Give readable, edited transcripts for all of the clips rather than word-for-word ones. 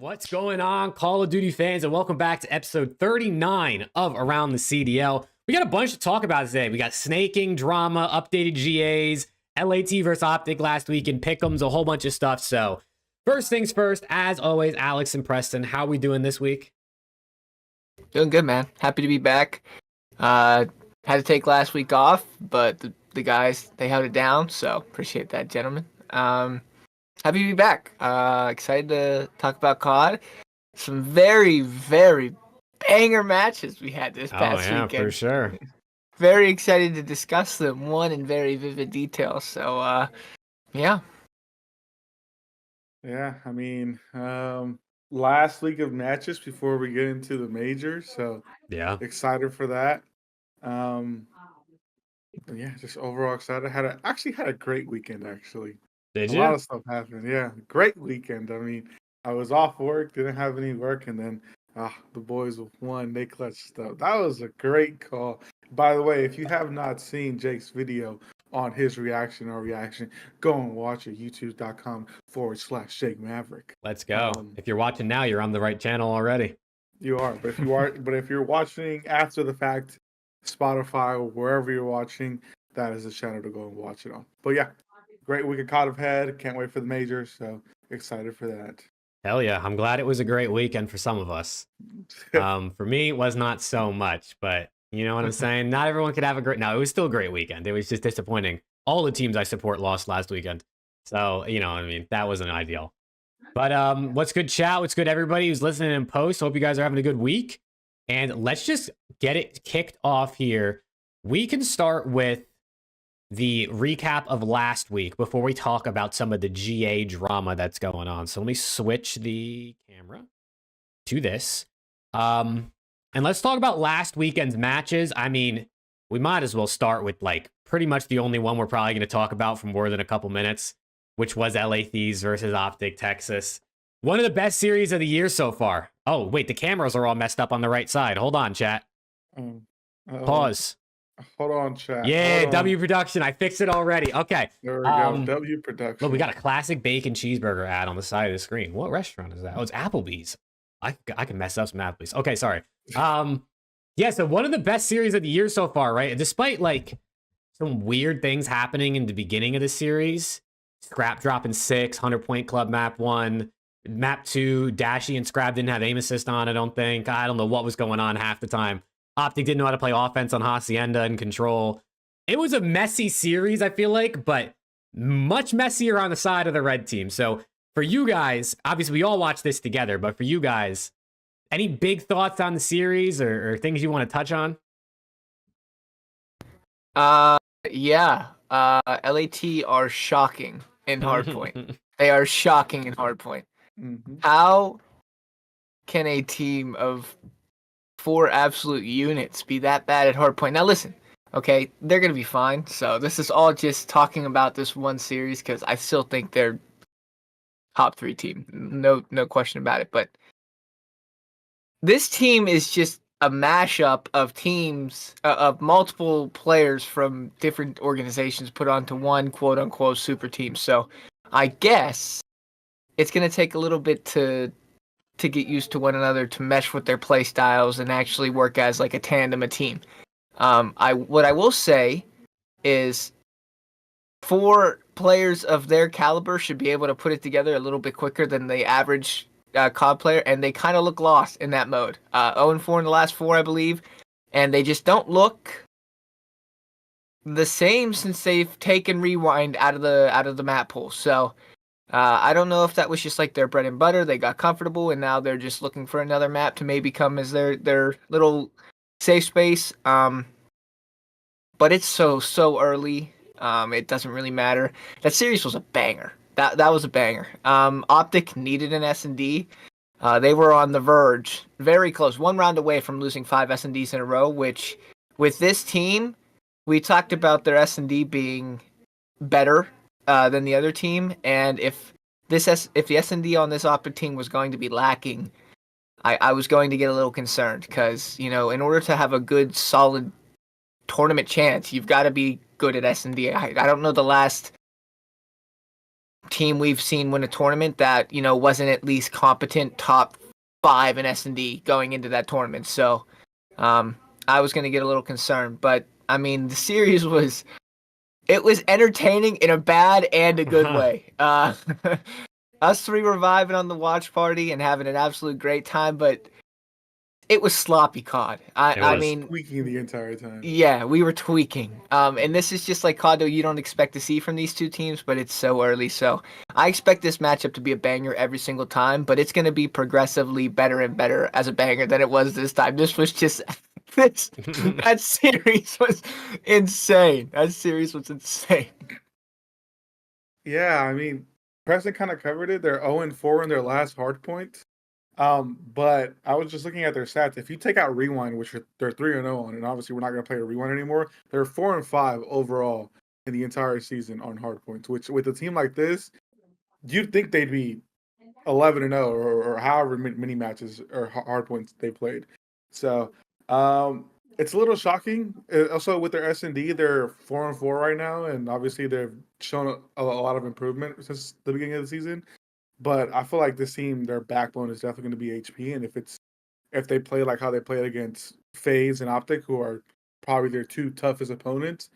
What's going on, Call of Duty fans, and welcome back to episode 39 of Around the CDL. We got a bunch to talk about today. We got snaking, drama, updated GAs, LAT versus OpTic last week, and PickEms, a whole bunch of stuff. So first things first, as always, Alex and Preston, how are we doing this week? Doing good, man. Happy to be back. Had to take last week off, but the guys, they held it down, so appreciate that, gentlemen. Happy to be back. Excited to talk about COD. Some very, very banger matches we had this past weekend. For sure. Very excited to discuss them, one in very vivid detail. So, yeah. Yeah, I mean, last week of matches before we get into the majors, so yeah, excited for that. Yeah, just overall excited. Actually had a great weekend. Actually, did a you? lot of stuff happened. Yeah, great weekend. I mean, I was off work, didn't have any work, and then the boys won. They clutched stuff. That was a great call. By the way, if you have not seen Jake's video on his reaction, go and watch it. youtube.com/Jake Maverick. Let's go. If you're watching now, you're on the right channel already. You are, but if you're watching after the fact, Spotify or wherever you're watching, that is the channel to go and watch it on. But yeah, great week of COD ahead. Can't wait for the majors, so excited for that. Hell yeah, I'm glad it was a great weekend for some of us. For me, it was not so much, but you know what I'm saying? Not everyone could have a great... No, it was still a great weekend. It was just disappointing. All the teams I support lost last weekend. So, you know what I mean? That wasn't ideal. But what's good, chat? What's good, everybody who's listening in post? Hope you guys are having a good week. And let's just get it kicked off here. We can start with the recap of last week before we talk about some of the GA drama that's going on. So let me switch the camera to this. And let's talk about last weekend's matches. I mean, we might as well start with like pretty much the only one we're probably going to talk about for more than a couple minutes, which was LA Thieves versus OpTic Texas. One of the best series of the year so far. Oh, wait, the cameras are all messed up on the right side. Hold on, chat. Pause. Hold on, chat. Yeah, W Production. I fixed it already. Okay. There we go. W Production. Look, we got a classic bacon cheeseburger ad on the side of the screen. What restaurant is that? Oh, it's Applebee's. I can mess up some Applebee's. Okay, sorry. Yeah, so one of the best series of the year so far, right? Despite like some weird things happening in the beginning of the series, Scrap dropping 6, 100-point club map 1, map 2, Dashy and Scrap didn't have aim assist on, I don't think. I don't know what was going on half the time. OpTic didn't know how to play offense on Hacienda and Control. It was a messy series, I feel like, but much messier on the side of the red team. So for you guys, obviously we all watch this together, but for you guys, any big thoughts on the series or things you want to touch on? Yeah. LAT are shocking in hardpoint. They are shocking in hardpoint. Mm-hmm. How can a team of 4 absolute units be that bad at hardpoint? Now listen, okay, they're going to be fine. So this is all just talking about this one series because I still think they're top 3 team. No question about it. But this team is just a mashup of teams, of multiple players from different organizations put onto one quote-unquote super team. So I guess it's going to take a little bit to get used to one another, to mesh with their play styles and actually work as like a tandem, a team. What I will say is 4 players of their caliber should be able to put it together a little bit quicker than the average COD player, and they kind of look lost in that mode. 0-4 in the last 4, I believe, and they just don't look the same since they've taken Rewind out of the map pool. So I don't know if that was just like their bread and butter. They got comfortable, and now they're just looking for another map to maybe come as their little safe space. But it's so early. It doesn't really matter. That series was a banger. That was a banger. OpTic needed an S&D. They were on the verge, very close, 1 round away from losing 5 S&Ds in a row, which with this team, we talked about their S&D being better than the other team, and if the S&D on this OpTic team was going to be lacking, I was going to get a little concerned because, you know, in order to have a good, solid tournament chance, you've got to be good at S&D. I don't know the last team we've seen win a tournament that, you know, wasn't at least competent top 5 in S&D going into that tournament. So I was going to get a little concerned. But, I mean, the series was entertaining in a bad and a good way. Us three were vibing on the watch party and having an absolute great time, but it was sloppy COD. I mean, tweaking the entire time. Yeah, we were tweaking. And this is just like COD you don't expect to see from these two teams, but it's so early. So I expect this matchup to be a banger every single time, but it's going to be progressively better and better as a banger than it was this time. This was just that series was insane. That series was insane. Yeah, I mean, Preston kind of covered it. They're 0-4 in their last hard point. But I was just looking at their stats. If you take out Rewind, which they're 3-0 on, and obviously we're not going to play a Rewind anymore, they're 4-5 overall in the entire season on hard points, which with a team like this, you'd think they'd be 11-0 or however many matches or hard points they played. So it's a little shocking. Also, with their S&D, they're 4-4 right now, and obviously they've shown a lot of improvement since the beginning of the season. But I feel like this team, their backbone is definitely going to be HP, and if they play like how they played against FaZe and OpTic, who are probably their two toughest opponents,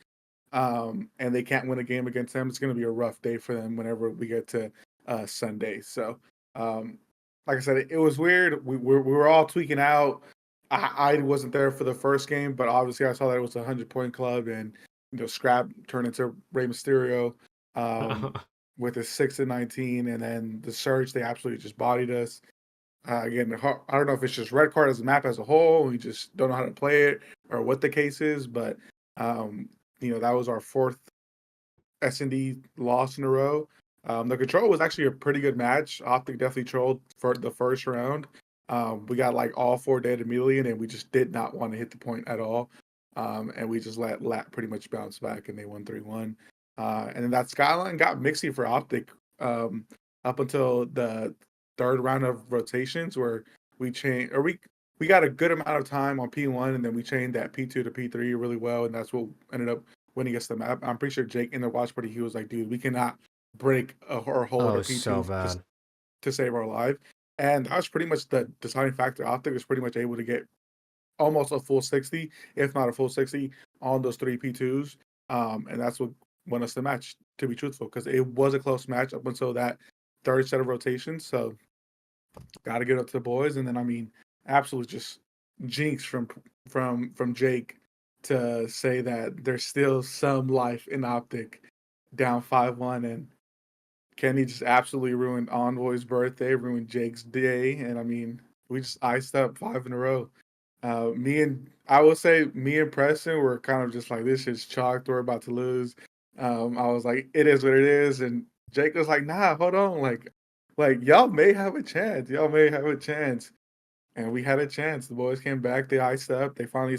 and they can't win a game against them, it's going to be a rough day for them whenever we get to Sunday. So, like I said, it was weird. We were all tweaking out. I wasn't there for the first game, but obviously I saw that it was a 100-point club, and Scrap turned into Rey Mysterio with a 6-19, and then the Surge, they absolutely just bodied us. Again, I don't know if it's just red card as a map as a whole, we just don't know how to play it or what the case is, but that was our fourth S&D loss in a row. The control was actually a pretty good match. OpTic definitely trolled for the first round. We got like all 4 dead immediately, and then we just did not want to hit the point at all. And we just let LAT pretty much bounce back, and they won 3-1. And then that Skyline got mixy for OpTic up until the third round of rotations, where we changed, or we got a good amount of time on P1, and then we changed that P2 to P3 really well, and that's what ended up winning us the map. I'm pretty sure Jake in the watch party, he was like, dude, we cannot break or hold a P2 so bad. To save our life. And that was pretty much the deciding factor. OpTic was pretty much able to get almost a full 60, if not a full 60, on those 3 P2s. And that's what won us the match, to be truthful, because it was a close match up until that third set of rotations. So got to get up to the boys. And then, I mean, absolutely just jinx from Jake to say that there's still some life in OpTic down 5-1, and Kenny just absolutely ruined Envoy's birthday, ruined Jake's day, and I mean, we just iced up 5 in a row. I will say, me and Preston were kind of just like, this is chalked, we're about to lose. I was like, it is what it is, and Jake was like, nah, hold on, like y'all may have a chance, and we had a chance. The boys came back, they iced up, they finally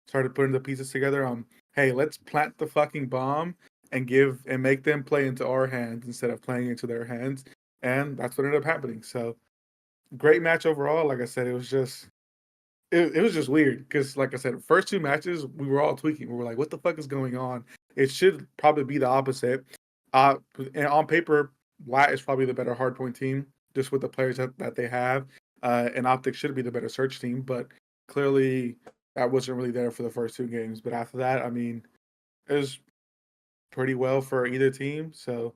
started putting the pieces together. Hey, let's plant the fucking bomb and make them play into our hands instead of playing into their hands. And that's what ended up happening. So great match overall. Like I said, it was just weird because, like I said, first 2 matches, we were all tweaking. We were like, what the fuck is going on? It should probably be the opposite. And on paper, LAT is probably the better hardpoint team, just with the players that they have. And OpTic should be the better search team, but clearly that wasn't really there for the first 2 games. But after that, I mean, it was pretty well for either team. So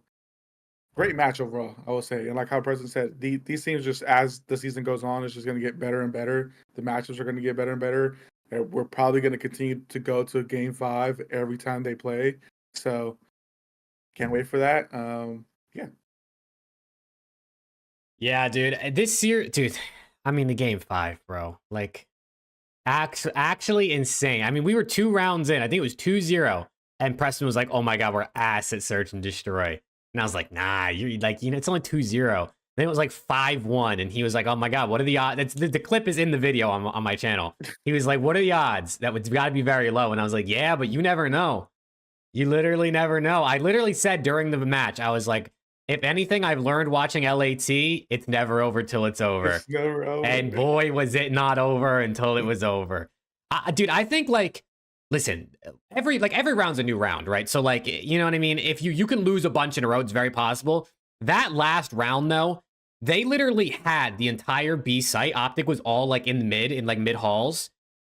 great match overall, I will say. And like how President said, these teams, just as the season goes on, it's just going to get better and better. The matches are going to get better and better. And we're probably going to continue to go to game 5 every time they play. So can't wait for that. Yeah. Yeah, dude. This year, dude, I mean, the game 5, bro. Like, actually insane. I mean, we were 2 rounds in. I think it was 2-0. And Preston was like, oh my God, we're ass at search and destroy. And I was like, nah, you're like, it's only 2-0. Then it was like 5-1. And he was like, oh my God, what are the odds? The clip is in the video on my channel. He was like, what are the odds? That would got to be very low. And I was like, yeah, but you never know. You literally never know. I literally said during the match, I was like, if anything I've learned watching LAT, it's never over till it's over. It's never over. And boy, was it not over until it was over. Dude, I think listen, every round's a new round, right? So you know what I mean? If you can lose a bunch in a row, it's very possible. That last round, though, they literally had the entire B site. OpTic was all like in mid halls.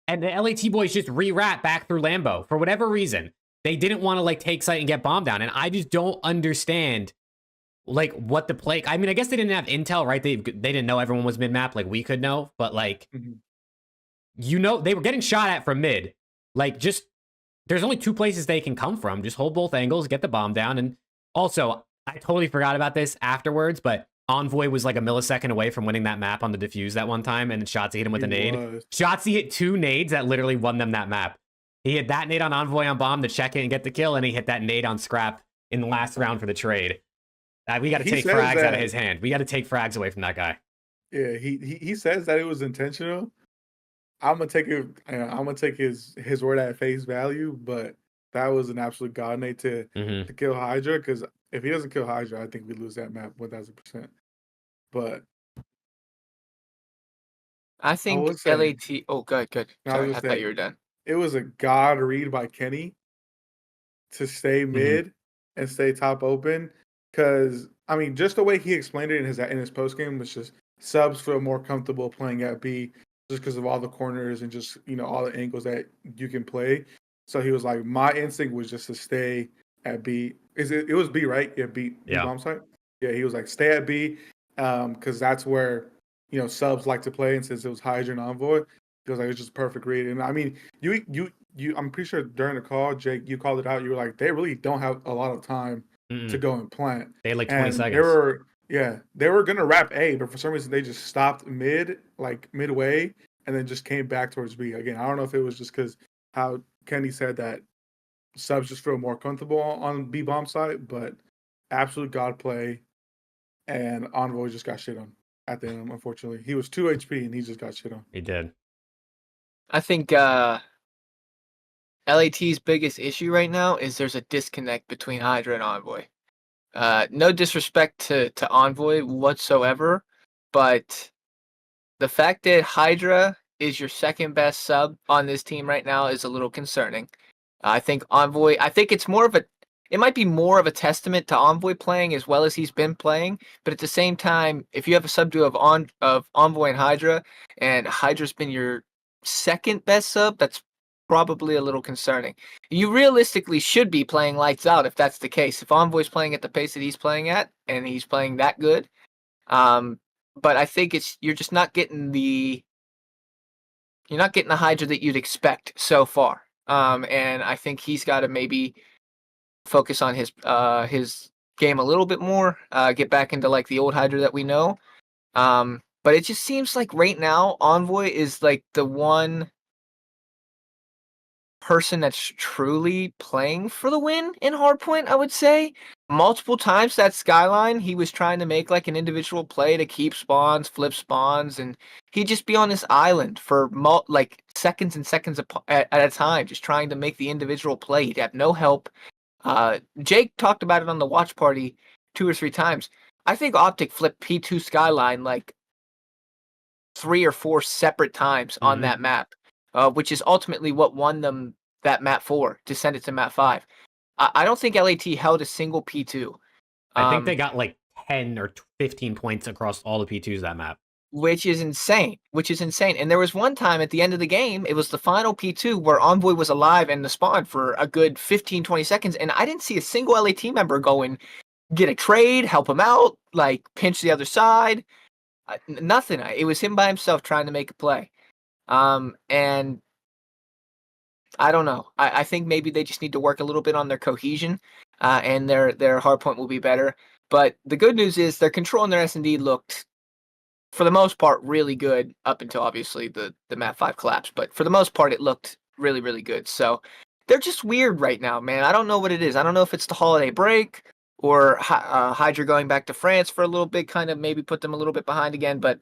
And the LAT boys just re-rat back through Lambo for whatever reason. They didn't want to like take site and get bombed down. And I just don't understand like what the play. I mean, I guess they didn't have intel, right? They didn't know everyone was mid map like we could know, but like they were getting shot at from mid. Like just there's only two places they can come from. Just hold both angles, get the bomb down. And also, I totally forgot about this afterwards, but Envoy was like a millisecond away from winning that map on the defuse that one time, and Shotzzy hit him with a nade. Shotzzy hit 2 nades that literally won them that map. He hit that nade on Envoy on bomb to check it and get the kill, and he hit that nade on Scrap in the last round for the trade. We got to take frags out of his hand. We got to take frags away from that guy. Yeah, he says that it was intentional. I'm gonna take it. I'm gonna take his word at face value, but that was an absolute god nade to kill Hydra. Because if he doesn't kill Hydra, I think we lose that map 1000%. But I think LAT. Oh, good. Sorry, I thought you were done. It was a god read by Kenny to stay mid and stay top open. Because I mean, just the way he explained it in his post game was just subs feel more comfortable playing at B just because of all the corners and just all the angles that you can play. So he was like, my instinct was just to stay at B. It was B, right? Yeah, B. Yeah. Bomb site. Yeah, he was like, stay at B, because that's where subs like to play. And since it was Hydra and Envoy, he was like, it's just a perfect read. And I mean, you I'm pretty sure during the call, Jake, you called it out. You were like, they really don't have a lot of time to go and plant. They had like 20 seconds. They were gonna wrap A, but for some reason they just stopped midway, and then just came back towards B again. I don't know if it was just because how Kenny said that subs just feel more comfortable on B bomb site, but absolute god play, and Envoy just got shit on at the end. Unfortunately, he was 2 HP and he just got shit on. He did. I think LAT's biggest issue right now is there's a disconnect between Hydra and Envoy. No disrespect to Envoy whatsoever, but the fact that Hydra is your second best sub on this team right now is a little concerning. I think Envoy, it might be more of a testament to Envoy playing as well as he's been playing, but at the same time, if you have a sub duo of Envoy and Hydra's been your second best sub, that's probably a little concerning. You realistically should be playing lights out if that's the case. If Envoy's playing at the pace that he's playing at, and he's playing that good, but I think you're just not getting the Hydra that you'd expect so far. And I think he's got to maybe focus on his game a little bit more, get back into like the old Hydra that we know. But it just seems like right now Envoy is like the one person that's truly playing for the win in Hardpoint, I would say. Multiple times that Skyline, he was trying to make like an individual play to keep spawns, flip spawns, and he'd just be on this island for like seconds and seconds at a time, just trying to make the individual play. He'd have no help. Jake talked about it on the watch party 2 or 3 times. I think OpTic flipped P2 Skyline like 3 or 4 separate times on that map, which is ultimately what won them that map 4 to send it to map 5. I don't think LAT held a single P2. I think they got like 10 or 15 points across all the P2s that map. Which is insane. And there was one time at the end of the game, it was the final P2 where Envoy was alive and the spawn for a good 15, 20 seconds. And I didn't see a single LAT member go and get a trade, help him out, like pinch the other side. Nothing. It was him by himself trying to make a play. And I don't know. I think maybe they just need to work a little bit on their cohesion, and their hardpoint will be better. But the good news is their control and their S&D looked, for the most part, really good up until obviously the map 5 collapse. But for the most part, it looked really, really good. So they're just weird right now, man. I don't know what it is. I don't know if it's the holiday break or Hydra going back to France for a little bit, kind of maybe put them a little bit behind again. But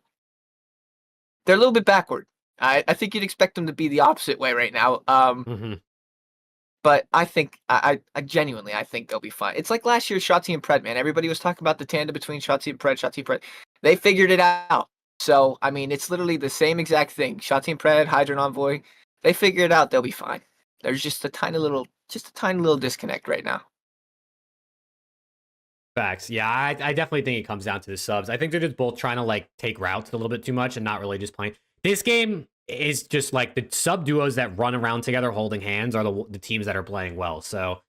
they're a little bit backward. I think you'd expect them to be the opposite way right now. But I think, I genuinely, I think they'll be fine. It's like last year's Shotzzy and Pred, man. Everybody was talking about the tandem between Shotzzy and Pred. They figured it out. So, I mean, it's literally the same exact thing. Shotzzy and Pred, Hydra and Envoy, they figure it out. They'll be fine. There's just a tiny little disconnect right now. Facts. Yeah, I definitely think it comes down to the subs. I think they're just both trying to like take routes a little bit too much and not really just playing. This game is just like the sub duos that run around together holding hands are the teams that are playing well. So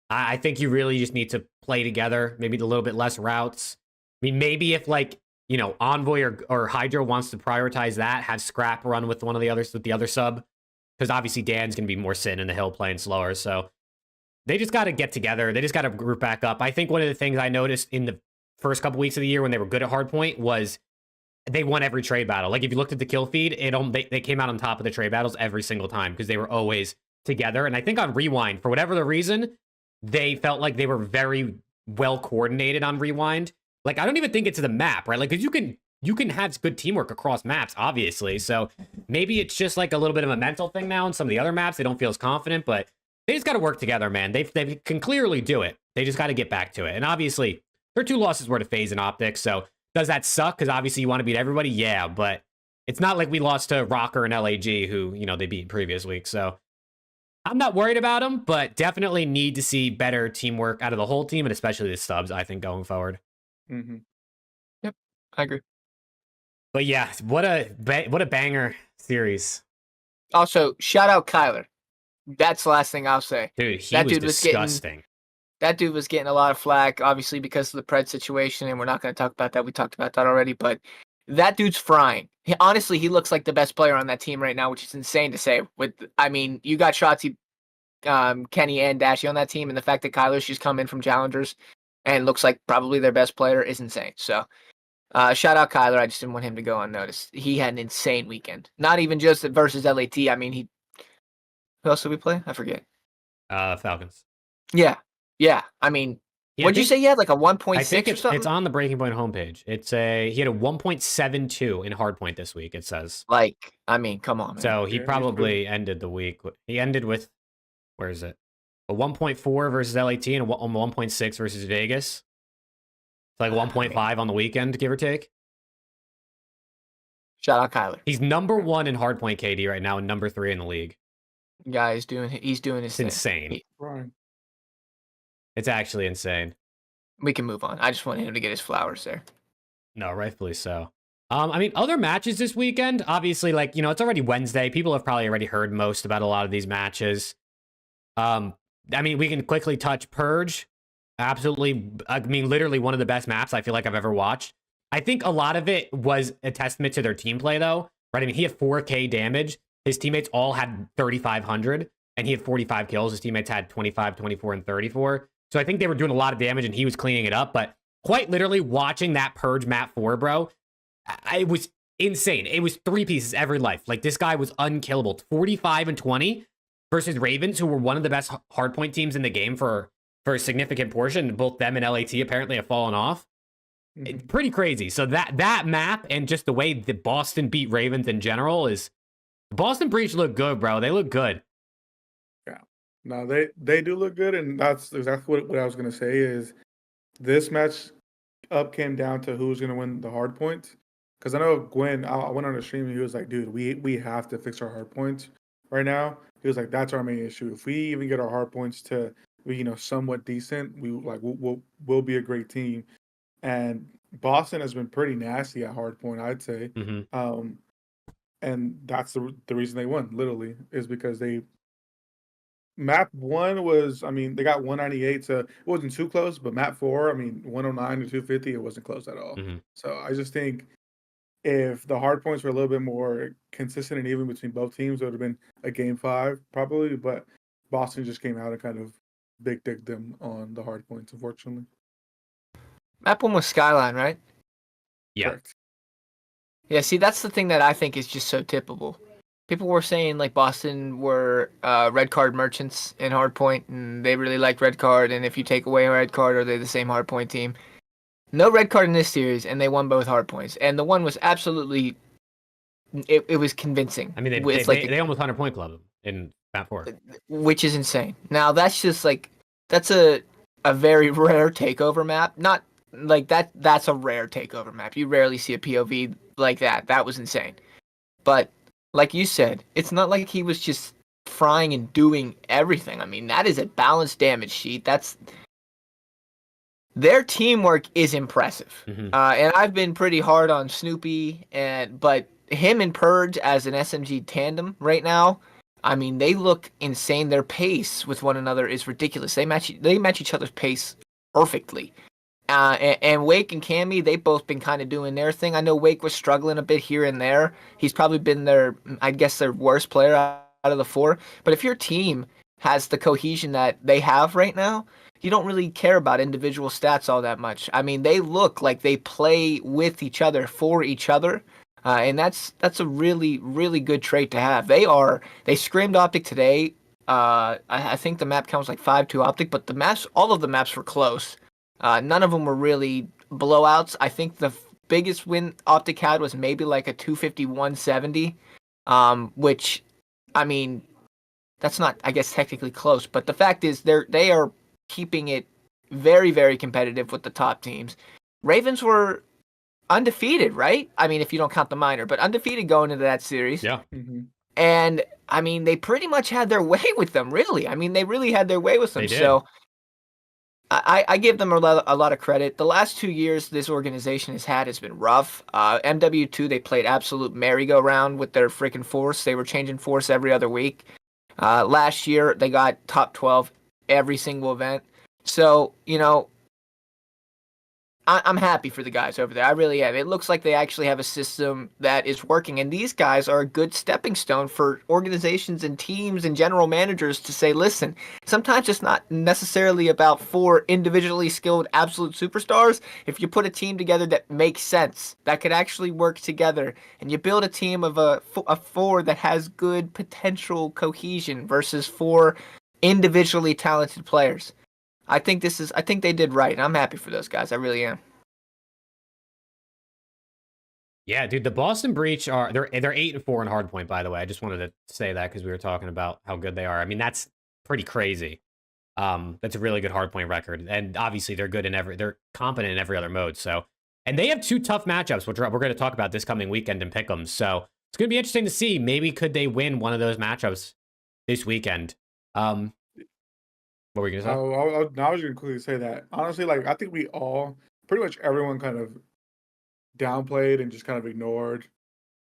I think you really just need to play together, maybe a little bit less routes. I mean, maybe if like, you know, Envoy or Hydra wants to prioritize that, have Scrap run with one of the others, with the other sub. Because obviously Dan's going to be more sitting in the hill playing slower. So they just got to get together. They just got to group back up. I think one of the things I noticed in the first couple weeks of the year when they were good at hardpoint was they won every trade battle. Like if you looked at the kill feed, they came out on top of the trade battles every single time because they were always together. And I think on Rewind, for whatever the reason, they felt like they were very well coordinated on Rewind. Like I don't even think it's the map, right? Like because you can have good teamwork across maps, obviously. So maybe it's just like a little bit of a mental thing now on some of the other maps. They don't feel as confident, but they just got to work together, man. They can clearly do it. They just got to get back to it. And obviously, their 2 losses were to FaZe and OpTic. So does that suck? Because obviously you want to beat everybody? Yeah, but it's not like we lost to Rocker and LAG, who, you know, they beat previous week. So I'm not worried about them, but definitely need to see better teamwork out of the whole team, and especially the subs, I think, going forward. Mm-hmm. Yep, I agree. But yeah, what a banger series. Also, shout out Kyler. That's the last thing I'll say. Dude, That was dude was disgusting. That dude was getting a lot of flack, obviously, because of the Pred situation, and we're not going to talk about that. We talked about that already, but that dude's frying. Honestly, he looks like the best player on that team right now, which is insane to say. I mean, you got Shotzi, Kenny, and Dashy on that team, and the fact that Kyler's just come in from Challengers and looks like probably their best player is insane. So, shout out Kyler. I just didn't want him to go unnoticed. He had an insane weekend. Not even just versus LAT. I mean, who else did we play? I forget. Falcons. Yeah. I mean, yeah, what'd you say? You had like a 1.6 I think or something? it's on the Breaking Point homepage. He had a 1.72 in hardpoint this week, it says. Like, I mean, come on, man. So he probably ended the week. He ended with, where is it? A 1.4 versus LAT and a 1.6 versus Vegas. It's like 1.5 on the weekend, give or take. Shout out Kyler. He's number 1 in hardpoint KD right now and number 3 in the league. Guy he's doing his thing. Insane. Right. It's actually insane. We can move on. I just wanted him to get his flowers there. No, rightfully so. I mean, other matches this weekend, obviously, like, you know, it's already Wednesday. People have probably already heard most about a lot of these matches. I mean, we can quickly touch Purge. Absolutely, I mean, literally one of the best maps I feel like I've ever watched. I think a lot of it was a testament to their team play, though, right? I mean, he had 4K damage. His teammates all had 3,500, and he had 45 kills. His teammates had 25, 24, and 34. So I think they were doing a lot of damage, and he was cleaning it up. But quite literally, watching that Purge map 4, bro, it was insane. It was 3 pieces every life. Like, this guy was unkillable. 45 and 20 versus Ravens, who were one of the best hardpoint teams in the game for a significant portion. Both them and LAT apparently have fallen off. It's pretty crazy. So that map and just the way the Boston beat Ravens in general is... Boston Breach look good, bro. They look good. Yeah. No, they do look good, and that's exactly what I was going to say is this match up came down to who's going to win the hard points. Because I know Gwen, I went on a stream and he was like, dude, we have to fix our hard points right now. He was like, that's our main issue. If we even get our hard points to, you know, somewhat decent, we'll be a great team. And Boston has been pretty nasty at hard point, I'd say. Mm-hmm. And that's the reason they won, literally, is because map 1 was, I mean, they got 198, so it wasn't too close, but map 4, I mean, 109 to 250, it wasn't close at all. Mm-hmm. So I just think if the hard points were a little bit more consistent and even between both teams, it would have been a game 5, probably, but Boston just came out and kind of big dicked them on the hard points, unfortunately. Map 1 was Skyline, right? Yeah. Correct. Yeah, see, that's the thing that I think is just so tippable. People were saying, like, Boston were red card merchants in hardpoint, and they really liked red card, and if you take away a red card, are they the same hardpoint team? No red card in this series, and they won both hardpoints. And the one was absolutely... It was convincing. I mean, they almost 100-point club in map 4. Which is insane. Now, that's just, like... That's a very rare takeover map. Not... Like, that's a rare takeover map. You rarely see a POV like that. That was insane. But, like you said, it's not like he was just frying and doing everything. I mean, that is a balanced damage sheet. their teamwork is impressive. Mhm. And I've been pretty hard on Snoopy, but him and Purge as an SMG tandem right now, I mean, they look insane. Their pace with one another is ridiculous. They match each other's pace perfectly. And Wake and Cammy, they've both been kind of doing their thing. I know Wake was struggling a bit here and there. He's probably been their worst player out of the four. But if your team has the cohesion that they have right now, you don't really care about individual stats all that much. I mean, they look like they play with each other, for each other. And that's a really, really good trait to have. They scrimmed OpTic today. I think the map count was like 5-2 OpTic, but all of the maps were close. None of them were really blowouts. I think the biggest win OpTic had was maybe like a 250-170, which, I mean, that's not, I guess, technically close. But the fact is, they are keeping it very, very competitive with the top teams. Ravens were undefeated, right? I mean, if you don't count the minor, but undefeated going into that series. Yeah. Mm-hmm. And, I mean, they pretty much had their way with them, really. I mean, they really had their way with them. They did. So I give them a lot of credit. The last 2 years this organization has been rough. MW2, they played absolute merry-go-round with their freaking force. They were changing force every other week. Last year, they got top 12 every single event. So, you know, I'm happy for the guys over there. I really am. It looks like they actually have a system that is working, and these guys are a good stepping stone for organizations and teams and general managers to say, listen, sometimes it's not necessarily about 4 individually skilled absolute superstars. If you put a team together that makes sense, that could actually work together, and you build a team of a 4 that has good potential cohesion versus 4 individually talented players. I think they did right, and I'm happy for those guys. I really am. Yeah, dude, the Boston Breach they're 8-4 in hardpoint, by the way. I just wanted to say that because we were talking about how good they are. I mean, that's pretty crazy. That's a really good hardpoint record. And obviously they're they're competent in every other mode. So, and they have 2 tough matchups, which we're going to talk about this coming weekend in PickEms. So it's going to be interesting to see. Maybe could they win one of those matchups this weekend? What were you going to say? I was going to quickly say that. Honestly, like, I think we all, pretty much everyone kind of downplayed and just kind of ignored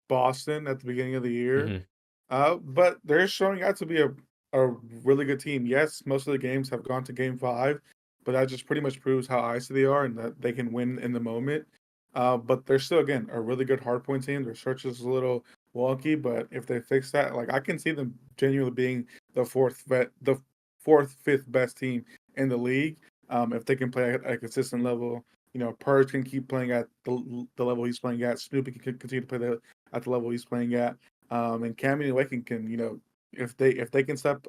Boston at the beginning of the year. But they're showing out to be a really good team. Yes, most of the games have gone to game 5, but that just pretty much proves how icy they are and that they can win in the moment. But they're still, again, a really good hardpoint team. Their search is a little wonky, but if they fix that, like, I can see them genuinely being the fourth, 5th best team in the league. If they can play at a consistent level. You know, Purge can keep playing at the level he's playing at. Snoopy can continue to play at the level he's playing at. And Cammy and Awaken can, you know, if they can step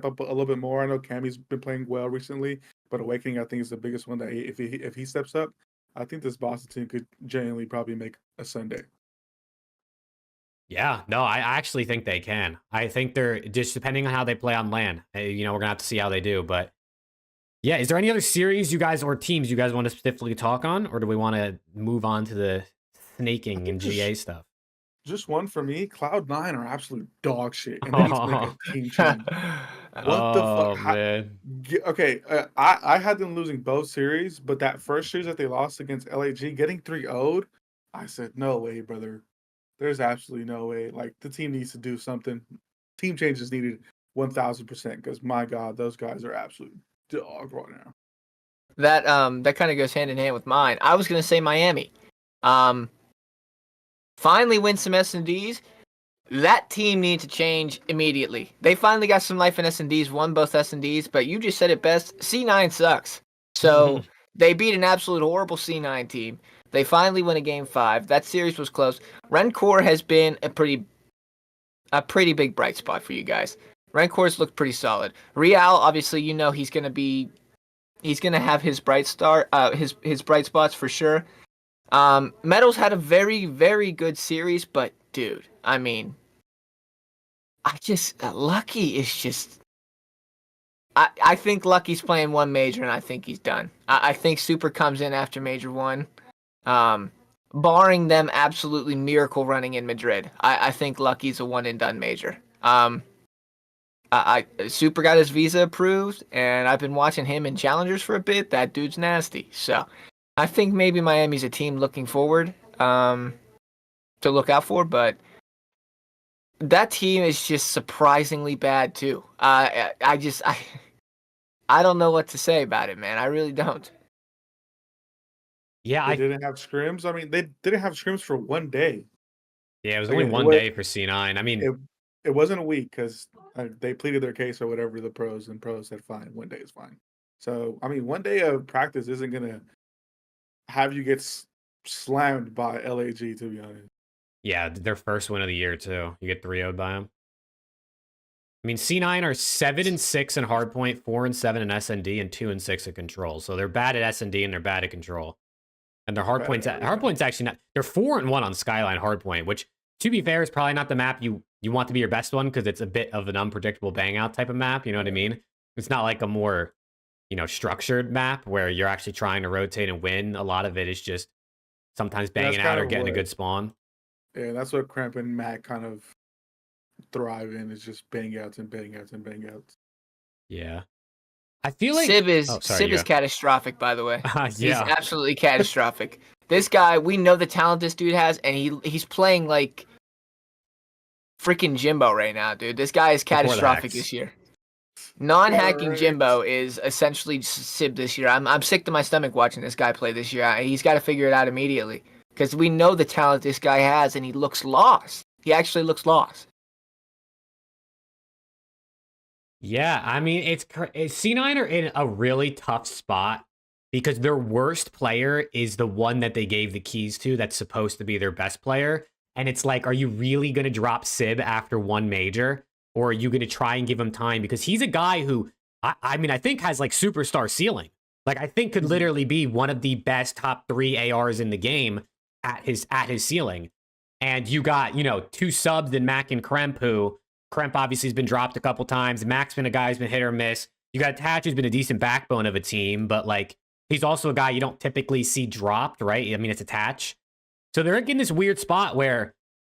up a little bit more. I know Cammy's been playing well recently, but Awakening I think is the biggest one that if he steps up, I think this Boston team could genuinely probably make a Sunday. Yeah, no, I actually think they can. I think they're just depending on how they play on LAN. You know, we're gonna have to see how they do, but. Yeah, is there any other series you guys or teams you guys want to specifically talk on, or do we want to move on to the snaking and GA stuff? Just one for me. Cloud9 are absolute dog shit, and they need to make a team change. What the fuck? Man. Okay, I had them losing both series, but that first series that they lost against LAG, getting 3-0'd, I said, no way, brother. There's absolutely no way. Like, the team needs to do something. Team change is needed 1,000% because, my God, those guys are absolute dog right now. That kind of goes hand in hand with mine. I was gonna say Miami. Finally win some S&Ds. That team needs to change immediately. They finally got some life in S&Ds, won both S&Ds, but you just said it best. C9 sucks. So they beat an absolute horrible C9 team. They finally win a game 5. That series was close. Rencore has been a pretty big bright spot for you guys. Rencore's looked pretty solid. Real, obviously, you know he's gonna have his bright spots for sure. Metals had a very, very good series, but dude, I mean, Lucky is just. I think Lucky's playing one major, and I think he's done. I think Super comes in after Major 1. Barring them absolutely miracle running in Madrid, I think Lucky's a one and done major. Super got his visa approved, and I've been watching him in challengers for a bit. That dude's nasty. So I think maybe Miami's a team looking forward to look out for, but that team is just surprisingly bad too. I don't know what to say about it, man. I really don't. Yeah, They didn't have scrims. I mean, they didn't have scrims for 1 day. it was Like, only it one was- day for C9. I mean, It wasn't a week because they pleaded their case or whatever, the pros, and pros said fine, 1 day is fine. So I mean, 1 day of practice isn't gonna have you get slammed by LAG, to be honest. yeah, their first win of the year too. You get 3-0'd by them. I mean, C9 are 7-6 in hardpoint, 4-7 in SND, and 2-6 in control. So they're bad at SND and they're bad at control. And their hardpoint's actually not. They're 4-1 on Skyline hardpoint, which, to be fair, is probably not the map you want to be your best one because it's a bit of an unpredictable bang out type of map. You know what I mean? It's not like a more, structured map where you're actually trying to rotate and win. A lot of it is just sometimes banging out or getting a good spawn. Yeah, that's what Cramp and Matt kind of thrive in, is just bang outs and bang outs and bang outs. Yeah. I feel like Sib is catastrophic, by the way. Yeah. He's absolutely catastrophic. This guy, we know the talent this dude has, and he's playing like freaking Jimbo right now, dude. This guy is catastrophic this year. Non-hacking Jimbo is essentially Sib this year. I'm sick to my stomach watching this guy play this year. He's got to figure it out immediately because we know the talent this guy has, and he looks lost. He actually looks lost. Yeah, I mean, C9 are in a really tough spot because their worst player is the one that they gave the keys to that's supposed to be their best player. And it's like, are you really going to drop Sib after one major? Or are you going to try and give him time? Because he's a guy who, I think has like superstar ceiling. Like, I think could literally be one of the best top 3 ARs in the game at his ceiling. And you got, 2 subs in Mac and Kremp, who Kremp obviously has been dropped a couple times. Mac's been a guy who's been hit or miss. You got Tatch, who's been a decent backbone of a team, but like he's also a guy you don't typically see dropped, right? I mean, it's a Tatch. So they're in this weird spot where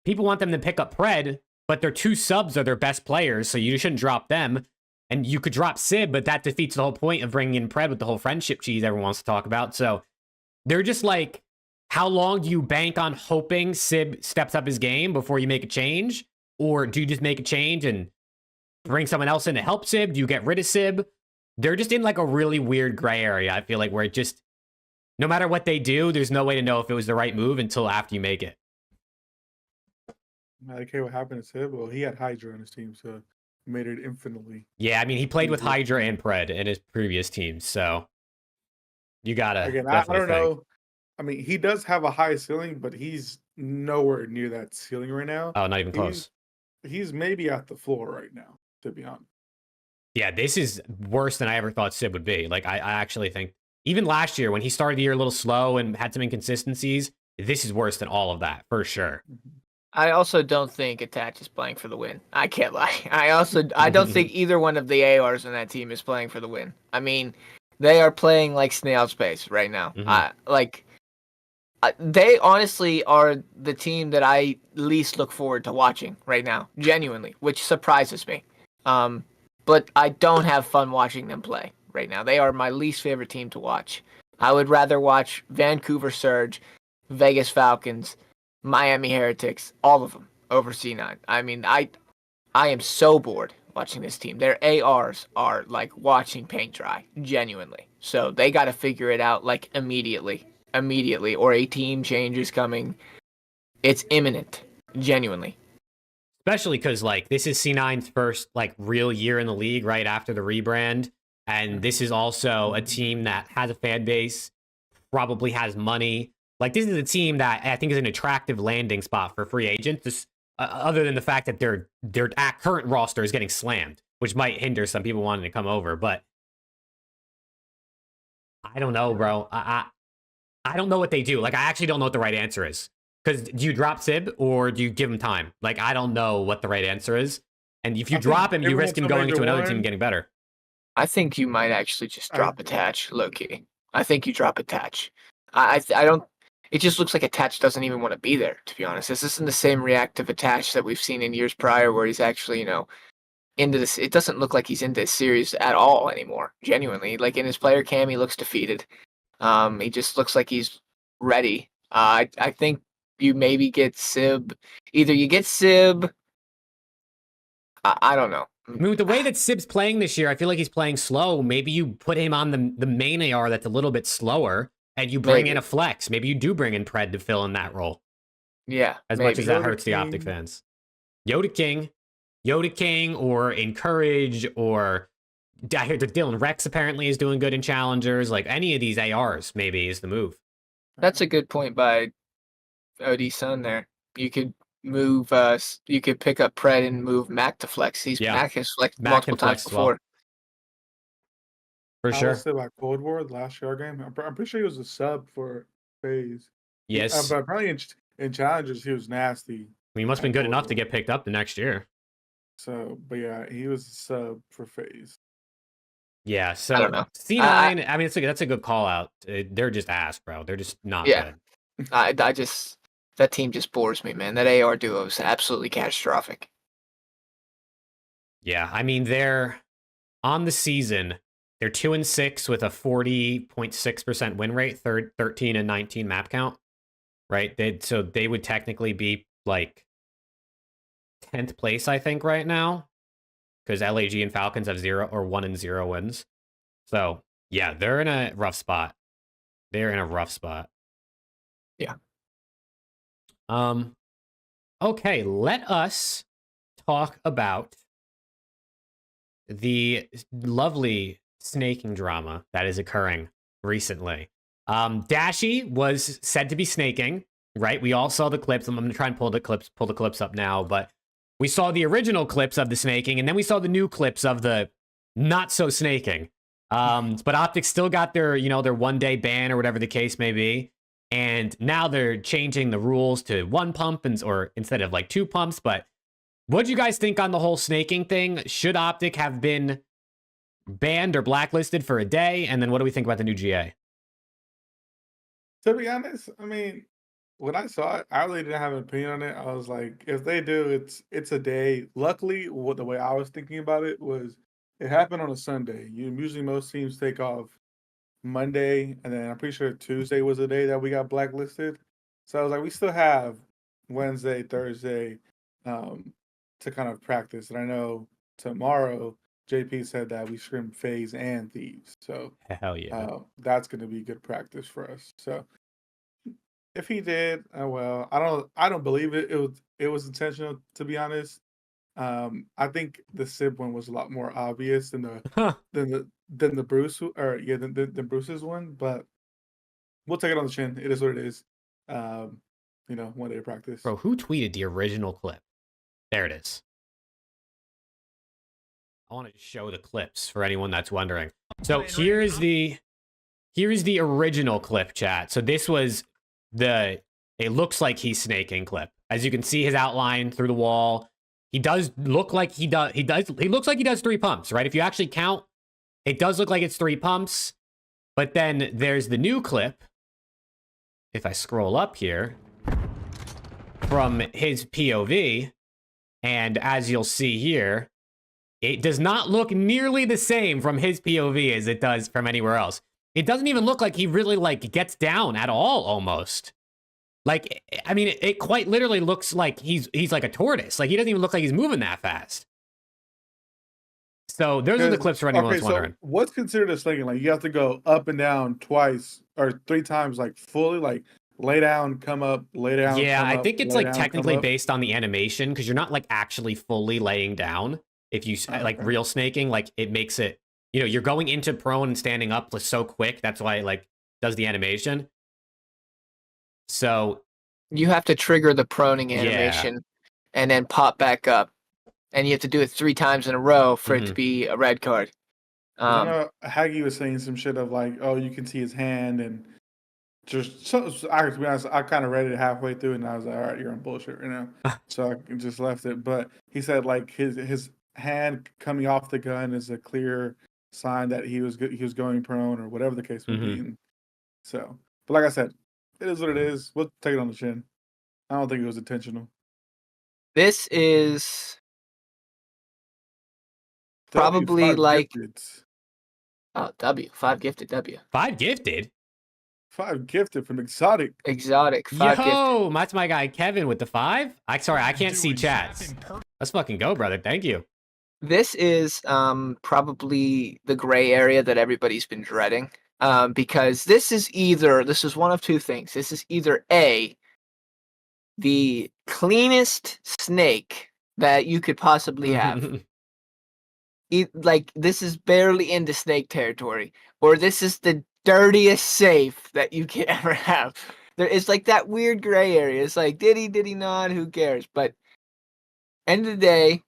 people want them to pick up Pred, but their 2 subs are their best players, so you shouldn't drop them. And you could drop Sib, but that defeats the whole point of bringing in Pred with the whole friendship cheese everyone wants to talk about. So they're just like, how long do you bank on hoping Sib steps up his game before you make a change? Or do you just make a change and bring someone else in to help Sib? Do you get rid of Sib? They're just in like a really weird gray area, I feel like, where it just, no matter what they do, there's no way to know if it was the right move until after you make it. I don't care what happened to Sib. Well, he had Hydra on his team, so it made it infinitely. Yeah, I mean, he played with Hydra and Pred in his previous teams, so you gotta. Again, I don't know. I mean, he does have a high ceiling, but he's nowhere near that ceiling right now. Oh, not even close. He's maybe at the floor right now, to be honest. Yeah, this is worse than I ever thought Sib would be. Like, I actually think, even last year when he started the year a little slow and had some inconsistencies, this is worse than all of that, for sure. I also don't think Attach is playing for the win. I can't lie. I don't think either one of the ARs on that team is playing for the win. I mean, they are playing like snail space right now. They honestly are the team that I least look forward to watching right now, genuinely, which surprises me. But I don't have fun watching them play right now. They are my least favorite team to watch. I would rather watch Vancouver Surge, Vegas Falcons, Miami Heretics, all of them over C9. I mean, I am so bored watching this team. Their ARs are like watching paint dry, genuinely. So they got to figure it out like immediately, or a team change is coming. It's imminent, genuinely. Especially because like this is C9's first like real year in the league right after the rebrand, and this is also a team that has a fan base, probably has money. Like, this is a team that I think is an attractive landing spot for free agents, just, other than the fact that their current roster is getting slammed, which might hinder some people wanting to come over. But I don't know, bro. I don't know what they do. Like, I actually don't know what the right answer is. Because do you drop Sib or do you give him time? Like, I don't know what the right answer is. And if you drop him, you risk him going into another team and getting better. I think you might actually just drop Attach, low-key. I think you drop Attach. I don't... It just looks like Attach doesn't even want to be there, to be honest. This isn't the same reactive Attach that we've seen in years prior where he's actually, into this. It doesn't look like he's into this series at all anymore. Genuinely, like in his player cam, he looks defeated. He just looks like he's ready. I think you maybe get Sib. Either you get Sib. I don't know. I mean, with the way that Sib's playing this year, I feel like he's playing slow. Maybe you put him on the main AR that's a little bit slower, and you bring in a flex. Maybe you do bring in Pred to fill in that role. Yeah, as much as that hurts the OpTic fans. Yoda King, or Encourage, or I hear that Dylan Rex apparently is doing good in challengers. Like any of these ARs, maybe is the move. That's a good point by OD Sun there. You could move. You could pick up Pred and move Mac to flex. Mac has flexed multiple times before. For sure. I would say like Cold War, the last year game. I'm pretty sure he was a sub for FaZe. Yes. But apparently in challenges he was nasty. I mean, he must have been good enough to get picked up the next year. So, but yeah, he was a sub for FaZe. Yeah, so I don't know. C9, I mean, that's a good call out. They're just ass, bro. They're just not good. I just that team just bores me, man. That AR duo is absolutely catastrophic. Yeah, I mean, they're on the season. They're 2-6 with a 40.6% win rate, 13 and 19 map count. Right? So they would technically be like 10th place, I think, right now. Because LAG and Falcons have 0 or 1 and 0 wins. So yeah, they're in a rough spot. Yeah. Okay, let us talk about the lovely snaking drama that is occurring recently. Dashy was said to be snaking, right? We all saw the clips. I'm going to try and pull the clips up now, but we saw the original clips of the snaking, and then we saw the new clips of the not so snaking. But OpTic still got their 1-day ban or whatever the case may be. And now they're changing the rules to 1 pump or instead of like 2 pumps. But what do you guys think on the whole snaking thing? Should OpTic have been banned or blacklisted for a day? And then what do we think about the new GA? To be honest, I mean, when I saw it, I really didn't have an opinion on it. I was like, if they do, it's a day. Luckily, the way I was thinking about it was it happened on a Sunday. Usually most teams take off Monday, and then I'm pretty sure Tuesday was the day that we got blacklisted. So I was like, we still have Wednesday, Thursday to kind of practice. And I know tomorrow, JP said that we scrim FaZe and Thieves. So hell yeah, that's going to be good practice for us. So if he did, well, I don't believe it. It was intentional, to be honest. I think the Sib one was a lot more obvious than the Bruce than Bruce's one, but we'll take it on the chin. It is what it is. 1 day of practice. Bro, who tweeted the original clip? There it is. I want to show the clips for anyone that's wondering. So here's the original clip, chat. So this was it looks like he's snaking clip. As you can see his outline through the wall. He does look like he looks like he does 3 pumps, right? If you actually count, it does look like it's 3 pumps. But then there's the new clip. If I scroll up here from his POV, and as you'll see here, it does not look nearly the same from his POV as it does from anywhere else. It doesn't even look like he really gets down at all almost. Like, I mean, it quite literally looks like he's like a tortoise. Like, he doesn't even look like he's moving that fast. So those are the clips for anyone that's wondering. So what's considered a snaking? Like, you have to go up and down twice or 3 times, like fully, like lay down, come up, lay down. Yeah, I think it's like down, technically based on the animation, because you're not like actually fully laying down. If you like real snaking, like it makes it, you're going into prone and standing up so quick. That's why it like does the animation. So you have to trigger the proning animation and then pop back up. And you have to do it 3 times in a row for it to be a red card. Haggy was saying some shit of like, oh, you can see his hand and just to be honest, I kind of read it halfway through and I was like, all right, you're on bullshit right now. So I just left it. But he said like his hand coming off the gun is a clear sign that he was going prone or whatever the case would be. And so, but like I said, it is what it is. We'll take it on the chin. I don't think it was intentional. This is Probably five like gifted. W 5 gifted W 5 gifted. 5 gifted from exotic. exotic 5 gifted. Yo, that's my guy Kevin with the 5. Sorry, I can't see chats. Let's fucking go, brother. Thank you. This is probably the gray area that everybody's been dreading, because this is one of two things. This is either A, the cleanest snake that you could possibly have. Like, this is barely into snake territory, or this is the dirtiest safe that you can ever have. There is like that weird gray area. It's like, did he not? Who cares? But end of the day,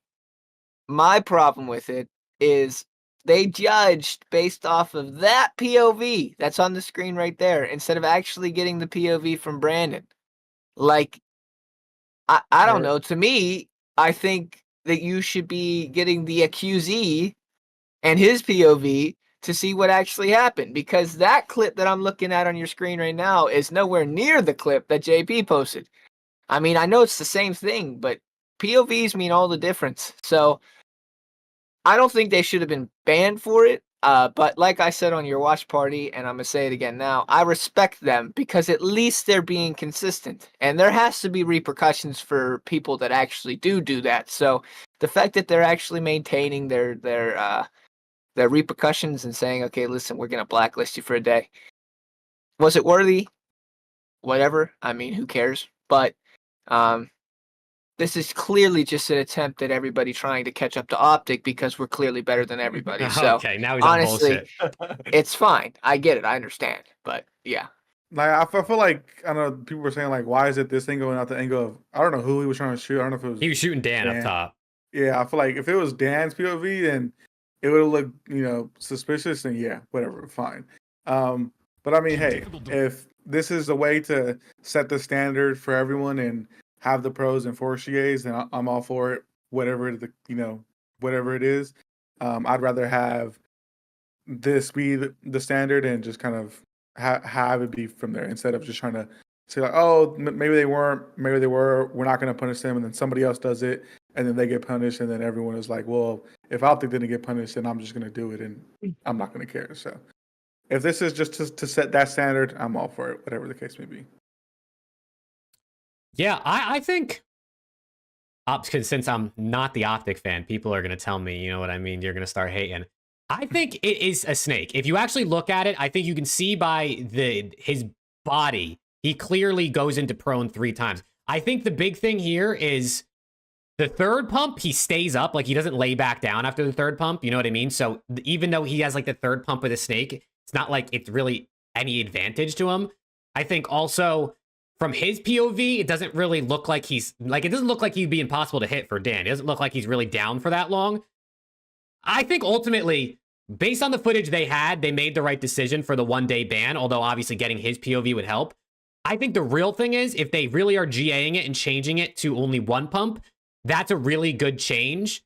my problem with it is they judged based off of that POV that's on the screen right there instead of actually getting the POV from Brandon. Like, I don't know. To me, I think that you should be getting the accusee and his POV to see what actually happened, because that clip that I'm looking at on your screen right now is nowhere near the clip that JP posted. I mean, I know it's the same thing, but POVs mean all the difference. So I don't think they should have been banned for it. But like I said on your watch party, and I'm going to say it again now, I respect them because at least they're being consistent. And there has to be repercussions for people that actually do that. So the fact that they're actually maintaining their repercussions and saying, okay, listen, we're going to blacklist you for a day. Was it worthy? Whatever. I mean, who cares? But this is clearly just an attempt at everybody trying to catch up to OpTic because we're clearly better than everybody. So Okay, now he's honestly, on bullshit. it's fine. I get it. I understand. But yeah. Like I feel like I don't know. People were saying like, why is it this angle and not the angle of I don't know who he was trying to shoot. I don't know if it was He was shooting Dan up top. Yeah, I feel like if it was Dan's POV, then it would have looked suspicious. And yeah, whatever, fine. But I mean, hey, if this is a way to set the standard for everyone and have the pros enforce GAs, then I'm all for it. Whatever whatever it is, I'd rather have this be the standard and just kind of have it be from there instead of just trying to say like, oh, maybe they weren't, maybe they were. We're not going to punish them, and then somebody else does it, and then they get punished, and then everyone is like, well, if OpTic didn't get punished, then I'm just going to do it, and I'm not going to care. So if this is just to set that standard, I'm all for it, whatever the case may be. Yeah, I think, because since I'm not the OpTic fan, people are going to tell me, you know what I mean? You're going to start hating. I think it is a snake. If you actually look at it, I think you can see by his body, he clearly goes into prone 3 times. I think the big thing here is the third pump, he stays up. Like, he doesn't lay back down after the third pump. You know what I mean? So even though he has like the third pump with a snake, it's not like it's really any advantage to him. I think also from his POV, it doesn't really look like it doesn't look like he'd be impossible to hit for Dan. It doesn't look like he's really down for that long. I think ultimately, based on the footage they had, they made the right decision for the 1-day ban, although obviously getting his POV would help. I think the real thing is, if they really are GAing it and changing it to only 1 pump, that's a really good change,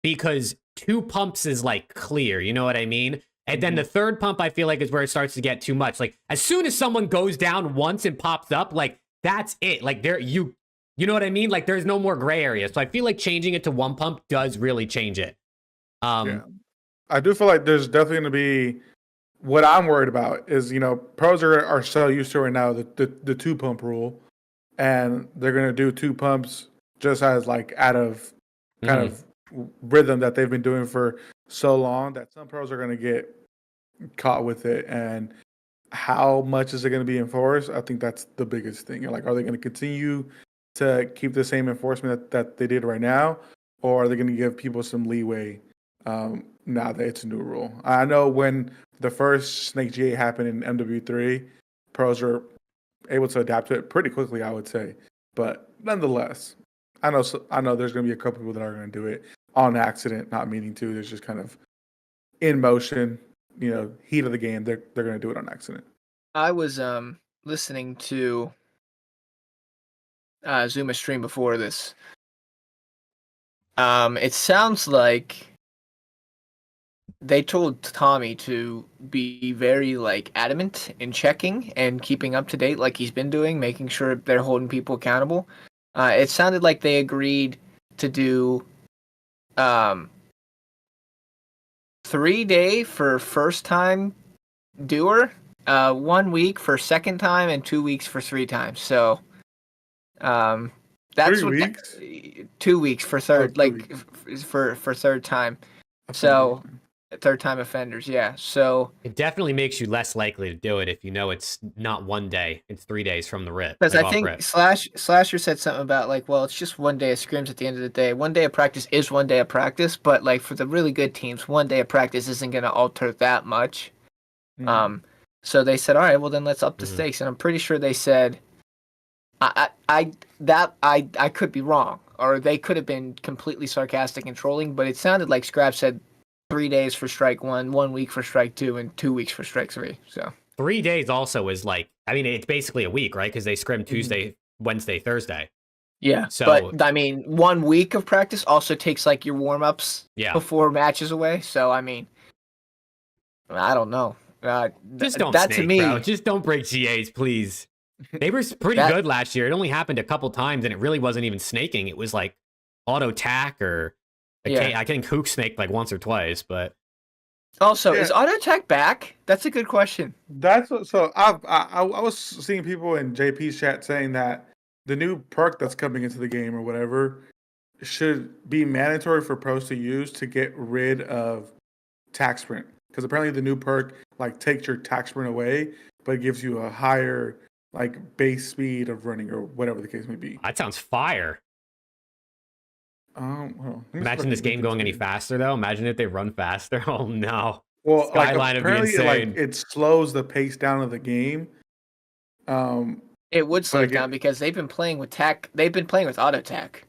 because 2 pumps is like clear, you know what I mean? And then the third pump, I feel like, is where it starts to get too much. Like, as soon as someone goes down once and pops up, like, that's it. Like, you know what I mean? Like, there's no more gray area. So I feel like changing it to 1 pump does really change it. Yeah. I do feel like there's definitely going to be, what I'm worried about is, pros are so used to right now the 2 pump rule, and they're going to do 2 pumps just as like out of kind of rhythm that they've been doing for so long, that some pros are going to get caught with it. And how much is it going to be enforced? I think that's the biggest thing. Like, are they going to continue to keep the same enforcement that they did right now, or are they going to give people some leeway now that it's a new rule? I know when the first Snake GA happened in MW3, pros were able to adapt to it pretty quickly, I would say. But nonetheless, I know there's going to be a couple people that are going to do it on accident, not meaning to. There's just kind of in motion, heat of the game. They're going to do it on accident. I was listening to Zuma stream before this. It sounds like they told Tommy to be very adamant in checking and keeping up to date, like he's been doing, making sure they're holding people accountable. It sounded like they agreed to do 3-day for first time doer, 1 week for second time, and 2 weeks for 3 times. So, that's 3 what weeks. 2 weeks for third, 2 like weeks. for third time. Offenders. So, third time offenders, yeah. So, It definitely makes you less likely to do it if you know it's not 1 day; it's 3 days from the rip. because Like I off think rip. Slasher said something about like, well, it's just 1 day of scrims at the end of the day. 1 day of practice is 1 day of practice, but like for the really good teams, 1 day of practice isn't going to alter that much. Mhm. So they said, all right, well then let's up the Mhm. stakes, and I'm pretty sure they said, I could be wrong, or they could have been completely sarcastic and trolling, but it sounded like Scrap said 3 days for strike 1, 1 week for strike 2, and 2 weeks for strike 3. So 3 days also is like, I mean, it's basically a week, right? Because they scrim Tuesday, Wednesday, Thursday. yeah, So but I mean, 1 week of practice also takes like your warm ups yeah, before matches away. So I mean, I don't know. just don't That to snake, bro. me, Just don't break GAs, please. They were pretty that good last year. It only happened a couple times, and it really wasn't even snaking. It was like auto tack or yeah. I think Kook snaked like once or twice, but Also, Yeah. is auto attack back? That's a good question. That's what. So I was seeing people in JP's chat saying that the new perk that's coming into the game or whatever should be mandatory for pros to use to get rid of tack sprint, because apparently the new perk like takes your tack sprint away, but it gives you a higher like base speed of running or whatever the case may be. that sounds fire. Well, let me see if I Imagine can this link game it going to any you. faster though. Imagine if they run faster. Oh no. Well, like Skyline would be apparently, insane. it slows the pace down of the game. Um, It would slow but it down again, because they've been playing with tack. They've been playing with auto attack.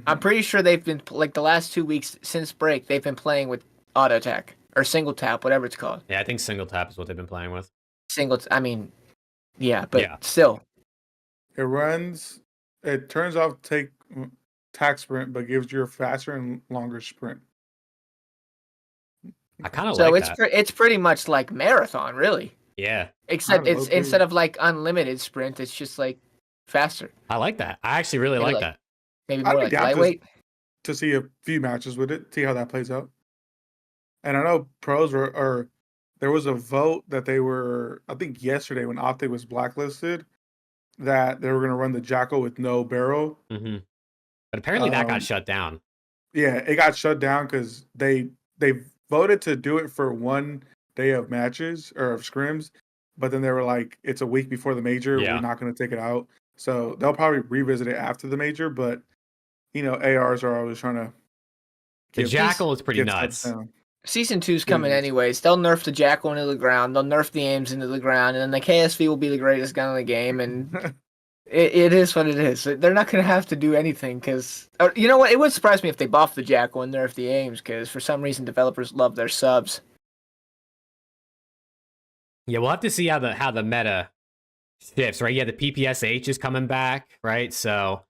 I'm mhm. pretty sure they've been like the last 2 weeks since break. They've been playing with auto attack or single tap, whatever it's called. Yeah, I think single tap is what they've been playing with. I mean, yeah, but Yeah. still, It runs. It turns off take tack sprint, but gives you a faster and longer sprint. I Okay. kind of so like that. it's pretty much like marathon, really. Yeah, Except Kinda it's low key. instead of like unlimited sprint, it's just like faster. I like that. I actually really Maybe like like that. maybe I'd more be like down lightweight. to see a few matches with it, see how that plays out. And I know pros or there was a vote that they were, I think yesterday when OpTic was blacklisted, that they were going to run the Jackal with no barrel. Hmm. But apparently that got Um, shut down. yeah, it got shut down because they voted to do it for 1 day of matches or of scrims, but then they were like, it's a week before the major, we're Yeah. not going to take it out. So they'll probably revisit it after the major, but ARs are always trying to The get Jackal is pretty get steps nuts. down. Season 2's It coming is. anyways. They'll nerf the Jackal into the ground. They'll nerf the Ames into the ground, and then the KSV will be the greatest gun in the game. And it is what it is. They're not going to have to do anything because, you know what? It would surprise me if they buff the Jackal and nerf the Ames because for some reason developers love their subs. Yeah, we'll have to see how the meta shifts, right? Yeah, the PPSH is coming back, right? So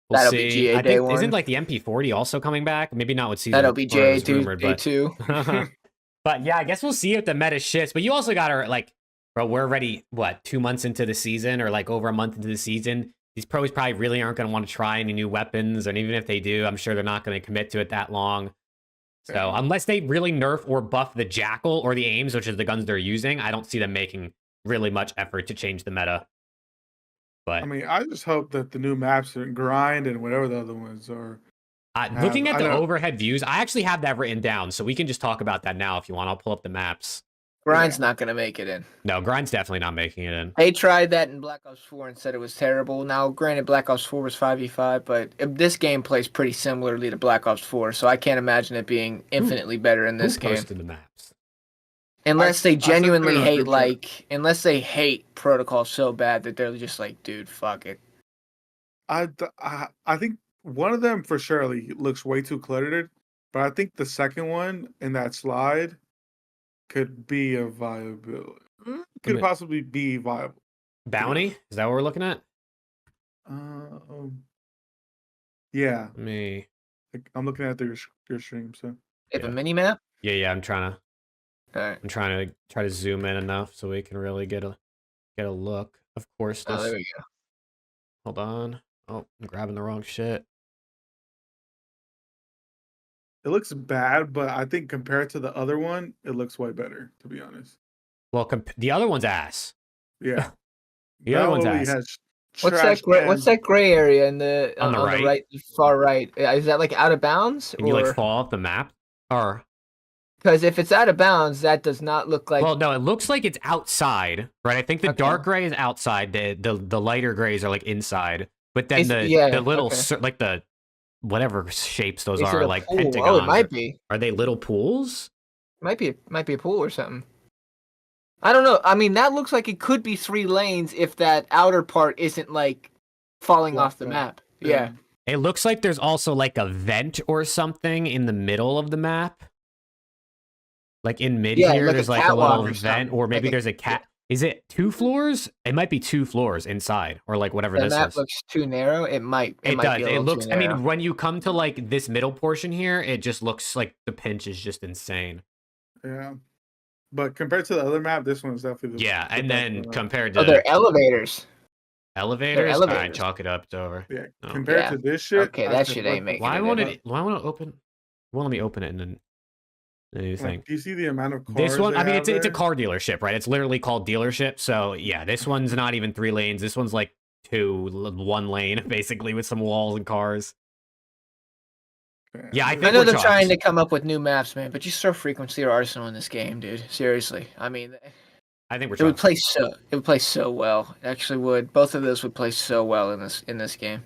we'll That'll be see. GA I day think isn't one. like the MP40 also coming back? Maybe not with season That'll be where it GA was two rumored, day but two. but yeah, I guess we'll see if the meta shifts. But you also gotta like, bro, we're already what 2 months into the season, or like over a month into the season. These pros probably really aren't going to want to try any new weapons, and even if they do, I'm sure they're not going to commit to it that long. So Yeah. unless they really nerf or buff the Jackal or the Ames, which is the guns they're using, I don't see them making really much effort to change the meta. I But mean, I just hope that the new maps are grind and whatever the other ones are. looking at I the know, overhead views, I actually have that written down, so we can just talk about that now if you want. I'll pull up the maps. Grind's yeah. not going to make it in. No, Grind's definitely not making it in. They tried that in Black Ops 4 and said it was terrible. Now, granted, Black Ops 4 was 5v5, but this game plays pretty similarly to Black Ops 4, so I can't imagine it being infinitely better in Who this game. posted the maps? Unless they I sent it in genuinely our hate, group chat. unless they hate Protocol so bad that they're just like, dude, fuck it. I think one of them for sure looks way too cluttered, but I think the second one in that slide could be a viable. Could possibly be viable. Bounty? Is that what we're looking at? Yeah. Let me. I'm looking at your stream, so If Yeah. a mini map? Yeah, I'm trying Alright. to zoom in enough so we can really get a look. Of course, Oh, this. there we go. Hold on. Oh, I'm grabbing the wrong shit. it it looks bad, but I think compared to the other one, it looks way better. To be honest. Well, the other one's ass. Yeah. The other one's literally ass. has What's trash that gray? What's cans. that gray area in the On the right? right, far right? Is that like out of bounds, Can you or like fall off the map? Or because if it's out of bounds, that does not look like. well, no, it looks like it's outside, right? I think the Okay. dark gray is outside. The lighter grays are like inside. But then It's- the little okay. like the whatever shapes those Is it are a like pool? pentagons. Oh, it might be. Are they little pools? Might be a pool or something. I don't know. I mean, that looks like it could be 3 lanes if that outer part isn't like falling off the map. Yeah. It looks like there's also like a vent or something in the middle of the map. Like in mid Yeah, here, like a there's like a catwalk little or vent, something. or maybe Like a- there's a cat. Is it 2 floors? It might be 2 floors inside, or like whatever The this map is. looks too narrow. It might. It might does. Be a It little looks. too I narrow. mean, when you come to like this middle portion here, it just looks like the pinch is just insane. Yeah. But compared to the other map, this one's definitely Yeah, the and best then one. compared Oh, to they're elevators. elevators, all right, elevators. chalk it up. It's over. Yeah. No. Compared Yeah. to this shit. Okay, I that could shit look ain't making Why it won't in. it? Why won't it open? Won't let me open it and then anything. Like, do you see the amount of cars? This one, they I mean, have it's a there? car dealership, right? It's literally called dealership. So yeah, this one's not even 3 lanes. This one's like 1 lane, basically, with some walls and cars. Yeah, I think I know we're they're chalked. trying to come up with new maps, man, but you throw frequency or arsenal in this game, dude. Seriously. I mean, I think we're it would chalked. play so well. It actually would. Both of those would play so well in this game.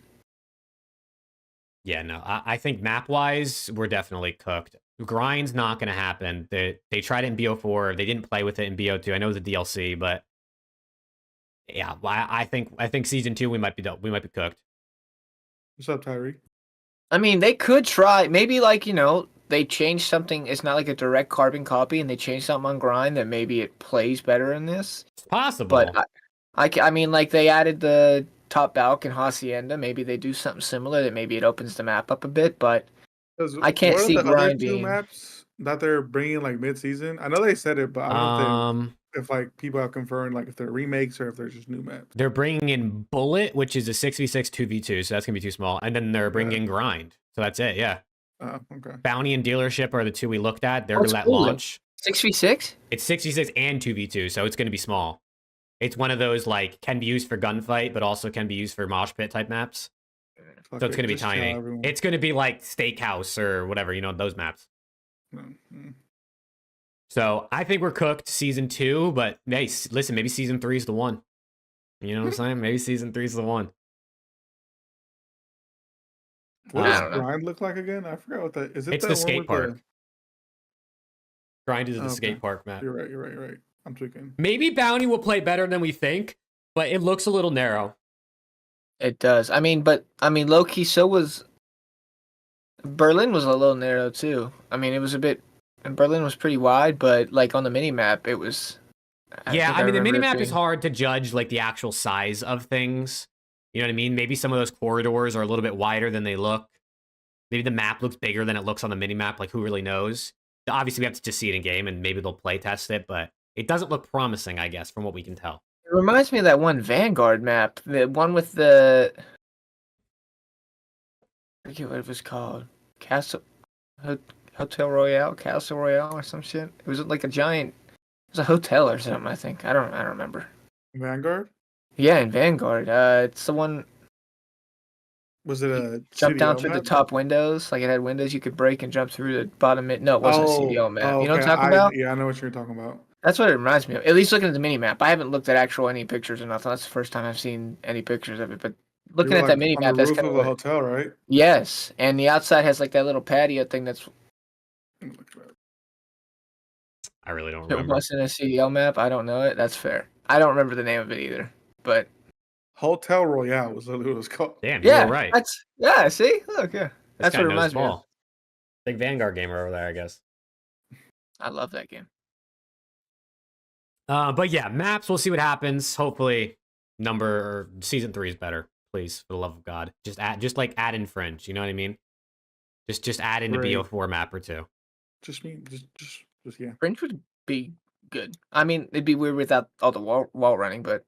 Yeah, no, I think map wise, we're definitely cooked. Grind's not going to happen. They tried it in BO4. They didn't play with it in BO2. I know it was a DLC, but yeah, I think season 2 we might be cooked. What's up, Tyree? I mean, they could try. Maybe like they change something. It's not like a direct carbon copy, and they change something on grind that maybe it plays better in this. It's possible. But I mean, like they added the top balk and hacienda. Maybe they do something similar that maybe it opens the map up a bit. But I can't see What are the other grind 2 being. maps that they're bringing like mid-season? I know they said it, but I don't know if like people have confirmed like if they're remakes or if they're just new maps. They're bringing in Bullet, which is a 6v6 2v2, so that's gonna be too small, and then they're bringing in Grind, so that's it. Yeah. Oh, okay. Bounty and Dealership are the 2 we looked at. They're gonna let cool. launch. 6v6? It's 6v6 and 2v2, so it's gonna be small. It's one of those like can be used for gunfight, but also can be used for mosh pit type maps. So it's gonna be tiny. It's gonna be like Steakhouse or whatever, those maps. Mm-hmm. So I think we're cooked season 2, but hey, listen, maybe season 3 is the one. You know what I'm saying? Maybe season 3 is the one. What does Grind look like again? I forgot what that is. It's the skate park. Grind is the skate park map. You're right. I'm tweaking. Maybe Bounty will play better than we think, but it looks a little narrow. It does. I mean, low key. So was Berlin was a little narrow too. I mean, it was a bit. And Berlin was pretty wide, but like on the mini map, it was. I mean, the mini map is hard to judge like the actual size of things. You know what I mean? Maybe some of those corridors are a little bit wider than they look. Maybe the map looks bigger than it looks on the mini map. Like, who really knows? Obviously, we have to just see it in game, and maybe they'll play test it, but it doesn't look promising, I guess, from what we can tell. It reminds me of that one Vanguard map, the one with the. I forget what it was called. Hotel Royale, Castle Royale, or some shit. It was like a giant. It was a hotel or something. I think. I don't remember. Vanguard. Yeah, in Vanguard. It's the one. Was it a jump down CDL through map? the top windows? Like it had windows you could break and jump through the bottom. No, it wasn't a CDL map. Oh, You know what I'm okay. talking about? Yeah, I know what you're talking about. That's what it reminds me of. At least looking at the mini map. I haven't looked at any pictures or nothing. That's the first time I've seen any pictures of it. But looking at that mini map, that's kind of of a hotel, right? Yes, and the outside has like that little patio thing that's. I really don't It remember. wasn't a CDL map. I don't know it. That's fair. I don't remember the name of it either. But Hotel Royale was what it was called. Damn, yeah, you're right. See, look, yeah, that's what it reminds me of. Big Vanguard gamer over there, I guess. I love that game. But yeah, maps. We'll see what happens. Hopefully, season 3 is better. Please, for the love of God, just add in Fringe. You know what I mean? Just add in a BO4 map or 2. Just yeah. Fringe would be good. I mean, it'd be weird without all the wall running, but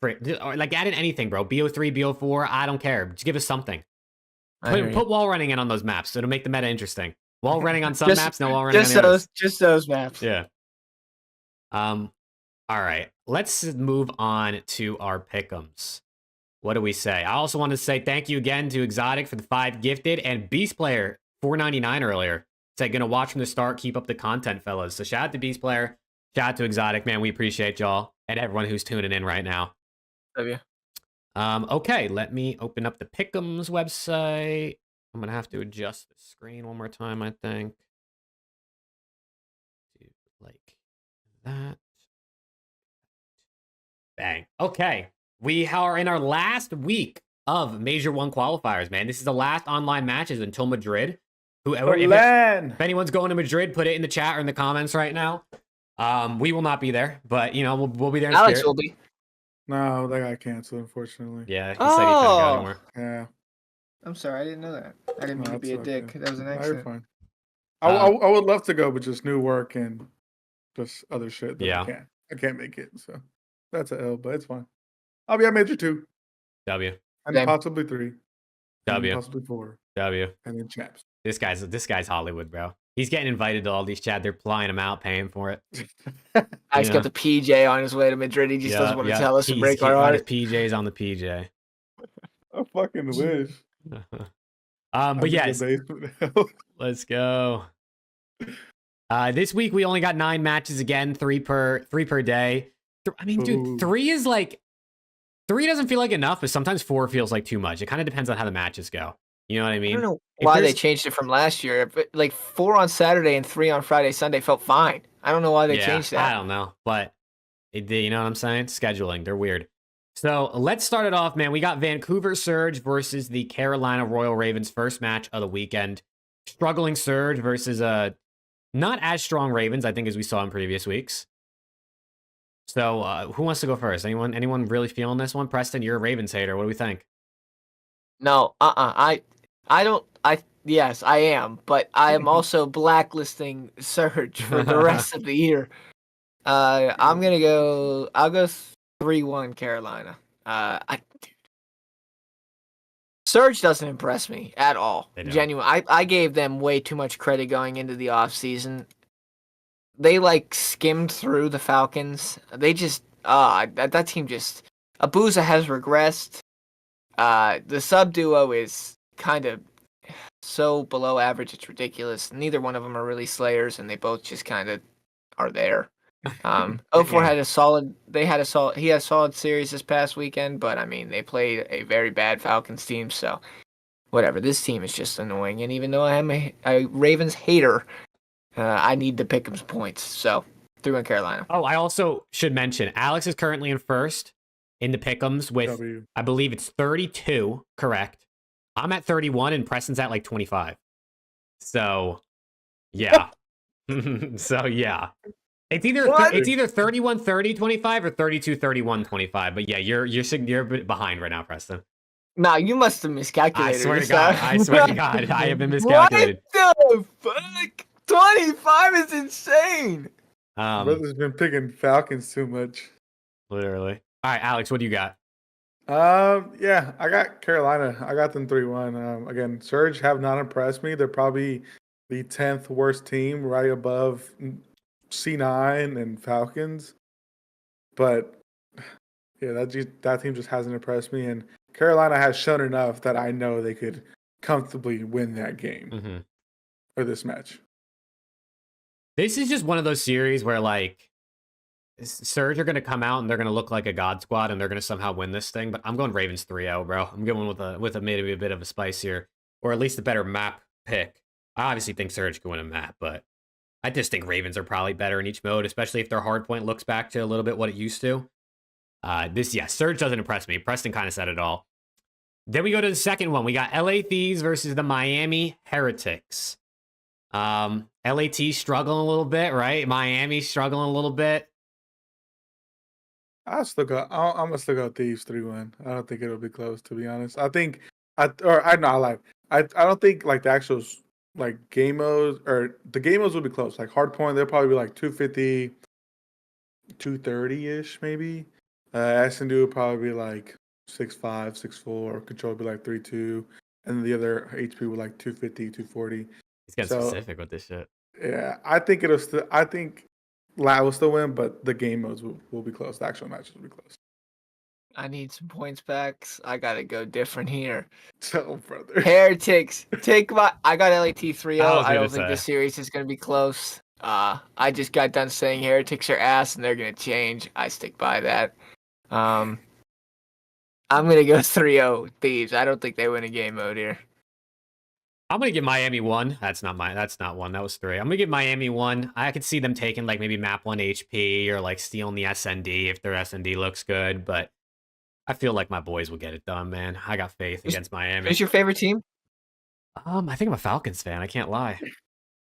Like add in anything, bro. BO3, BO4. I don't care. Just give us something. I hear you. Put wall running in on those maps. It'll make the meta interesting. Wall running on some Just- maps, no wall running on the others. Just those maps. Yeah. All right. Let's move on to our pick'ems. What do we say? I also want to say thank you again to Exotic for the 5 gifted and Beast Player $4.99 earlier. Said gonna watch from the start, keep up the content, fellas. So shout out to Beast Player, shout out to Exotic, man. We appreciate y'all and everyone who's tuning in right now. Love you. Okay, let me open up the pick'ems website. I'm gonna have to adjust the screen one more time, I think. Like that. Bang. Okay. We are in our last week of Major 1 qualifiers, man. This is the last online matches until Madrid. Whoever, if anyone's going to Madrid, put it in the chat or in the comments right now. We will not be there, but you know, we'll be there in Alex spirit. will be. No, that got canceled, unfortunately. Yeah, he said he couldn't go Oh. anymore. Yeah. I'm sorry, I didn't know that. I didn't No, mean to be a that's dick. okay. That was an No, you're accident. fine. I would love to go, but just new work and just other shit that Yeah. I can't make it. So that's a L, but it's fine. I'll be at Major 2 W. and Same. possibly 3. And W. possibly 4. W. And then champs. This guy's Hollywood, bro. He's getting invited to all these chats. They're flying him out, paying for it. Alex Yeah. got the PJ on his way to Madrid. He just doesn't want to tell us to break He our got his heart. PJs on the PJ. I fucking wish. But I'm in the yes, basement. let's go. This week we only got 9 matches again, 3 per day. I mean, dude, Ooh. 3 is like 3 doesn't feel like enough, but sometimes 4 feels like too much. It kind of depends on how the matches go. You know what I I mean? don't know If why they there's- changed it from last year. But like 4 on Saturday and 3 on Friday, Sunday felt fine. I don't know why they changed I that. don't know, but you know what I'm saying? Scheduling, they're weird. So let's start it off, man. We got Vancouver Surge versus the Carolina Royal Ravens, first match of the weekend. Struggling Surge versus not as strong Ravens, I think, as we saw in previous weeks. So who wants to go first? Anyone really feeling this one? Preston, you're a Ravens hater. What do we think? No, yes, I am, but I am also blacklisting Surge for the rest of the year. I'll go 3-1 Carolina. Surge doesn't impress me at all. They don't. Genuine. I gave them way too much credit going into the offseason. They like skimmed through the Falcons. They just that team just Abuza has regressed. The sub duo is kind of so below average, it's ridiculous. Neither one of them are really slayers, and they both just kind of are there. 04 had a solid. He had a solid series this past weekend, but I mean they played a very bad Falcons team, so whatever. This team is just annoying, and even though I am a Ravens hater, I need to pick 'em points. So 3-1 Carolina. Oh, I also should mention Alex is currently in first in the pick'ems with W. I believe it's 32, correct? I'm at 31 and Preston's at like 25. So, yeah. So, yeah. It's either What? it's either 31-30-25 or 32-31-25. But yeah, you're a bit behind right now, Preston. Nah, you must have miscalculated. I swear to this God, time. I swear to God, I have been miscalculated. What the fuck? 25 is insane. Brother's been picking Falcons too much. Literally. All right, Alex, what do you got? Yeah, I got Carolina. I got them 3-1. Again, Surge have not impressed me. They're probably the 10th worst team, right above C9 and Falcons. But yeah, that team just hasn't impressed me. And Carolina has shown enough that I know they could comfortably win that game or this match. This is just one of those series where like Surge are going to come out and they're going to look like a god squad and they're going to somehow win this thing. But I'm going Ravens 3-0, bro. I'm going with maybe a bit of a spice here, or at least a better map pick. I obviously think Surge can win a map, but I just think Ravens are probably better in each mode, especially if their hardpoint looks back to a little bit what it used to. Surge doesn't impress me. Preston kind of said it all. Then we go to the second one. We got LA Thieves versus the Miami Heretics. LAT struggling a little bit, right? Miami struggling a little bit. I'm gonna still go Thieves 3-1. I don't think it'll be close, to be honest. I don't think like the actual like game modes or the game modes will be close. Like hardpoint, they'll probably be like 250, 230-ish maybe. S&D will probably be like 6'5", 6'4". Control will be like 3-2, and then the other HP will like 250, 240. He's getting So specific with this shit. yeah, I think it'll still. I think LAT will still win, but the game modes will be close. The actual matches will be close. I need some points backs. I gotta go different here. So, brother. Heretics, take my. I got LAT 3-0. I was I gonna don't think say. this series is gonna be close. I just got done saying Heretics are ass and they're gonna change. I stick by that. I'm gonna go 3-0 Thieves. I don't think they win a game mode here. I'm gonna give Miami 1. That's not 1. That was 3. I'm gonna give Miami 1. I could see them taking like maybe map 1 HP or like stealing the SND if their SND looks good, but I feel like my boys will get it done, man. I got faith against Miami. Who's your favorite team? I think I'm a Falcons fan. I can't lie.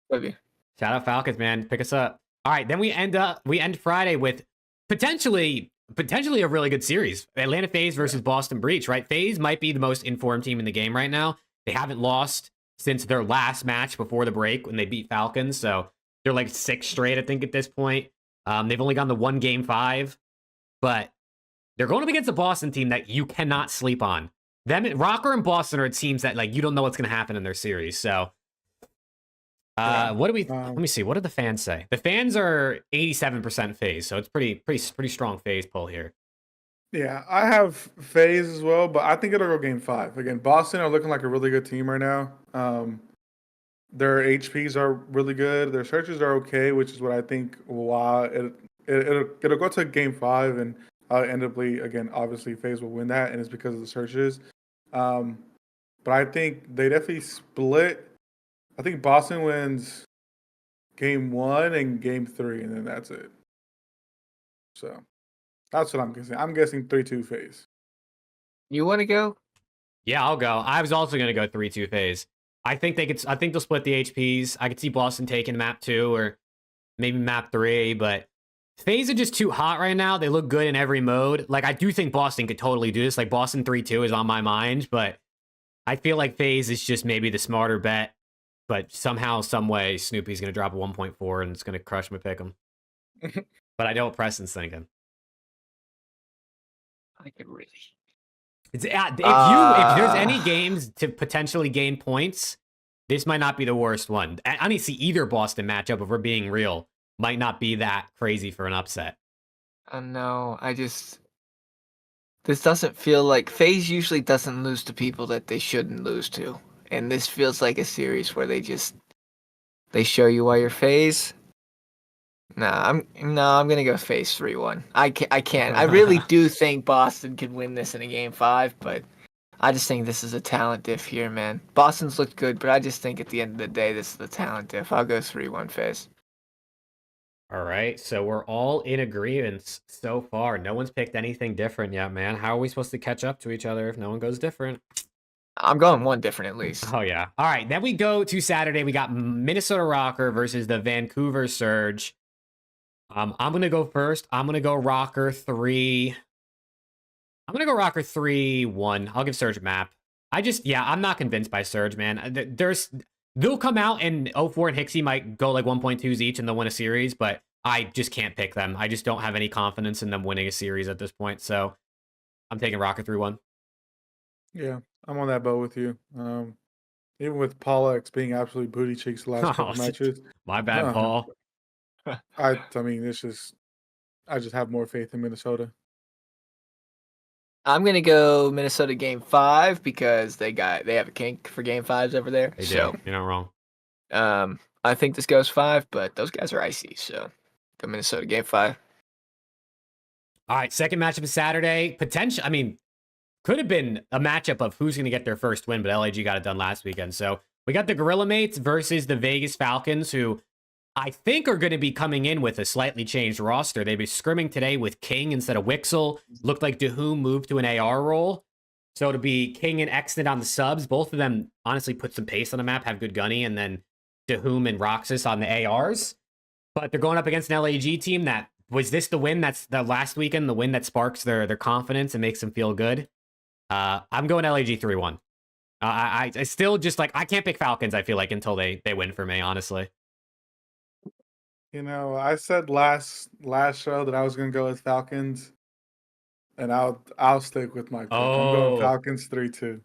Love you. Shout out Falcons, man. Pick us up. All right, then we end Friday with potentially a really good series. Atlanta FaZe versus Boston Breach, right? FaZe might be the most informed team in the game right now. They haven't lost since their last match before the break when they beat Falcons. So they're like 6 straight, I think, at this point. They've only gone to 1 game 5, but they're going up against a Boston team that you cannot sleep on. Rocker and Boston are teams that like you don't know what's going to happen in their series. So what do we? Let me see. What did the fans say? The fans are 87% FaZe, so it's pretty strong FaZe pull here. Yeah, I have FaZe as well, but I think it'll go game 5. Again, Boston are looking like a really good team right now. Their HPs are really good. Their searches are okay, which is what I think. Why it'll go to game 5, and inevitably, again, obviously, FaZe will win that, and it's because of the searches. But I think they definitely split. I think Boston wins game 1 and game 3, and then that's it. So that's what I'm guessing. I'm guessing 3-2 FaZe. You want to go? Yeah, I'll go. I was also going to go 3-2 FaZe. I think they'll split the HPs. I could see Boston taking map 2 or maybe map 3, but FaZe are just too hot right now. They look good in every mode. Like, I do think Boston could totally do this. Like, Boston 3-2 is on my mind, but I feel like FaZe is just maybe the smarter bet. But somehow, some way, Snoopy's going to drop a 1.4 and it's going to crush my pick'em. But I know what Preston's thinking. I could really. If there's any games to potentially gain points, this might not be the worst one. Honestly, either Boston matchup, if we're being real, might not be that crazy for an upset. No, this doesn't feel like FaZe usually doesn't lose to people that they shouldn't lose to, and this feels like a series where they show you why you're FaZe. I'm gonna go FaZe 3-1. I can't. I really do think Boston could win this in a game 5, but I just think this is a talent diff here, man. Boston's looked good, but I just think at the end of the day, this is the talent diff. I'll go 3-1 FaZe. All right, so we're all in agreement so far. No one's picked anything different yet, man. How are we supposed to catch up to each other if no one goes different? I'm going one different at least. Oh, yeah. All right, then we go to Saturday. We got Minnesota Rocker versus the Vancouver Surge. I'm going to go first. I'm going to go Rocker 3. I'm going to go Rocker 3-1. I'll give Surge a map. I'm not convinced by Surge, man. They'll come out and 04 and Hixie might go like 1.2s each and they'll win a series, but I just can't pick them. I just don't have any confidence in them winning a series at this point. So I'm taking Rocker 3-1. Yeah, I'm on that boat with you. Even with Paul X being absolutely booty cheeks the last couple matches. My bad, Paul. I mean, I just have more faith in Minnesota. I'm gonna go Minnesota game 5 because they have a kink for game 5s over there. They do. You're not wrong. I think this goes 5, but those guys are icy, so go Minnesota game 5. All right, second matchup is Saturday. Could have been a matchup of who's going to get their first win, but LAG got it done last weekend. So we got the Gorilla Mates versus the Vegas Falcons, who I think are going to be coming in with a slightly changed roster. They've been scrimming today with King instead of Wixel. Looked like Dahoom moved to an AR role. So it'll be King and Exnit on the subs. Both of them honestly put some pace on the map, have good gunny, and then Dahoom and Roxas on the ARs. But they're going up against an LAG team that, was this the win that's the last weekend, the win that sparks their confidence and makes them feel good? I'm going LAG 3-1. I still just like, I can't pick Falcons, I feel like, until they win for me, honestly. You know, I said last show that I was going to go with Falcons, and I'll stick with my pick. I'm going Falcons 3-2.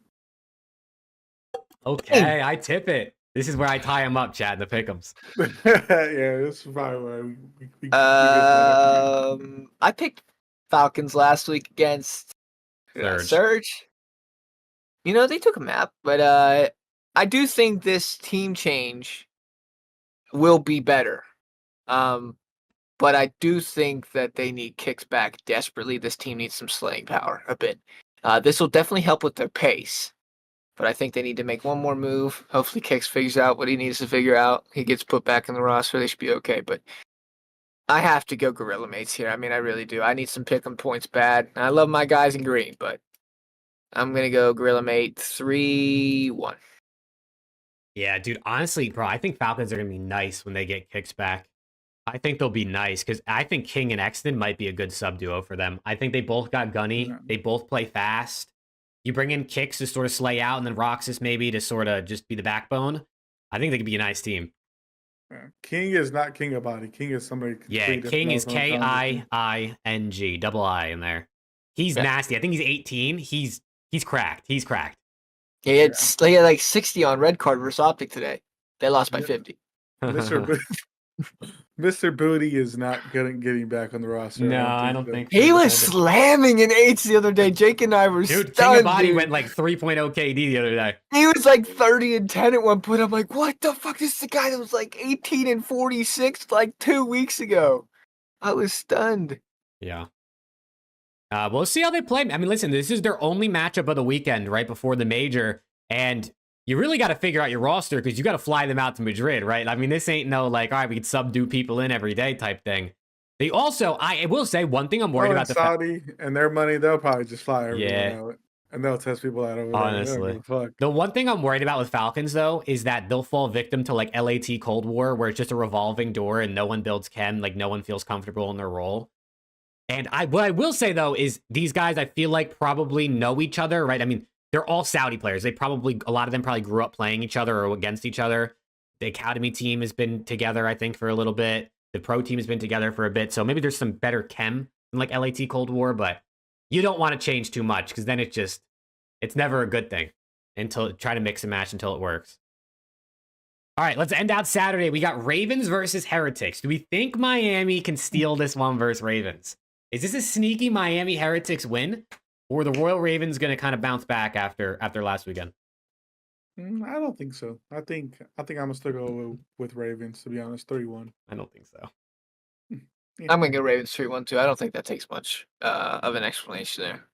Okay, I tip it. This is where I tie him up, Chad, the pick'ems. Yeah, this is probably where we get that. I picked Falcons last week against Surge. You know, they took a map, but I do think this team change will be better. But I do think that they need kicks back desperately. This team needs some slaying power a bit. This will definitely help with their pace. But I think they need to make one more move. Hopefully Kicks figures out what he needs to figure out. He gets put back in the roster. They should be okay. But I have to go Gorilla Mates here. I mean, I really do. I need some pick'em points bad. I love my guys in green, but I'm going to go Gorilla Mate 3-1. Yeah, dude, honestly, bro, I think Falcons are going to be nice when they get Kicks back. I think they'll be nice because I think King and Exton might be a good sub duo for them. I think they both got gunny. Yeah. They both play fast. You bring in Kicks to sort of slay out, and then Roxas maybe to sort of just be the backbone. I think they could be a nice team. Yeah. King is not King of Body. King is somebody. Yeah, King is Kiing, double I in there. He's nasty. I think he's 18. He's cracked. He's cracked. Yeah, he had like 60 on red card versus OpTic today. They lost by 50. Mr. Booty is not getting back on the roster. No, I don't think he was slamming in H the other day. Jake and I were dude, stunned, King of Body dude. went like 3.0 KD the other day. He was like 30-10 at one point. I'm like, what the fuck? This is the guy that was like 18-46 like 2 weeks ago. I was stunned. Yeah. We'll see how they play. I mean, listen, this is their only matchup of the weekend right before the major, and you really got to figure out your roster because you got to fly them out to Madrid, right? I mean, this ain't no like, all right, we can subdue people in every day type thing. They also, I will say one thing I'm worried about. Saudi and their money, they'll probably just fly everyone out. And they'll test people out over honestly. there. The one thing I'm worried about with Falcons, though, is that they'll fall victim to like LAT Cold War, where it's just a revolving door and no one builds chem, like no one feels comfortable in their role. And what I will say, though, is these guys, I feel like, probably know each other, right? I mean, they're all Saudi players. A lot of them probably grew up playing each other or against each other. The academy team has been together, I think, for a little bit. The pro team has been together for a bit. So maybe there's some better chem than like LAT Cold War, but you don't want to change too much because then it's never a good thing until try to mix and match until it works. All right, let's end out Saturday. We got Ravens versus Heretics. Do we think Miami can steal this one versus Ravens? Is this a sneaky Miami Heretics win? Or the Royal Ravens going to kind of bounce back after last weekend? I don't think so. I think I'm going to still go with Ravens, to be honest, 3-1. I don't think so. Yeah. I'm going to go Ravens 3-1 too. I don't think that takes much of an explanation there.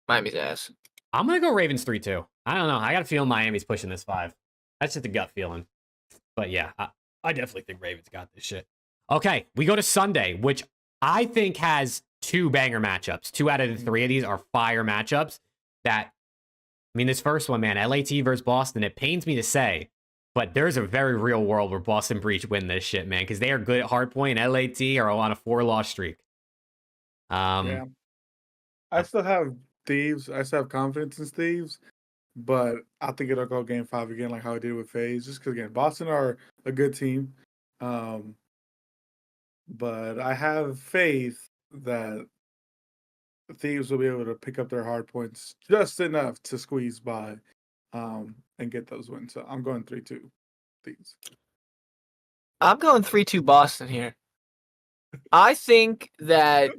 Miami's ass. I'm going to go Ravens 3-2. I don't know. I got a feeling Miami's pushing this 5. That's just a gut feeling. But yeah, I definitely think Ravens got this shit. Okay, we go to Sunday, which I think has 2 banger matchups. 2 out of the 3 of these are fire matchups that, I mean, this first one, man, LAT versus Boston, it pains me to say, but there's a very real world where Boston Breach win this shit, man, because they are good at hardpoint, and LAT are on a 4-loss streak. Yeah. I still have Thieves. I still have confidence in Thieves, but I think it'll go game 5 again like how I did with FaZe, just because, again, Boston are a good team. But I have faith that the Thieves will be able to pick up their hard points just enough to squeeze by and get those wins. So I'm going 3-2 Thieves. I'm going 3-2 Boston here. I think that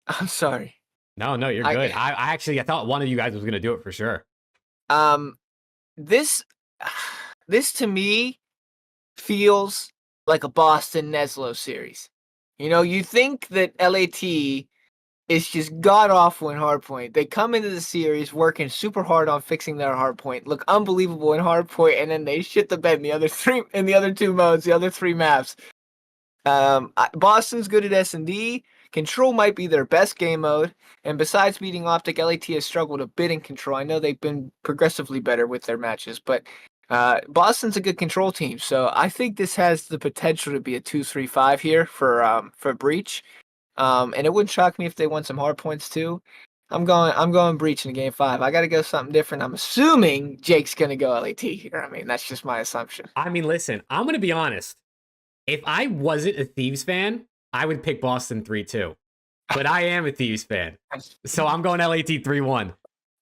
I'm sorry. No, you're good. I thought one of you guys was going to do it for sure. This to me feels like a Boston Neslo series. You know, you think that LAT is just god awful in hardpoint. They come into the series working super hard on fixing their hardpoint, look unbelievable in hardpoint, and then they shit the bed in the other 2 modes, the other 3 maps. Boston's good at S&D. Control might be their best game mode, and besides beating OpTic, LAT has struggled a bit in control. I know they've been progressively better with their matches, but Boston's a good control team, so I think this has the potential to be a 2-3-5 here for Breach. And it wouldn't shock me if they won some hard points too. I'm going Breach in game 5. I got to go something different. I'm assuming Jake's gonna go LAT here. I mean, that's just my assumption. I mean, listen, I'm gonna be honest. If I wasn't a Thieves fan, I would pick Boston 3-2. But I am a Thieves fan, so I'm going LAT 3-1.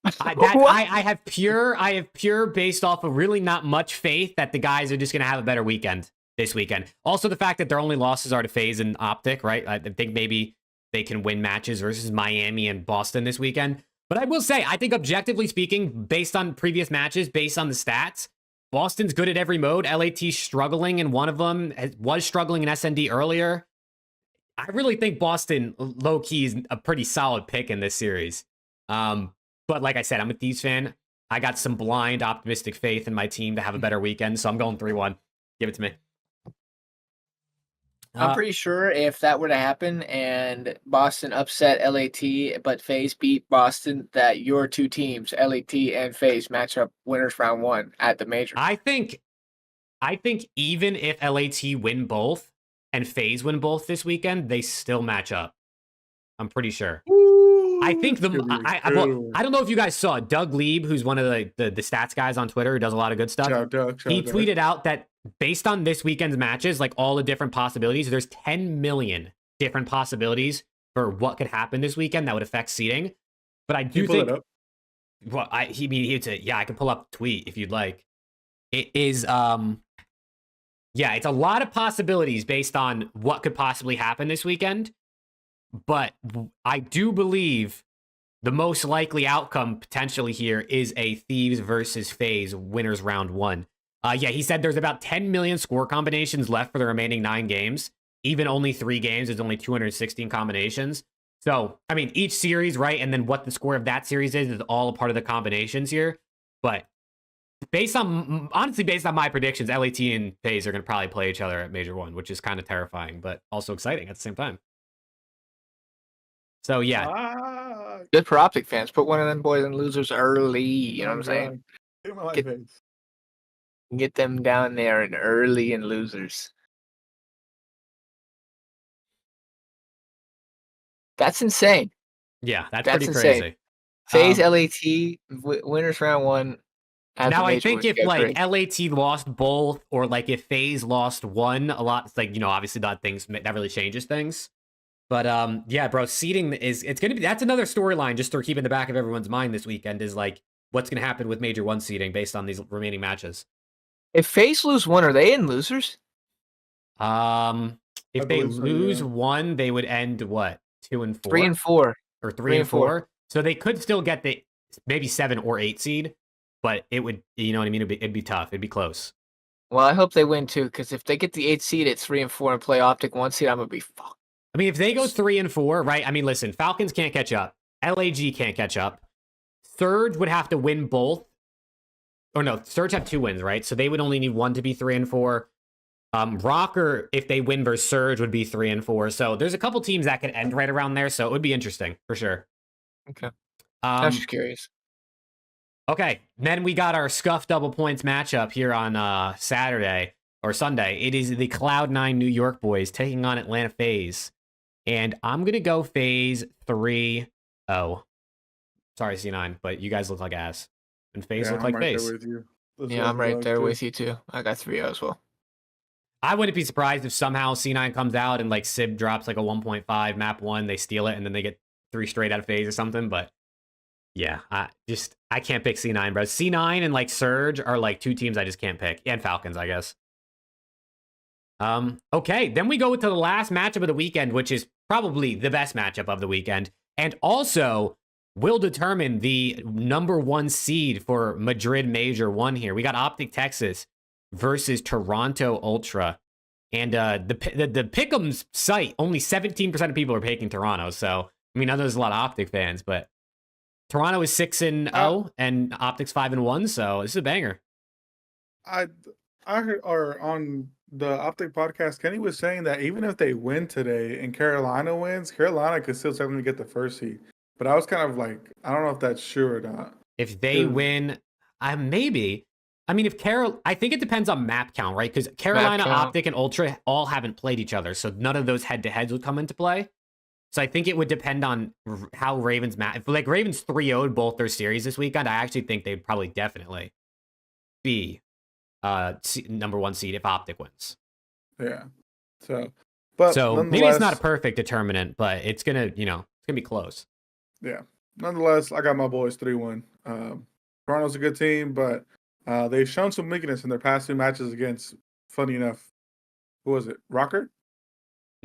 I have pure based off of really not much faith that the guys are just going to have a better weekend this weekend. Also, the fact that their only losses are to FaZe and OpTic, right? I think maybe they can win matches versus Miami and Boston this weekend. But I will say, I think objectively speaking, based on previous matches, based on the stats, Boston's good at every mode. LAT's struggling in one of them, was struggling in SND earlier. I really think Boston, low-key, is a pretty solid pick in this series. But like I said, I'm a Thieves fan. I got some blind, optimistic faith in my team to have a better weekend, so I'm going 3-1. Give it to me. I'm pretty sure if that were to happen and Boston upset LAT, but FaZe beat Boston, that your two teams, LAT and FaZe, match up winners round 1 at the major. I think even if LAT win both and FaZe win both this weekend, they still match up. I'm pretty sure. I think I don't know if you guys saw Doug Lieb, who's one of the stats guys on Twitter who does a lot of good stuff. He tweeted out that based on this weekend's matches, like all the different possibilities, there's 10 million different possibilities for what could happen this weekend that would affect seeding. But I do think, well, I can pull up the tweet if you'd like. It is, it's a lot of possibilities based on what could possibly happen this weekend. But I do believe the most likely outcome potentially here is a Thieves versus FaZe winners round 1. He said there's about 10 million score combinations left for the remaining 9 games. Even only 3 games, there's only 216 combinations. So, I mean, each series, right? And then what the score of that series is all a part of the combinations here. But based on my predictions, LAT and FaZe are going to probably play each other at Major 1, which is kind of terrifying, but also exciting at the same time. So, yeah. Good for OpTic fans. Put one of them boys in losers early. You know what I'm saying? Get them down there and early in losers. That's insane. Yeah, that's pretty insane. crazy. FaZe LAT winners round 1. Now I think if like LAT lost both, or like if FaZe lost one, a lot, like, you know, obviously that really changes things. But bro, seeding that's another storyline just to keep in the back of everyone's mind this weekend, is like what's gonna happen with Major 1 seeding based on these remaining matches. If FaZe lose 1, are they in losers? If they lose 1, they would end what? 2 and 4? 3 and 4. Or 3 and 4. So they could still get the maybe 7 or 8 seed, but it would, you know what I mean? It'd be tough. It'd be close. Well, I hope they win too, because if they get the 8 seed at 3 and 4 and play OpTic 1 seed, I'm gonna be fucked. I mean, if they go 3 and 4, right? I mean, listen, Falcons can't catch up. LAG can't catch up. Surge would have to win both. Or no, Surge have 2 wins, right? So they would only need 1 to be 3 and 4. Rocker, if they win versus Surge, would be 3 and 4. So there's a couple teams that could end right around there. So it would be interesting for sure. Okay. I'm just curious. Okay, then we got our Scuff double points matchup here on Saturday or Sunday. It is the Cloud9 New York boys taking on Atlanta FaZe. And I'm going to go FaZe 3-0. Sorry, C9, but you guys look like ass. And FaZe look like FaZe. I'm right there with you too. I got 3-0 as well. I wouldn't be surprised if somehow C9 comes out and like Sib drops like a 1.5 map 1, they steal it, and then they get 3 straight out of FaZe or something. But yeah, I can't pick C9, bro. C9 and like Surge are like 2 teams I just can't pick. And Falcons, I guess. Okay, then we go to the last matchup of the weekend, which is probably the best matchup of the weekend, and also will determine the number 1 seed for Madrid Major 1 here. We got OpTic Texas versus Toronto Ultra. And the PickEms site, only 17% of people are picking Toronto. So, I mean, I know there's a lot of OpTic fans, but Toronto is 6-0 and OpTic's 5-1. So this is a banger. I heard, or on the OpTic podcast, Kenny was saying that even if they win today and Carolina wins, Carolina could still technically get the first seed. But I was kind of like, I don't know if that's true or not. If they win, maybe. I mean, I think it depends on map count, right? Because Carolina, OpTic, and Ultra all haven't played each other, so none of those head-to-heads would come into play. So I think it would depend on how Ravens map. If like Ravens 3-0'd both their series this weekend, I actually think they'd probably definitely be number 1 seed if OpTic wins. Yeah. So maybe it's not a perfect determinant, but it's gonna be close. Yeah. nonetheless, I got my boys 3-1. Toronto's a good team, but they've shown some weakness in their past 2 matches against, funny enough, who was it? Rocker?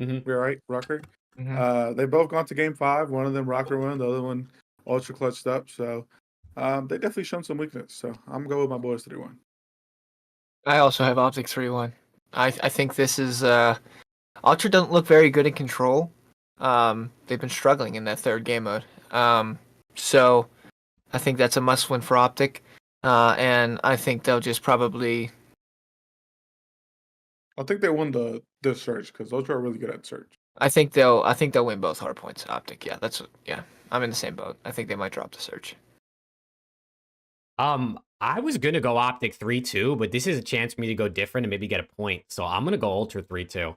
Mm-hmm. We're right, Rocker. Mhm. They both gone to game 5. One of them Rocker won, the other one ultra clutched up. So they definitely shown some weakness. So I'm gonna go with my boys 3-1. I also have OpTic 3-1. I think this is Ultra doesn't look very good in control. They've been struggling in that third game mode. So I think that's a must win for OpTic. And I think they'll just probably I think they won the search because those are really good at search. I think they'll win both hard points. OpTic, yeah. I'm in the same boat. I think they might drop the search. I was gonna go OpTic 3-2, but this is a chance for me to go different and maybe get a point. So I'm gonna go Ultra 3-2. All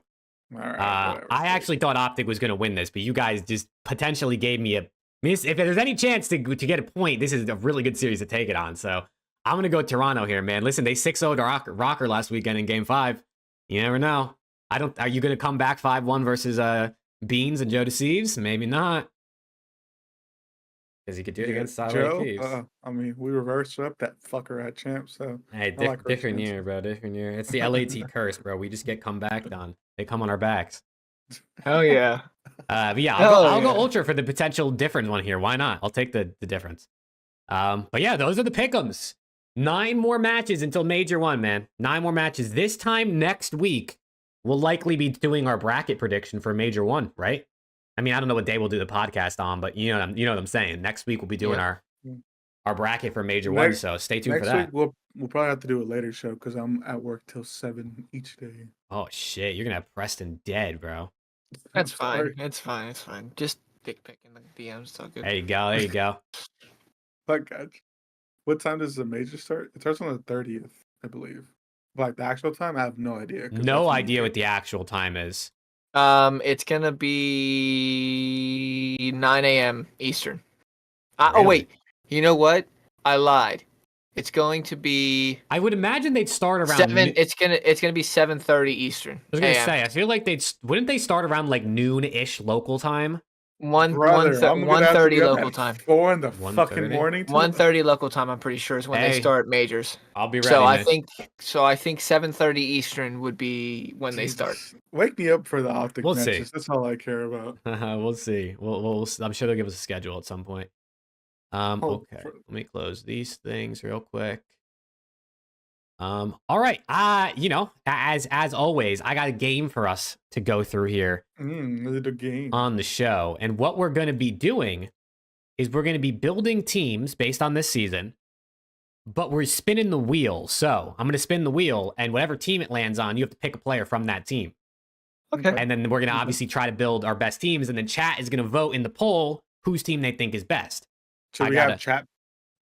right, I actually thought OpTic was gonna win this, but you guys just potentially gave me a miss. If there's any chance to get a point, this is a really good series to take it on. So I'm gonna go Toronto here, man. Listen, they 6-0'd Rocker last weekend in Game 5. You never know. Are you gonna come back 5-1 versus Beans and Joe Deceives? Maybe not. Because he could do it against Joe. Thieves. I mean, we reversed up that fucker at champ. So Hey, like our different chances. year, bro. Different year. It's the LAT curse, bro. We just get come back on. They come on our backs. Oh yeah. But yeah, Hell I'll go yeah. Ultra for the potential different one here. Why not? I'll take the difference. But yeah, those are the pick'ems. 9 more matches until Major 1, man. 9 more matches. This time next week, we'll likely be doing our bracket prediction for Major 1, right? I mean, I don't know what day we'll do the podcast on, but you know what I'm saying. Next week we'll be doing our bracket for Major 1, so stay tuned for Next that. week we'll probably have to do a later show because I'm at work till 7 each day. Oh shit, you're gonna have Preston dead, bro. That's I'm sorry. fine. It's fine. It's fine. Just dick pic in the DMs. It's all good. There you go. There you go. Like, what time does the major start? It starts on the 30th, I believe. Like the actual time, I have no idea. 'cause No that's idea when what the actual time is. It's gonna be 9 a.m. Eastern. Oh Really? wait, you know what? I lied. It's going to be I would imagine they'd start around 7. noo- It's gonna be 7:30 Eastern. I was gonna AM. say, I feel like wouldn't they start around like noon-ish local time? Brother, I'm gonna have to 1:30 be up local at time. 4 in the 1:30? fucking morning. 1:30 local time. I'm pretty sure is when Hey. they start majors. I'll be ready. So I man. think 7:30 Eastern would be when they start. Wake me up for the OpTic We'll see. matches. That's all I care about. We'll see. I'm sure they'll give us a schedule at some point. Okay. Let me close these things real quick. All right. As always, I got a game for us to go through here The game. on the show. And what we're going to be doing is we're going to be building teams based on this season, but we're spinning the wheel. So I'm going to spin the wheel, and whatever team it lands on, you have to pick a player from that team. Okay. And then we're going to obviously try to build our best teams, and then chat is going to vote in the poll whose team they think is best. Should we have chat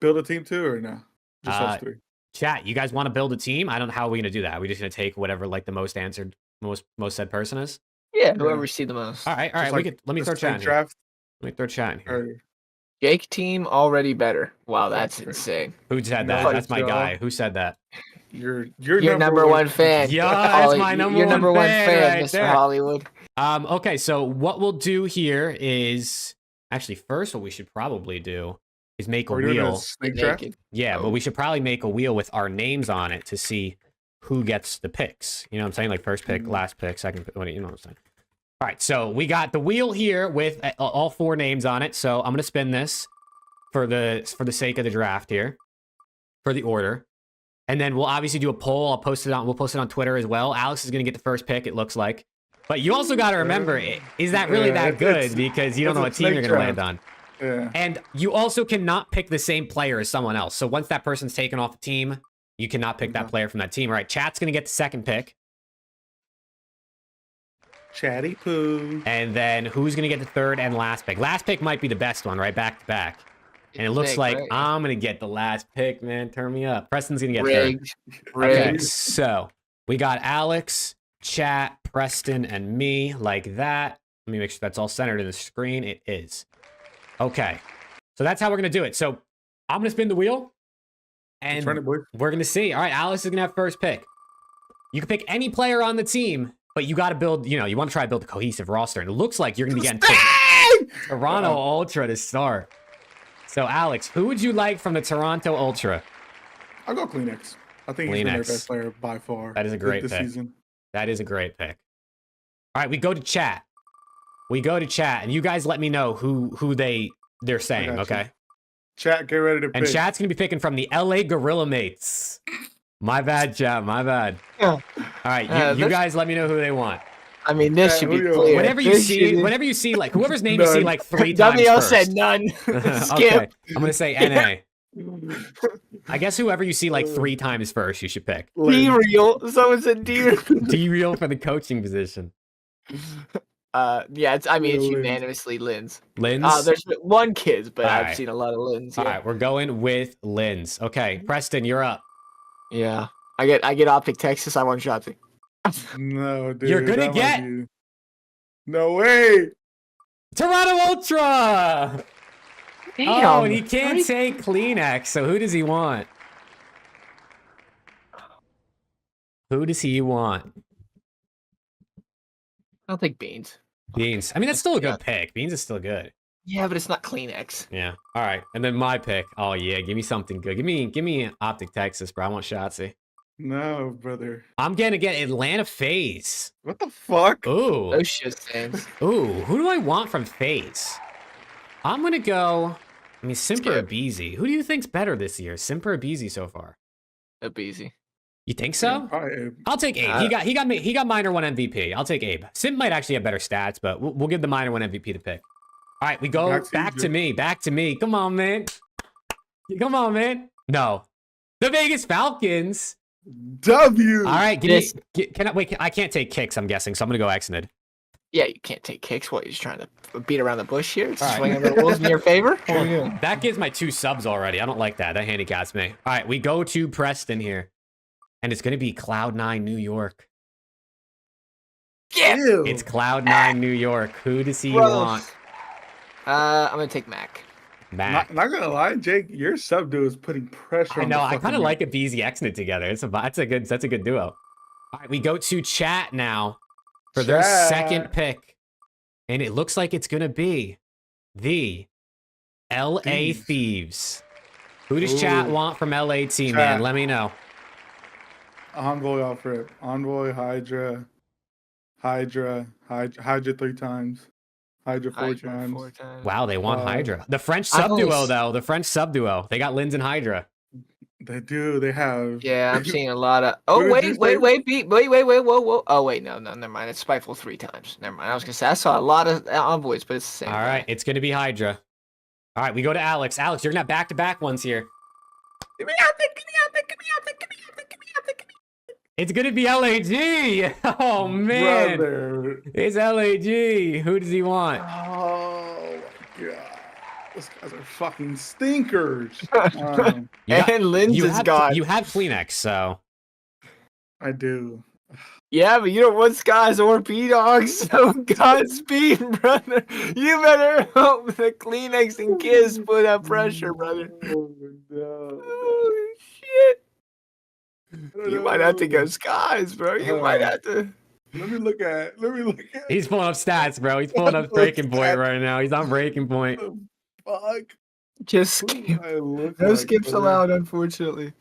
build a team too or no? Just us 3. Chat, you guys want to build a team? I don't know how we're going to do that. Are we just going to take whatever like the most said person is? Yeah, whoever see the most. All right. Let me throw chat in here. Draft. Let me throw chat in here. Jake team already better. Wow, that's insane. Who said No, that? That's my Joe. guy. Who said that? You're number one fan. Yeah, that's Holly, my you're number one fan, right Mr. there. Hollywood. Okay, so what we'll do here is actually first what we should probably do is make a We're doing a wheel. snake draft. Yeah, but we should probably make a wheel with our names on it to see who gets the picks. You know what I'm saying? Like first pick, last pick, second pick. You know what I'm saying? All right, so we got the wheel here with all 4 names on it. So I'm gonna spin this for the sake of the draft here, for the order, and then we'll obviously do a poll. We'll post it on Twitter as well. Alex is gonna get the first pick. It looks like, but you also got to remember, is that really that good? Because you don't know what team you're gonna land on. Yeah. And you also cannot pick the same player as someone else. So once that person's taken off the team, you cannot pick that player from that team. All right, chat's going to get the second pick. Chatty poo. And then who's going to get the third and last pick? Last pick might be the best one, right? Back to back. And it looks like I'm going to get the last pick, man. Turn me up. Preston's going to get Rigged. third. Okay, Rigged. so we got Alex, chat, Preston, and me like that. Let me make sure that's all centered in the screen. It is. Okay, so that's how we're going to do it. So I'm going to spin the wheel, and Turn it, boy. we're going to see. All right, Alex is going to have first pick. You can pick any player on the team, but you got to build, you want to try to build a cohesive roster. And it looks like you're going to be getting picked. Toronto Ultra to start. So, Alex, who would you like from the Toronto Ultra? I'll go Kleenex. I think he's been their Kleenex. best player by far. That is a great this pick. season. That is a great pick. All right, we go to chat. We go to chat, and you guys let me know who they're saying, got you. okay? Chat, get ready to pick. And chat's gonna be picking from the LA Gorilla Mates. My bad, chat. My bad. Yeah. All right, you guys let me know who they want. I mean, this should be who do you- clear. Whenever you see like whoever's name you see None. like 3 times WL first. said none. Okay, Skip. I'm gonna say NA. I guess whoever you see like 3 times first, you should pick. D-real. Someone said D-real. D-real for the coaching position. Yeah, it's Lins. unanimously Lins. Lins. There's one kids, but I've Alright. seen a lot of Lins. All Yeah. right, we're going with Lins. Okay, Preston, you're up. Yeah. I get OpTic Texas. I want Shotzi. No, dude. You're gonna that might get- be- No way. Toronto Ultra. Damn. Oh, and he can't Right? take Kleenex. So who does he want? Who does he want? I'll take Beans. Beans. I mean, that's still a Yeah. good pick. Beans is still good. Yeah, but it's not Kleenex. Yeah. All right. And then my pick. Oh yeah, give me something good. Give me OpTic Texas, bro. I want Shotzi. No, brother. I'm gonna get Atlanta FaZe. What the fuck? Ooh. Those shit stands. Ooh. Who do I want from FaZe? I'm gonna go. I mean, Simper or Skip. Beezy. Who do you think's better this year? Simper or Beezy so far? That'd be easy. You think so? Probably- I'll take Abe. He got minor 1 MVP. I'll take Abe. Simp might actually have better stats, but we'll give the minor 1 MVP to pick. All right, we go back to me. Back to me. Come on, man. Come on, man. No, the Vegas Falcons. W. All right, Yes. can I wait? I can't take kicks. I'm guessing, so I'm gonna go Exnid. Yeah, you can't take kicks. What, you're just trying to beat around the bush here? All right. Swinging the rules in your favor? What are you doing? That gives my 2 subs already. I don't like that. That handicaps me. All right, we go to Preston here, and it's gonna be Cloud9 New York. Yeah. Ew. It's Cloud9 New York. Who does he Gross. want? I'm gonna take Mac. Mac. Not gonna lie, Jake, your sub duo is putting pressure I on know. the I kind fucking of like a BZ Exnid together. That's a good duo. All right, we go to chat now for their Chat. second pick, and it looks like it's gonna be the LA Thieves. Who does chat Ooh. want from LAT, man? Chat. Let me know. Envoy off rip. Envoy, Hydra 3 times. Hydra 4 Hydra times. 4 times. Wow, they want Uh, Hydra. The French I've sub only duo s- though. The French sub duo. They got Lins and Hydra. They do. They have. Yeah, I'm seeing a lot of. Oh What did you say? wait, whoa. Oh wait, no, never mind. It's Spiteful 3 times. Never mind. I was gonna say I saw a lot of envoys, but it's the same. All right, it's gonna be Hydra. All right, we go to Alex. Alex, you're gonna have back-to-back ones here. Give me out there, give me out there, give me out there, give me out there, give me out there, give me It's gonna be LAG. Oh man. Brother. It's LAG. Who does he want? Oh my god. Those guys are fucking stinkers. You got- And Linz you is have, gone. You have Kleenex, so I do. Yeah, but you don't want skies or P-Dogs, so Godspeed, brother. You better hope the Kleenex and Kiss put up pressure, brother. Oh, no. Oh, shit. You might have to go skies, bro. You might have to. Let me look at. he's pulling up stats, bro. He's pulling up breaking point right now. He's on breaking point. Fuck. Just What do skip. I look No like, skips brother? allowed, unfortunately.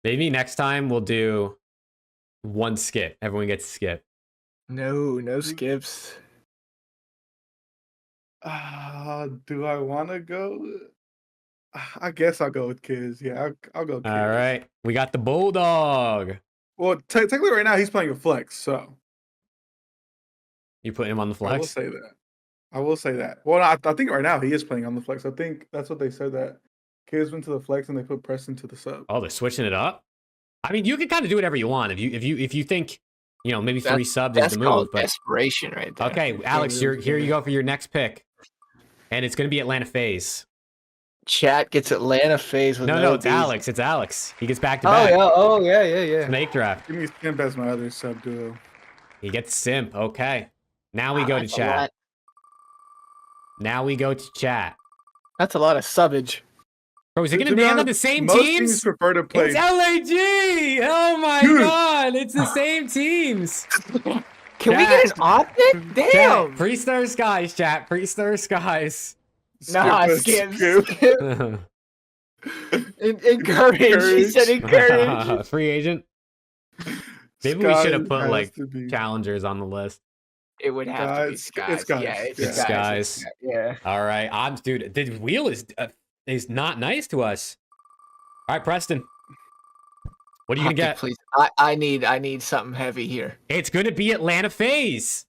Maybe next time we'll do 1 skip. Everyone gets a skip. No skips. Do I want to go? I guess I'll go with kids. Yeah, I'll go. Kids. All right, we got the Bulldog. Well, technically, right now he's playing a flex, so You putting him on the I will flex? say that. I will say that. Well, I think right now he is playing on the flex. I think that's what they said, that kids went to the flex and they put Preston to the sub. Oh, they're switching it up. I mean, you can kind of do whatever you want if you think maybe 3 subs is That's the move. called But desperation right there. okay, Alex, here you go for your next pick, and it's gonna be Atlanta FaZe. Chat gets Atlanta FaZe with No, it's Bs. Alex. It's Alex. He gets back to Oh back. yeah, yeah. Snake draft. Give me Simp as my other sub duo. He gets Simp. Okay. Now we go to That's a chat. lot. Now we go to chat. That's a lot of subbage. Bro, is it gonna To be land on honest, the same most teams? teams prefer to play. It's LAG! Oh my Dude. god! It's the same teams. Can we get an OpTic? Chat, Damn. pre-star skies, chat. Pre-star skies. Nah, Skip. skip. Encourage. He said encourage. Free agent. Maybe we should have put like challengers on the list. It would have to be skies. It's skies. Yeah, it's Yeah. skies. Yeah. All right, dude. The wheel is not nice to us. All right, Preston. What are you gonna get? Please, I need something heavy here. It's gonna be Atlanta FaZe.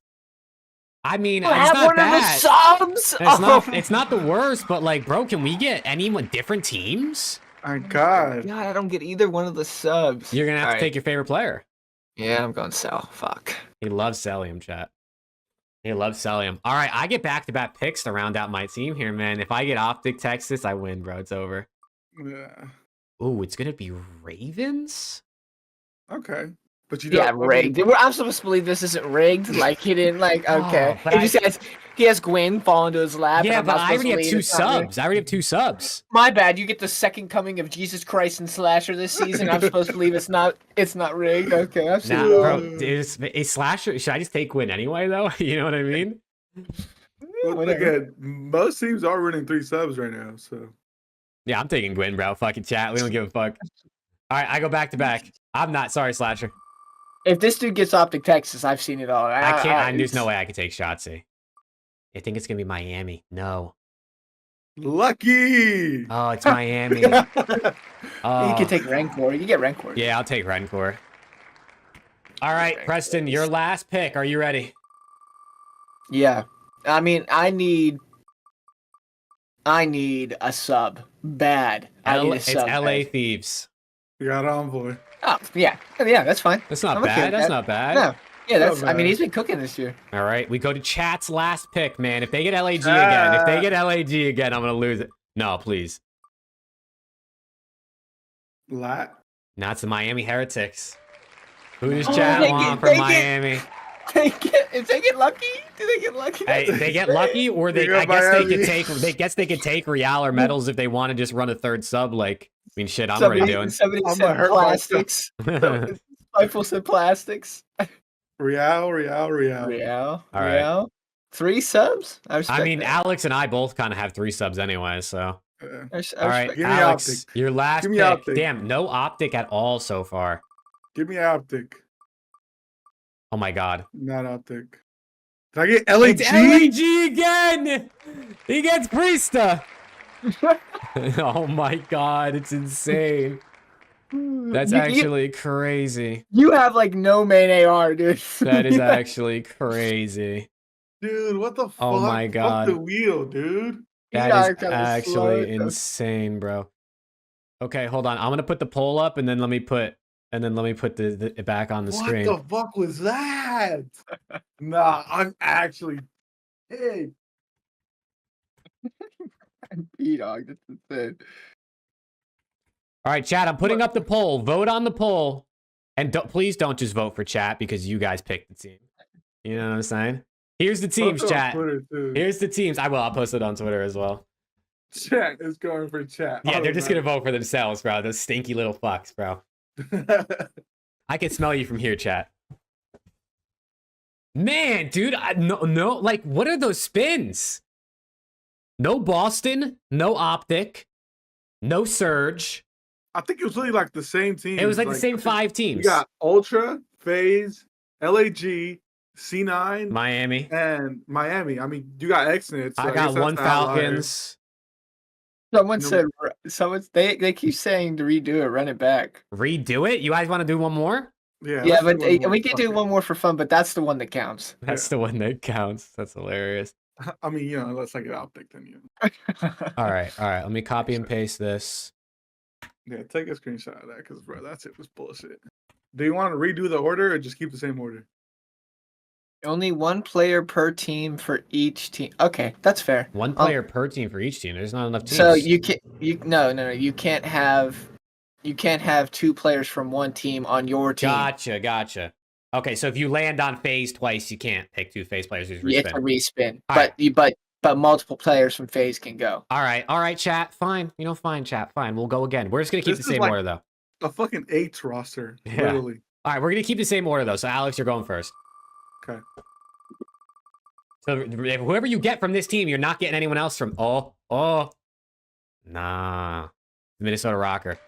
I mean, I it's have not one bad. of the subs. It's not the worst, but like, bro, can we get anyone different teams? My God. I don't get either one of the subs. You're gonna have to take your favorite player. Yeah, I'm going sell. Fuck. He loves Celium, chat. He loves Celium. All right, I get back-to-back picks to round out my team here, man. If I get OpTic Texas, I win, bro. It's over. Yeah. Ooh, it's gonna be Ravens. Okay. But you rigged. I'm supposed to believe this isn't rigged. Like he didn't like. Okay. He has Gwyn fall into his lap. Yeah, but I already have 2 subs. I already have 2 subs. My bad. You get the second coming of Jesus Christ and Slasher this season. I'm supposed to believe it's not rigged. Okay. I've seen bro, is Slasher? Should I just take Gwyn anyway, though? You know what I mean? Well, again, most teams are running 3 subs right now, so. Yeah, I'm taking Gwyn, bro. Fucking chat. We don't give a fuck. All right, I go back to back. I'm not sorry, Slasher. If this dude gets OpTic Texas, I've seen it all. I can't. There's no way I could take Shotzi. I think it's gonna be Miami. No. Lucky. Oh, it's Miami. You can take Rancor. You get Rancor. Yeah, I'll take Rancor. All right, Preston, your last pick. Are you ready? Yeah. I mean, I need a sub bad. It's LA Thieves. You got Envoy. Oh yeah, that's fine. That's not bad. That's not bad. No, yeah, that's. I mean, he's been cooking this year. All right, we go to chat's last pick, man. If they get LAG again, I'm gonna lose it. No, please. LAT. Now it's the Miami Heretics. Who does chat want from Miami? They get lucky? Do they get lucky? Hey, they get lucky, or I guess they could take Real or Metals if they want to just run a third sub. Like, I mean, shit, I'm already doing. 70-cent plastics. 5% plastics. Real. All right. 3 subs? I mean, Alex and I both kind of have 3 subs anyway, so. All right, give me Alex, OpTic. your last Give me pick. OpTic. Damn, no OpTic at all so far. Give me OpTic. Oh my God. Not OpTic. Did I get LAG? It's LAG again! He gets Priesta! Oh my God, it's insane. That's actually crazy. You have like no main AR, dude. That is actually crazy. Dude, what the fuck? Oh my God. Fuck the wheel, dude. That is actually insane, bro. Okay, hold on. I'm gonna put the poll up and then let me put it back on the screen. What the fuck was that? Nah, I'm actually pissed. P-Dog, that's insane. All right, chat, I'm putting up the poll. Vote on the poll. And please don't just vote for chat because you guys picked the team. You know what I'm saying? Here's the teams, chat. Here's the teams. I'll post it on Twitter as well. Chat is going for chat. Yeah, they're just going to vote for themselves, bro. Those stinky little fucks, bro. I can smell you from here, chat. Man, dude, no, like, what are those spins? No Boston, no OpTic, no Surge. I think it was really like the same team. It was like the same 5 teams. You got Ultra, FaZe, LAG, C9, Miami, and Miami. I mean, you got Xnit. So I got 1 Falcons. They keep saying to redo it, run it back. Redo it? You guys want to do one more? Yeah, but we can do one more for fun, but that's the one that counts. That's the one that counts. That's hilarious. I mean, you know, let's like it OpTic then you. All right. Let me copy and paste this. Yeah, take a screenshot of that because, bro, that's it was bullshit. Do you want to redo the order or just keep the same order? Only 1 player per team for each team. Okay, that's fair. 1 player per team for each team. There's not enough teams. So you can't have 2 players from 1 team on your team. Gotcha. Okay, so if you land on FaZe twice, you can't pick 2 FaZe players. It's a respin. But multiple players from FaZe can go. All right, chat. Fine. Fine, chat. Fine. We'll go again. We're just gonna keep the same order though. A fucking 8 roster, literally. All right, we're gonna keep the same order though. So Alex, you're going first. Okay. So whoever you get from this team, you're not getting anyone else from. Oh, Oh. Nah. Minnesota Rocker.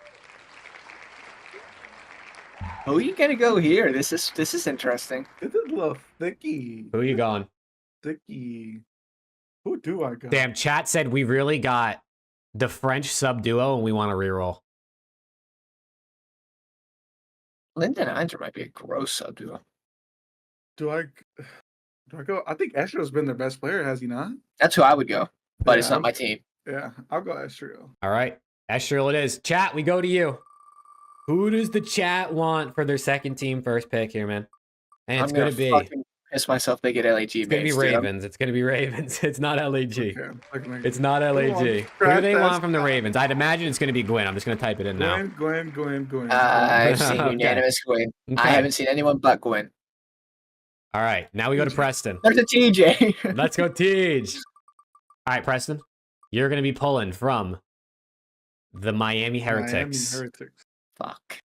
Oh, you gonna go here? This is interesting. This is a little thicky. Who you going? Thicky. Who do I got? Damn, chat said we really got the French sub duo and we want to reroll. Lyndon Heinzer might be a gross sub duo. Do I go? I think Estro's been their best player, has he not? That's who I would go, but Yeah, it's not my team. Yeah, I'll go Estro. All right. Estrel it is. Chat, we go to you. Who does the chat want for their second team first pick here, man? And it's going to be... fucking piss myself they get LAG. It's going to be Ravens. It's going to be Ravens. It's not LAG. Okay, It's not LAG. Who do they want from the Ravens? I'd imagine it's going to be Gwen. I'm just going to type it in now. Gwen. I've seen Okay. unanimous Gwen. Okay. I haven't seen anyone but Gwen. All right. Now we go to Preston. There's a TJ. Let's go, Tej. All right, Preston. You're going to be pulling from the Miami Heretics. Miami Heretics. Fuck.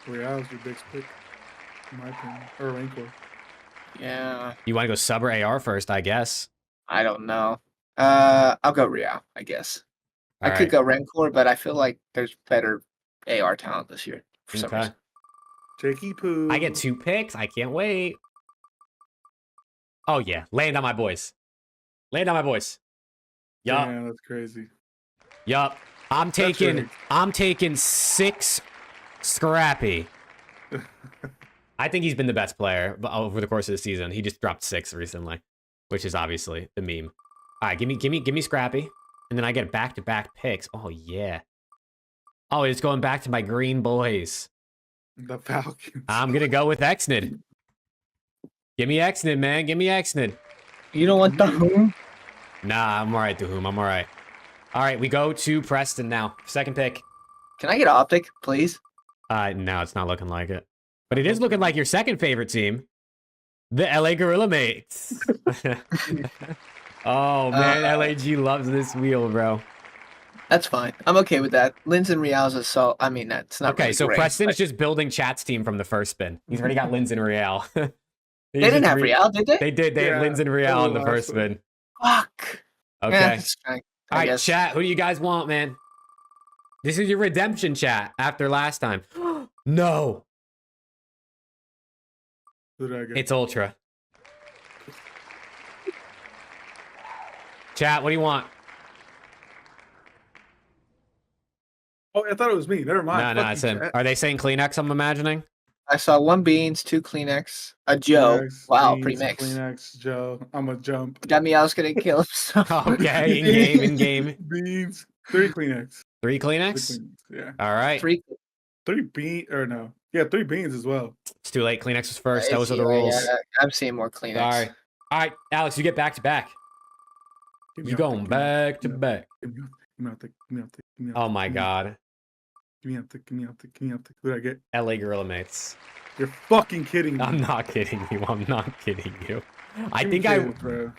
Real's your big pick, in my opinion. Or Rancor. Yeah. You want to go sub or AR first, I guess. I don't know. I'll go Real, I guess. All I could go Rancor, but I feel like there's better AR talent this year. For some Okay. reason. Jakey Poo. I get 2 picks. I can't wait. Oh, yeah. Land on my boys. Land on my boys. Yup. Yeah, that's crazy. Yup. I'm taking 6 Scrappy. I think he's been the best player over the course of the season. He just dropped 6 recently, which is obviously the meme. All right, give me Scrappy, and then I get back-to-back picks. Oh yeah. Oh, it's going back to my green boys. The Falcons. I'm gonna go with Exnid. Give me Exnid, man. Give me Exnid. You don't want the whom? Nah, I'm all right, Duhum. I'm all right. All right, we go to Preston now. Second pick. Can I get OpTic, please? No, it's not looking like it. But it is looking like your second favorite team, the LA Gorilla Mates. Oh, man, LAG loves this wheel, bro. That's fine. I'm okay with that. Lins and Real's assault. I mean, that's not Okay, really so great, Preston's but- just building chat's team from the first spin. He's already got Lins and Real. They didn't have Real, did they? They did. They had Yeah, Lins and Real on the last first one. spin. Fuck. Okay. Yeah, that's fine, I All right, guess. chat. Who do you guys want, man? This is your redemption chat after last time. No, Who did I get? it's Ultra. Chat, what do you want? Oh, I thought it was me. Never mind. No, Fuck it's you, him. chat. Are they saying Kleenex, I'm imagining? I saw 1 Beans, 2 Kleenex, a Joe. Kleenex, Wow, Beans, pre-mix. Kleenex, Joe. I'm a jump. That mean I was gonna kill himself. Okay, in game. Beans. 3 Kleenex. 3 3 Kleenex? Kleenex. Yeah. All right. 3. 3 beans. Or no. Yeah, 3 beans as well. It's too late. Kleenex was first. Those are the Yeah, rules. yeah, I'm seeing more Kleenex. Sorry. All right, Alex, you get back to back. Give me You OpTic, going give me back OpTic, to back. Give me OpTic, give me OpTic, give me Oh OpTic, my give me God. Give me OpTic, give me OpTic, give me OpTic. Who did I get? LA Gorilla Mates. You're fucking kidding me. I'm not kidding you. I'm not kidding you. I Give me think kids, bro.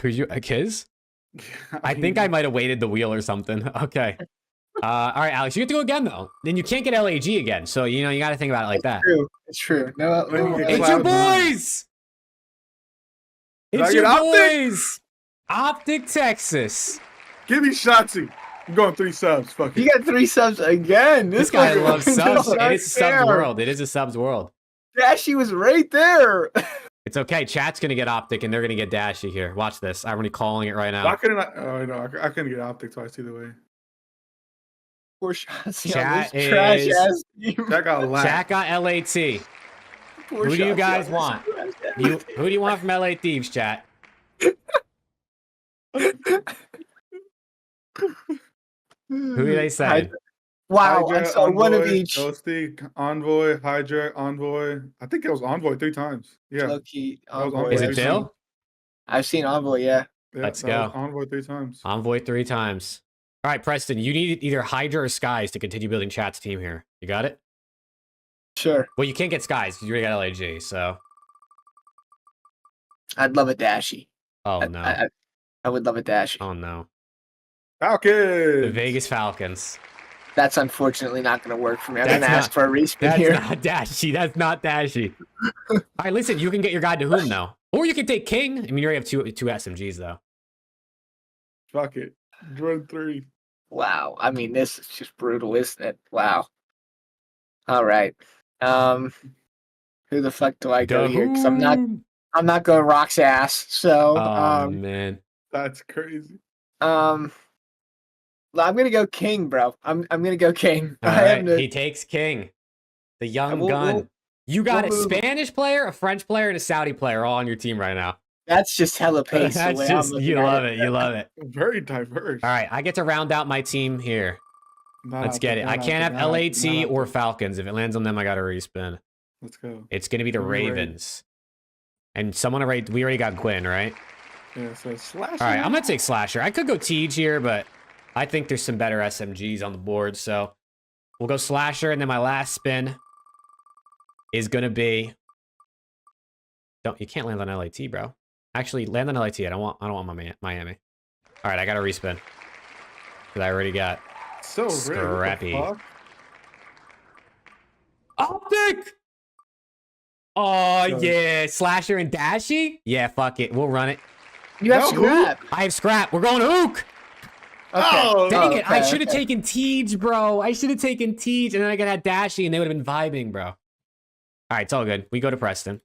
Who's you? A Kiz? I think I might have waited the wheel or something. Okay. All right, Alex, you get to go again though. Then you can't get LAG again. So you got to think about it like that. True. It's true. No, When you get It's your Cloud9. boys. Did I It's get your OpTic? boys. OpTic Texas. Give me Shotzi. I'm going 3 subs. Fuck You it. got 3 subs again. This guy fucking- loves subs. Right It is a subs there. world. It is a subs world. Dashy was right there. It's okay. Chat's gonna get OpTic and they're gonna get Dashy here. Watch this. I'm already calling it right Why now. couldn't I? Oh, no. I couldn't get OpTic twice either way. Poor shots. Chat This trash is- ass team. That got lat. Chat got LAT. Poor Who do you shots, guys yo. want? Who do you want from LA Thieves, chat? Who are they saying? Wow, I Hydra, saw one of Envoy, each. Ghosty, Envoy, Hydra, Envoy. I think it was Envoy 3 times. Yeah. Low key, That was Envoy. Is Envoy. it Dill? I've seen Envoy, yeah. Yeah, Let's that was go. Envoy 3 times. Envoy 3 times. All right, Preston, you need either Hydra or Skies to continue building chat's team here. You got it? Sure. Well, you can't get Skies because you already got LAG, so. I'd love a Dashy. Oh, no. I would love a Dashy. Oh, no. The Falcons. Vegas Falcons. That's unfortunately not going to work for me. I'm That's going to ask not- for a respin That's here. not Dashy. That's not Dashy. All right, listen, you can get your guy to whom, though. Or you can take King. I mean, you already have two SMGs, though. Fuck it. Run 3. Wow. I mean, this is just brutal, isn't it? Wow. All right. Who the fuck do I go here? Because I'm not going Rock's ass. So, Oh man. That's crazy. I'm gonna go King, bro. I'm gonna go King. All right. He takes King. The young gun. You got a Spanish player, a French player, and a Saudi player all on your team right now. That's just hella pace. That's just you love it. You love it. Very diverse. All right, I get to round out my team here. Let's get it. I can't have LAT or Falcons. If it lands on them, I got to respin. Let's go. It's gonna be the Ravens. And someone already. We already got Quinn, right? Yeah. So Slasher. All right, I'm gonna take Slasher. I could go Tej here, but I think there's some better SMGs on the board, so we'll go Slasher, and then my last spin is gonna be. You can't land on LAT, bro. Actually, land on LAT. I don't want my Miami. All right, I got to respin because I already got so scrappy. OpTic. Oh yeah, Slasher and Dashy. Yeah, fuck it. We'll run it. You have scrap. I have scrap. We're going Ook. Okay. Oh, dang it! I should have taken Tej, bro. I should have taken Tej, and then I could have Dashy, and they would have been vibing, bro. All right, it's all good. We go to Preston.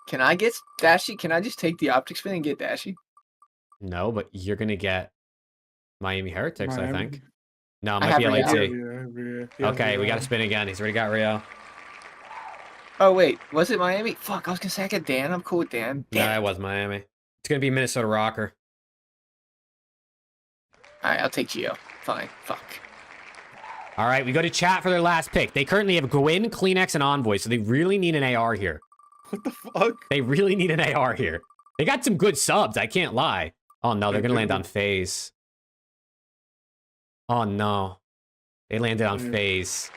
Can I get Dashy? Can I just take the OpTic spin and get Dashy? No, but you're gonna get Miami Heretics, I think. No, it I might be have LAT. Yeah, Okay, we got to spin again. He's already got Rio. Oh wait, was it Miami? Fuck, I was gonna say I got Dan. I'm cool with Dan. Yeah, it was Miami. It's gonna be Minnesota Rocker. All right, I'll take Gio. Fine. Fuck. All right, we go to chat for their last pick. They currently have Gwyn, Kleenex, and Envoy, so they really need an AR here. What the fuck? They really need an AR here. They got some good subs, I can't lie. Oh no, they're gonna land on FAZE. Oh no. They landed on FAZE.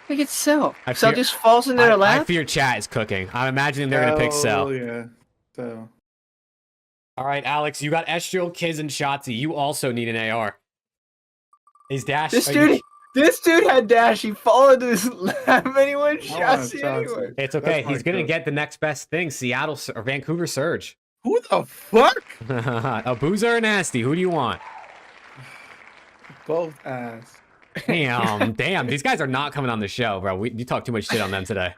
I get Cell. Cell just falls in their lap? I fear chat is cooking. I'm imagining they're gonna pick Cell. Oh yeah. So. All right, Alex, you got Estriel, Kiz, and Shotzi. You also need an AR. Is Dash... This dude had Dash. He followed this lap and he went Shotzi anywhere. It's okay. He's going to get the next best thing. Seattle or Vancouver Surge. Who the fuck? A Boozer or Nasty? Who do you want? Both ass. Damn. Damn. These guys are not coming on the show, bro. You talk too much shit on them today.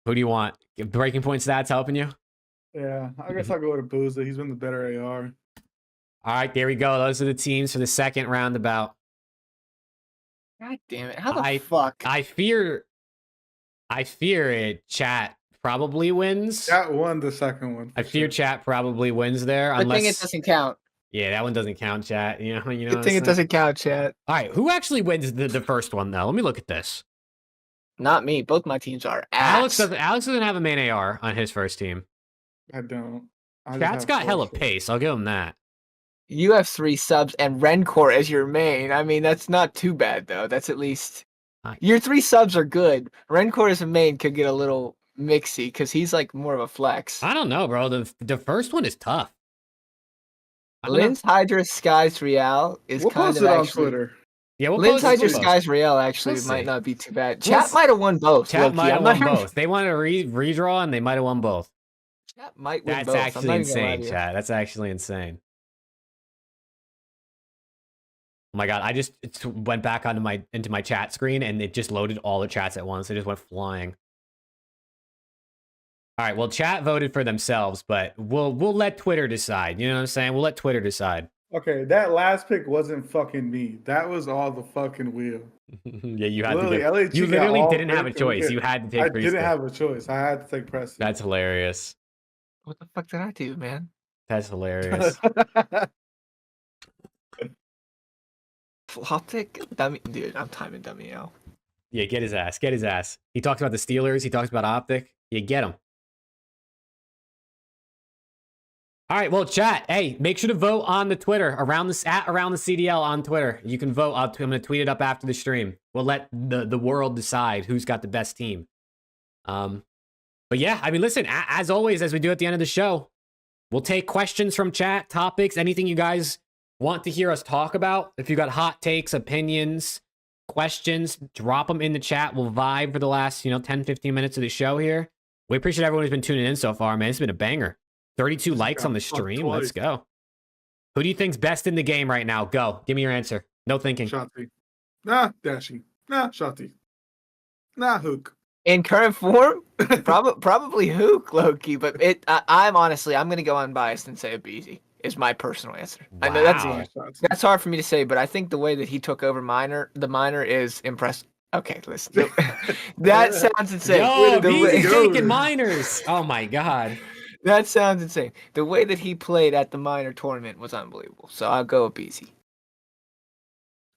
Who do you want? Breaking point stats helping you? Yeah, I guess I'll go with Boozer. He's been the better AR. All right, there we go. Those are the teams for the second roundabout. God damn it. How the fuck? I fear it. Chat probably wins. Chat won the second one. I fear chat probably wins there. I think it doesn't count. Yeah, that one doesn't count, chat. You know. I think it doesn't count, chat. All right, who actually wins the first one though? Let me look at this. Not me. Both my teams are ass. Alex doesn't have a main AR on his first team. I don't. Chat's got hella pace. I'll give him that. You have 3 subs and Rencor as your main. I mean, that's not too bad though. That's at least your 3 subs are good. Rencor as a main could get a little mixy because he's like more of a flex. I don't know, bro. The first one is tough. Lynn's Hydra Skies Real is kind of on actually. Twitter. Yeah, we'll Lynn's Hydra Skies Real actually might not be too bad. Chat might have won both. Chat might have won both. They wanted to redraw and they might have won both. Chat might win both. That's actually insane, chat. That's actually insane. Oh my god, I just went back into my chat screen and it just loaded all the chats at once. It just went flying. All right, well, chat voted for themselves, but we'll let Twitter decide. You know what I'm saying? We'll let Twitter decide. Okay, that last pick wasn't fucking me. That was all the fucking wheel. Yeah, you had literally, to. You literally didn't have a choice. You had to take. I didn't have a choice. I had to take precedent. That's hilarious. What the fuck did I do, man? That's hilarious. OpTic, dummy, dude. I'm timing dummy now. Yeah, get his ass. Get his ass. He talks about the Steelers. He talks about OpTic. Yeah, get him. All right, well, chat. Hey, make sure to vote on the Twitter around the CDL on Twitter. You can vote. I'm gonna tweet it up after the stream. We'll let the world decide who's got the best team. But yeah, I mean, listen. As always, as we do at the end of the show, we'll take questions from chat, topics, anything you guys want to hear us talk about. If you got hot takes, opinions, questions, drop them in the chat. We'll vibe for the last 10, 15 minutes of the show here. We appreciate everyone who's been tuning in so far, man. It's been a banger. 32 Just likes got on the fucked stream. Let's twice. go. Who do you think's best in the game right now? Go. Give me your answer. No thinking. Shotzi. Nah, Dashy. Nah, Shotzi. Nah, Hook. In current form, probably Hook, Loki. But I'm honestly, I'm gonna go unbiased and say a Beezy is my personal answer. I know Wow. that's hard for me to say, but I think the way that he took over the minor is impressive. Okay, listen. That sounds insane. Yo, The Beezy way- taking minors. Oh my god. That sounds insane. The way that he played at the minor tournament was unbelievable. So I'll go with Beezy.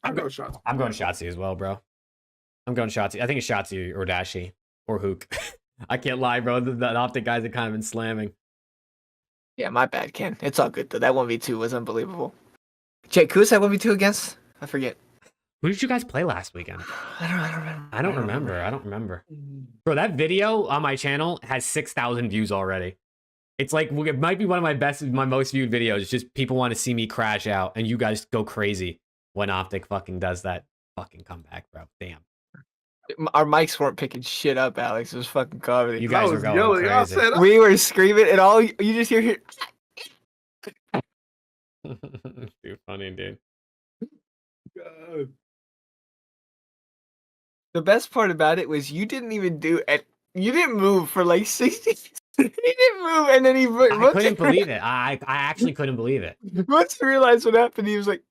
I'm going Shotzi. I'm going Shotzi as well, bro. I'm going Shotzi. I think it's Shotzi or Dashy or Hook. I can't lie, bro. The OpTic guys have kind of been slamming. Yeah, my bad, Ken. It's all good though. That 1v2 was unbelievable. Jake, who's that 1v2 against? I forget. Who did you guys play last weekend? I don't remember. Bro, that video on my channel has 6,000 views already. It's like, it might be one of my most viewed videos. Just people want to see me crash out, and you guys go crazy when OpTic fucking does that fucking comeback, bro. Damn. Our mics weren't picking shit up, Alex. It was fucking comedy. You guys were going yelling. I crazy. said, We were screaming, and all you just hear here. Too funny, dude. God. The best part about it was you didn't even do it. You didn't move for like 60. He didn't move, and then I couldn't believe it. I actually couldn't believe it. Once he realized what happened, he was like,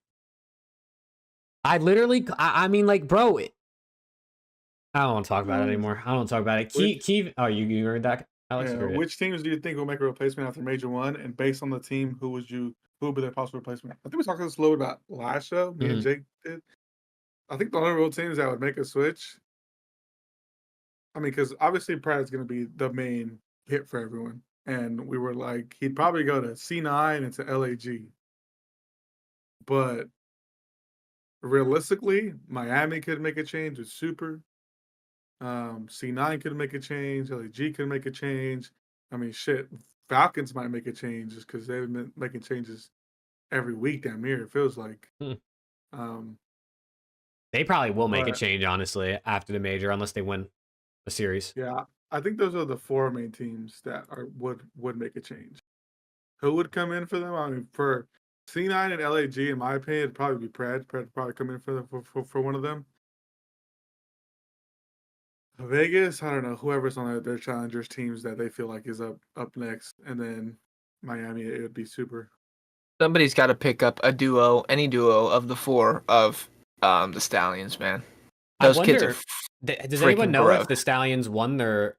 I literally, I mean, like, bro, I don't want to talk about it anymore. I don't want to talk about it. Keith, oh, you heard that, Alex? Yeah, You heard it. which teams do you think will make a replacement after Major 1? And based on the team, who would be their possible replacement? I think we talked this a little bit about last show. Me and Jake did. I think the only real teams that would make a switch. I mean, because obviously Pratt's going to be the main hit for everyone, and we were like, he'd probably go to C9 and to LAG. But realistically, Miami could make a change with Super. C9 could make a change. LAG could make a change. I mean, shit, Falcons might make a change just because they've been making changes every week damn near, it feels like. They probably will make a but- change, honestly, after the major, unless they win a series. Yeah, I think those are the four main teams that would make a change. Who would come in for them? I mean, for C9 and LAG, in my opinion, it'd probably be Pred. Pred would probably come in for one of them. Vegas, I don't know, whoever's on their challengers teams that they feel like is up next, and then Miami, it would be Super. somebody's got to pick up a duo, any duo of the four of the Stallions, man. Those kids are. Does anyone freaking know broke. if the Stallions won their?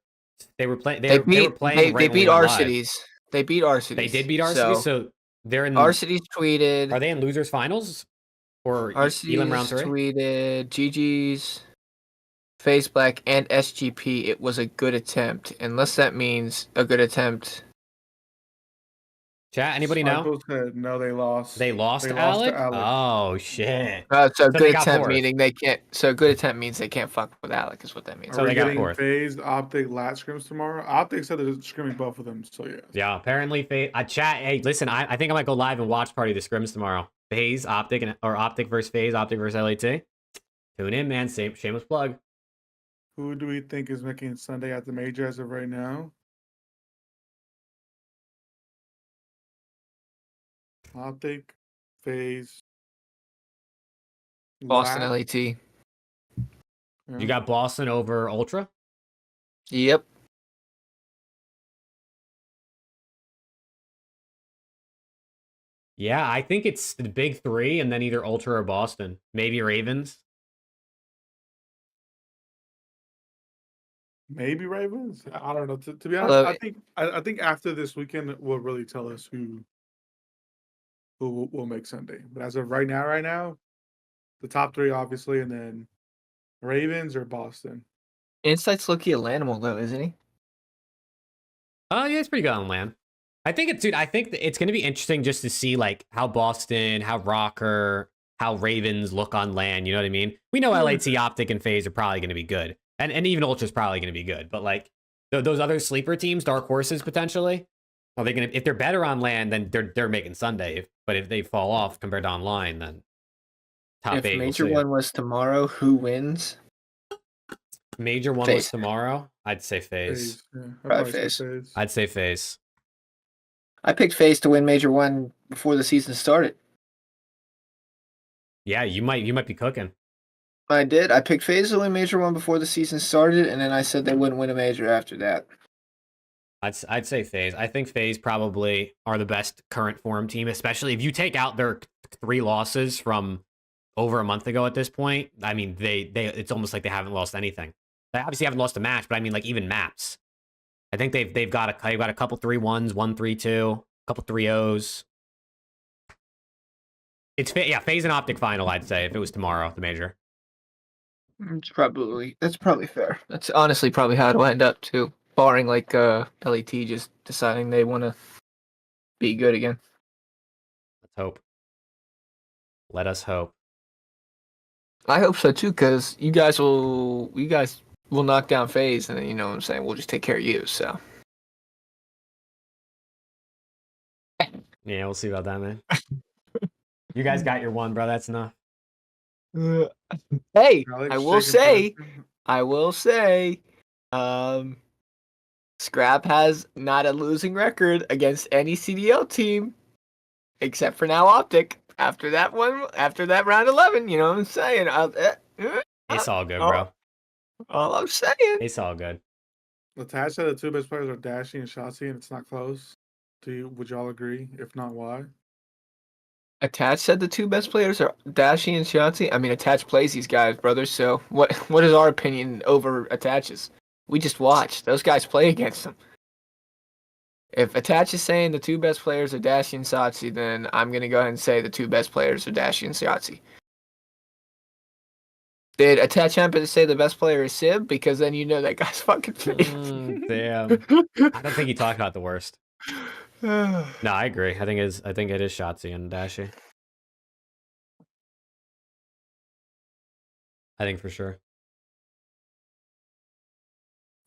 They were playing. They were playing. They right when we beat went our live. cities. They beat our cities. They did beat our cities, so they're in. Our cities tweeted. Are they in losers finals or Our Elam round cities 3? tweeted GG's, FaZe Black, and SGP. It was a good attempt, unless that means a good attempt. Chat. Anybody know? Sparkle said, no, they lost. They lost They to lost to Alec? Alec. Oh shit! So they good got attempt fourth. meaning they can't. So good attempt means they can't fuck with Alec is what that means. Are So we they got getting fourth. FaZe, OpTic, LAT scrims tomorrow? OpTic said they're scrimming both of them, so yeah. Yeah, apparently chat. Hey, listen, I think I might go live and watch party the scrims tomorrow. FaZe, OpTic, or OpTic versus FaZe, OpTic versus LAT. Tune in, man. Shameless plug. Who do we think is making Sunday at the major as of right now? OpTic, FaZe, Boston LAT. LAT. Yeah. You got Boston over Ultra. Yep. Yeah, I think it's the big three, and then either Ultra or Boston. Maybe Ravens. Maybe Ravens. I don't know. To be honest, Look- I think after this weekend will really tell us who will make Sunday. But as of right now, the top three obviously, and then Ravens or Boston. Insight's Loki a Lanimal though, isn't he? Oh yeah, it's pretty good on land. I think it's going to be interesting just to see like how Boston, how Rocker, how Ravens look on land. You know what I mean? We know LAT, OpTic, and FaZe are probably going to be good, and even Ultra's probably going to be good. But like those other sleeper teams, dark horses potentially, are they going to? If they're better on land, then they're making Sunday. But if they fall off compared to online, then top If 8. Major we'll see. One was tomorrow, who wins? Major one was FaZe. tomorrow, I'd say FaZe. Yeah, I'd Probably probably say FaZe. FaZe. I'd say FaZe. I picked FaZe to win Major 1 before the season started. Yeah, you might be cooking. I did. I picked FaZe to win Major 1 before the season started, and then I said they wouldn't win a Major after that. I'd say FaZe. I think FaZe probably are the best current form team, especially if you take out their 3 losses from over a month ago at this point. I mean, they it's almost like they haven't lost anything. They obviously haven't lost a match, but I mean, like, even maps. I think they've got a couple 3-1s, 1-3-2, a couple 3-0s. It's FaZe and OpTic final, I'd say, if it was tomorrow, the major. That's probably fair. That's honestly probably how it'll end up too, barring like LAT just deciding they want to be good again. Let's hope. Let us hope. I hope so too, because you guys will knock down FaZe, and then, you know what I'm saying, we'll just take care of you. So Yeah, we'll see about that, man. You guys got your one, bro. That's enough. Hey, Alex I will say, Scrap has not a losing record against any CDL team, except for now OpTic. After that round 11, you know what I'm saying? It's all good, bro. All I'm saying. It's all good. Attached to the 2 best players are Dashy and Shotzi, and it's not close. Would y'all agree? If not, why? Attach said the 2 best players are Dashy and Shotzi. I mean, Attach plays these guys, brothers. So what is our opinion over Attaches? We just watch. Those guys play against them. If Attach is saying the 2 best players are Dashy and Shotzi, then I'm going to go ahead and say the 2 best players are Dashy and Shotzi. Did Attach happen to say the best player is Sib? Because then you know that guy's fucking fake. Damn. I don't think he talked about the worst. No, I agree. I think it is Shotzi and Dashy. I think for sure.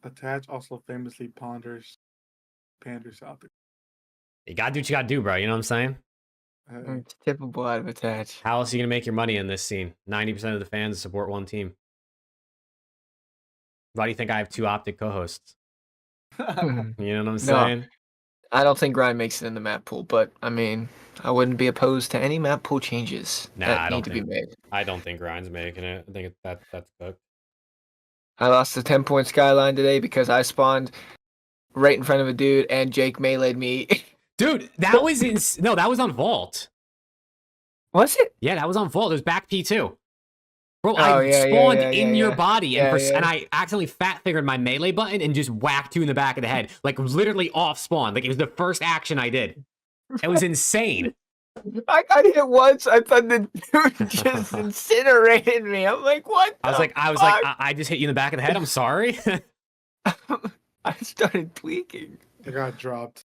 Attach also famously panders out there. You gotta do what you gotta do, bro. You know what I'm saying? It's typical out of Attach. How else are you gonna make your money in this scene? 90% of the fans support one team. Why do you think I have 2 OpTic co-hosts? You know what I'm saying? I don't think Grind makes it in the map pool, but I mean, I wouldn't be opposed to any map pool changes that need to be made. I don't think Grind's making it. I think that's cooked. I lost the 10-point skyline today because I spawned right in front of a dude and Jake meleeed me. Dude, that was no, that was on Vault. Was it? Yeah, that was on Vault. It was back P2. Bro, Oh, I spawned in your yeah. body, and I accidentally fat-fingered my melee button and just whacked you in the back of the head. Like, literally off spawn. Like, it was the first action I did. It was insane. I got hit once. I thought the dude just incinerated me. I'm like, what? I was like, I just hit you in the back of the head. I'm sorry. I started tweaking. I got dropped.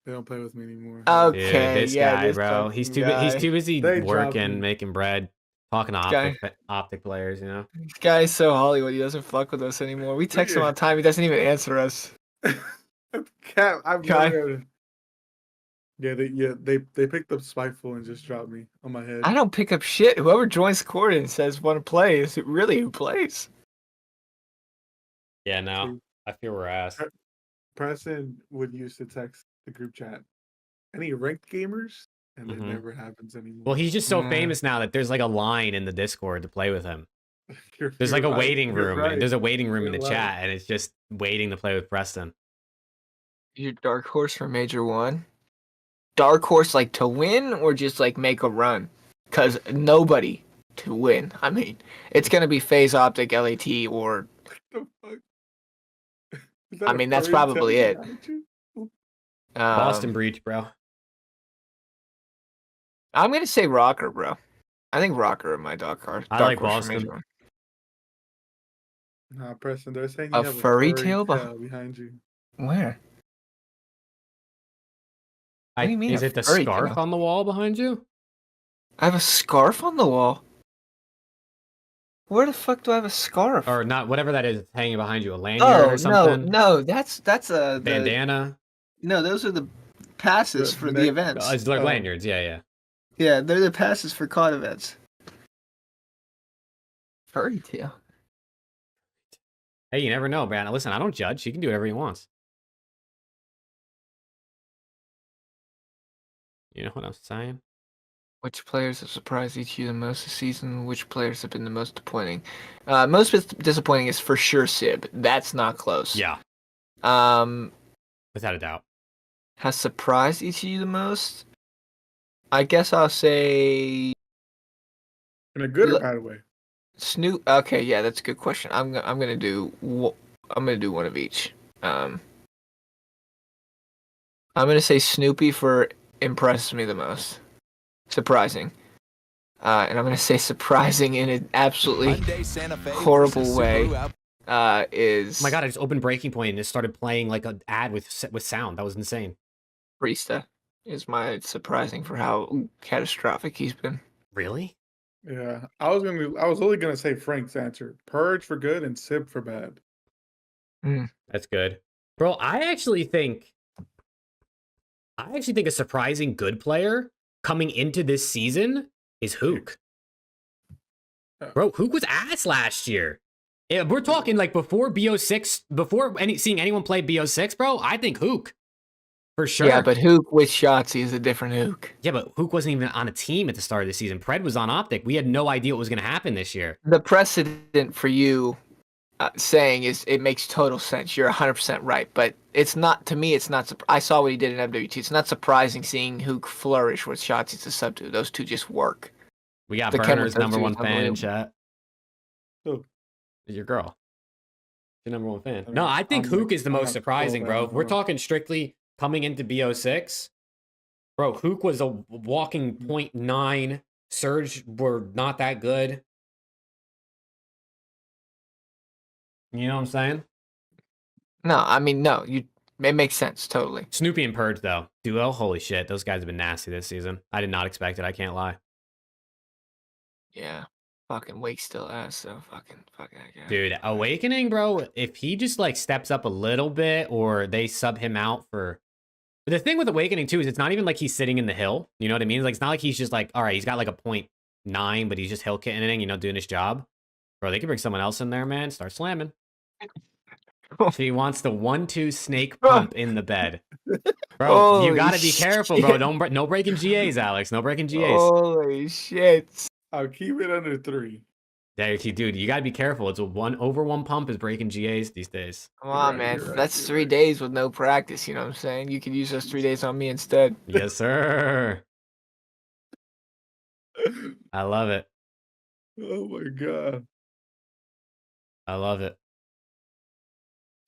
They don't play with me anymore. Okay, dude, this guy, bro. He's too busy working, making bread, talking to OpTic players. You know, this guy's so Hollywood. He doesn't fuck with us anymore. We text him all the time. He doesn't even answer us. Cat, they picked up Spiteful and just dropped me on my head. I don't pick up shit. Whoever joins the court and says want to play is really who plays. Yeah, no, I feel we're ass. Preston would used to text the group chat, any ranked gamers, and it never happens anymore. Well, he's just so famous now that there's like a line in the Discord to play with him. There's like a waiting room. Right. There's a waiting room in the chat, and it's just waiting to play with Preston. Your dark horse for Major 1? Dark horse like to win or just like make a run? Because nobody to win. I mean, it's going to be FaZe, OpTic, LAT, or... I mean, that's probably it. Boston Breach, bro. I'm going to say Rocker, bro. I think Rocker in my dark horse. I like Boston. Nah, Preston, they're saying you have a furry tail behind you. Where? What do you mean? Is it the scarf on the wall behind you? I have a scarf on the wall? Where the fuck do I have a scarf? Or not, whatever that is, it's hanging behind you, a lanyard or something? No, that's a... Bandana? No, those are the passes for the events. Oh, it's like lanyards, yeah. Yeah, they're the passes for COD events. Furry tail. Hey, you never know, man. Listen, I don't judge. He can do whatever he wants. You know what I'm saying? Which players have surprised each of you the most this season? Which players have been the most disappointing? Most disappointing is for sure Sib. That's not close. Yeah, Um, without a doubt. has surprised each of you the most? I guess I'll say In a good or bad way? Snoop. Okay, yeah, that's a good question. I'm gonna do one of each. I'm gonna say Snoopy for impressed me the most. Surprising. And I'm gonna say surprising in an absolutely horrible way. Is Oh my god, I just opened Breaking Point and it started playing like an ad with sound. That was insane. Priesta is my surprising for how catastrophic he's been. Really? Yeah, I was only gonna say Frank's answer: Purge for good and Sib for bad. That's good. Bro, I actually think a surprising good player coming into this season is Hook. Bro, Hook was ass last year. Yeah, we're talking like before BO6, before seeing anyone play BO6, bro, I think Hook. For sure. Yeah, but Hook with Shotzi is a different Hook. Yeah, but Hook wasn't even on a team at the start of the season. Pred was on OpTic. We had no idea what was going to happen this year. The precedent for you saying is it makes total sense. You're 100% right, but it's not, to me, it's not. I saw what he did in MWT. It's not surprising seeing Hook flourish with Shotzi to sub to. Those two just work. We got The Burner's chemistry #1 is fan in unbelievable. chat. Who? Your girl. Your #1 fan. I No, mean, I think I'm Hook like- is the I'm most not surprising, scrolling bro. down, If we're hold on. talking strictly coming into BO6, bro, Hook was a walking 0.9. Surge were not that good. You know what I'm saying? No, I mean, no. It makes sense, totally. Snoopy and Purge, though. Duo, holy shit. Those guys have been nasty this season. I did not expect it. I can't lie. Yeah. Fucking Wake still ass, so fucking yeah. Dude, Awakening, bro, if he just like steps up a little bit or they sub him out for... But the thing with Awakening, too, is it's not even like he's sitting in the hill. You know what I mean? Like, it's not like he's just like, all right, he's got like a 0.9, but he's just hill kitting, doing his job. Bro, they can bring someone else in there, man. Start slamming. She wants the 1-2 snake pump in the bed. Bro, you Holy gotta be careful, bro. shit. No breaking GAs, Alex. No breaking GAs. Holy shit. I'll keep it under 3. Dude, you gotta be careful. It's over one pump is breaking GAs these days. Come on, right, man. you're right, That's you're 3 right. days with no practice, you know what I'm saying? You could use those 3 days on me instead. Yes, sir. I love it. Oh my god. I love it.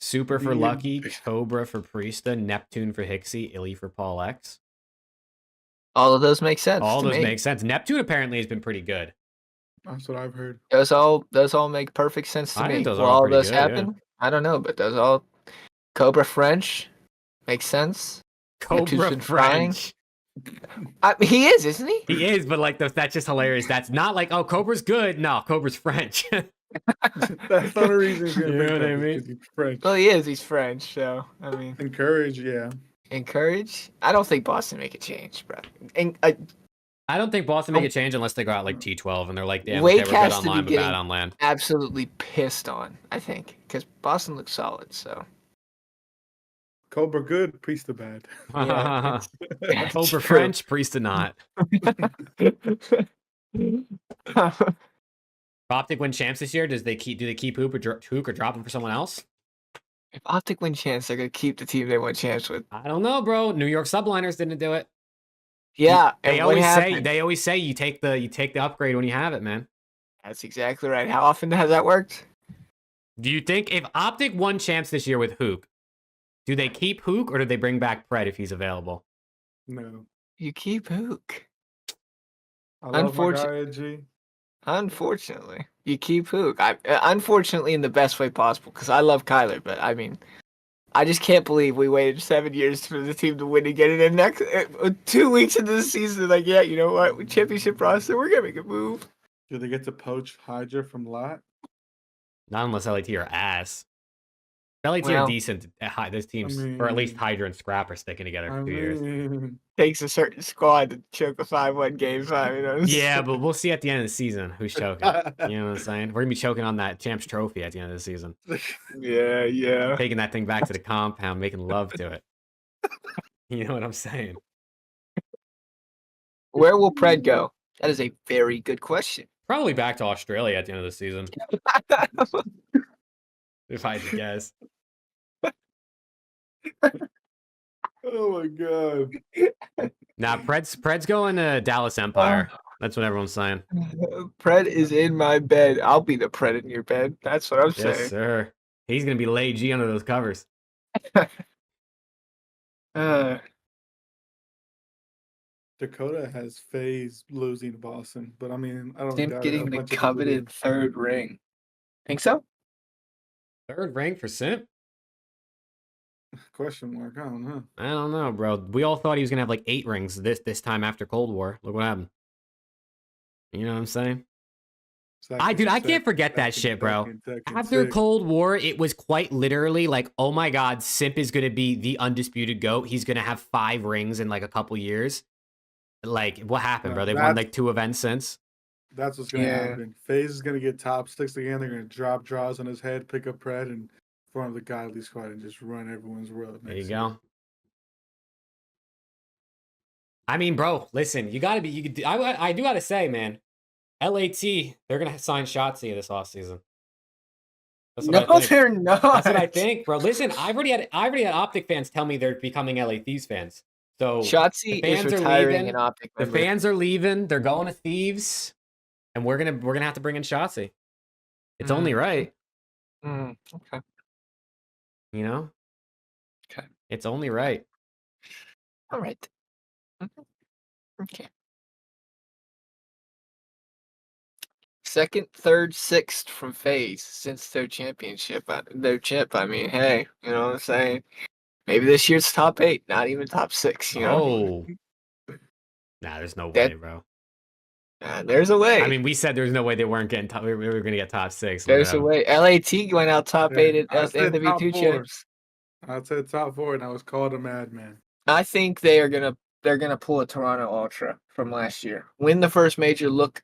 Super for Me Lucky, and- Cobra for Priesta, Neptune for Hixie, Illy for Paul X. All of those make sense. All to those me. make sense. Neptune apparently has been pretty good. That's what I've heard. Those all make perfect sense to I me. think those Will are all all pretty those good, yeah. happen? I don't know, but those all Cobra French makes sense. Neptune's Cobra been trying. French. He is, isn't he? He is, but like that's just hilarious. That's not like, oh, Cobra's good. No, Cobra's French. That's not a reason he's gonna You pick know what I up, mean? because he's French. Well, he is. He's French, so I mean, Encourage, yeah. encourage. I don't think Boston make a change, bro. And I don't think Boston make a change unless they go out like T12 and they're like, damn, Wake okay, we're good has to be online, but bad getting- on land. absolutely pissed on. I think because Boston looks solid. So Cobra good, Priesta bad. Yeah, it's Cobra true. French, Priesta not. OpTic win champs this year. Do they keep Hook or drop him for someone else? If OpTic win chance, they're gonna keep the team they won champs with. I don't know, bro. New York subliners didn't do it. Yeah, They and what happened? always say you take the upgrade when you have it, man. That's exactly right. How often has that worked? Do you think if OpTic won champs this year with Hook, do they keep Hook or do they bring back Pred if he's available? No. You keep Hook. I love my guy, Unfortunate- AG. Unfortunately, you keep Hook. Unfortunately, in the best way possible, because I love Kyler, but I mean, I just can't believe we waited 7 years for the team to win and get it in next 2 weeks into the season. Like, yeah, you know what? With championship roster, we're gonna make a move. Do they get to poach Hydra from LAT? Not unless LAT are ass. LAT Well, are decent. Those teams, or at least mean- Hydra and Scrap, are sticking together for 2 years. Takes a certain squad to choke a 5-1 game 5. You know? Yeah, but we'll see at the end of the season who's choking. You know what I'm saying? We're gonna be choking on that champs trophy at the end of the season. yeah. Taking that thing back to the compound, making love to it. You know what I'm saying? Where will Pred go? That is a very good question. Probably back to Australia at the end of the season, if I had to guess. Oh my god. Nah, Pred's going to Dallas Empire. That's what everyone's saying. Pred is in my bed. I'll be the Pred in your bed. That's what I'm Yes, saying. sir. He's gonna be lay G under those covers. Dakota has FaZe losing to Boston, but I mean, I don't Him doubt it. A getting the bunch of people do. coveted third ring. Think so? Third rank for Simp? Question mark. I don't know. I don't know, bro. We all thought he was gonna have like 8 rings this time after Cold War. Look what happened. You know what I'm saying? Dude, I can't forget that shit, bro. After Cold War, it was quite literally like, oh my god, Simp is gonna be the undisputed GOAT. He's gonna have 5 rings in like a couple years. Like, what happened, bro? They won like 2 events since. That's what's gonna happen. FaZe is gonna get top 6 again. They're gonna drop draws on his head, pick up Pred, and form the godly squad and just run everyone's world. There you go. I mean, bro, listen, you gotta be. I do gotta say, man, LAT, they're gonna sign Shotzi this offseason. No, they're not. That's what I think, bro. Listen, I already had OpTic fans tell me they're becoming LA Thieves fans. So Shotzi is retiring in OpTic. The fans are leaving. They're going to Thieves, and we're gonna have to bring in Shotzi. It's only right. Okay. You know. Okay. It's only right. All right. Okay. Second, third, sixth from FaZe since their championship. Their chip. I mean, hey, you know what I'm saying? Maybe this year's top 8, not even top 6. You know? Nah, there's no way, bro. There's a way. I mean, we said there's no way they weren't getting top. We were gonna get top 6. There's a way. LAT went out top 8 at NW2 champs. I said top 4, and I was called a madman. I think they're gonna pull a Toronto Ultra from last year. Win the first major, look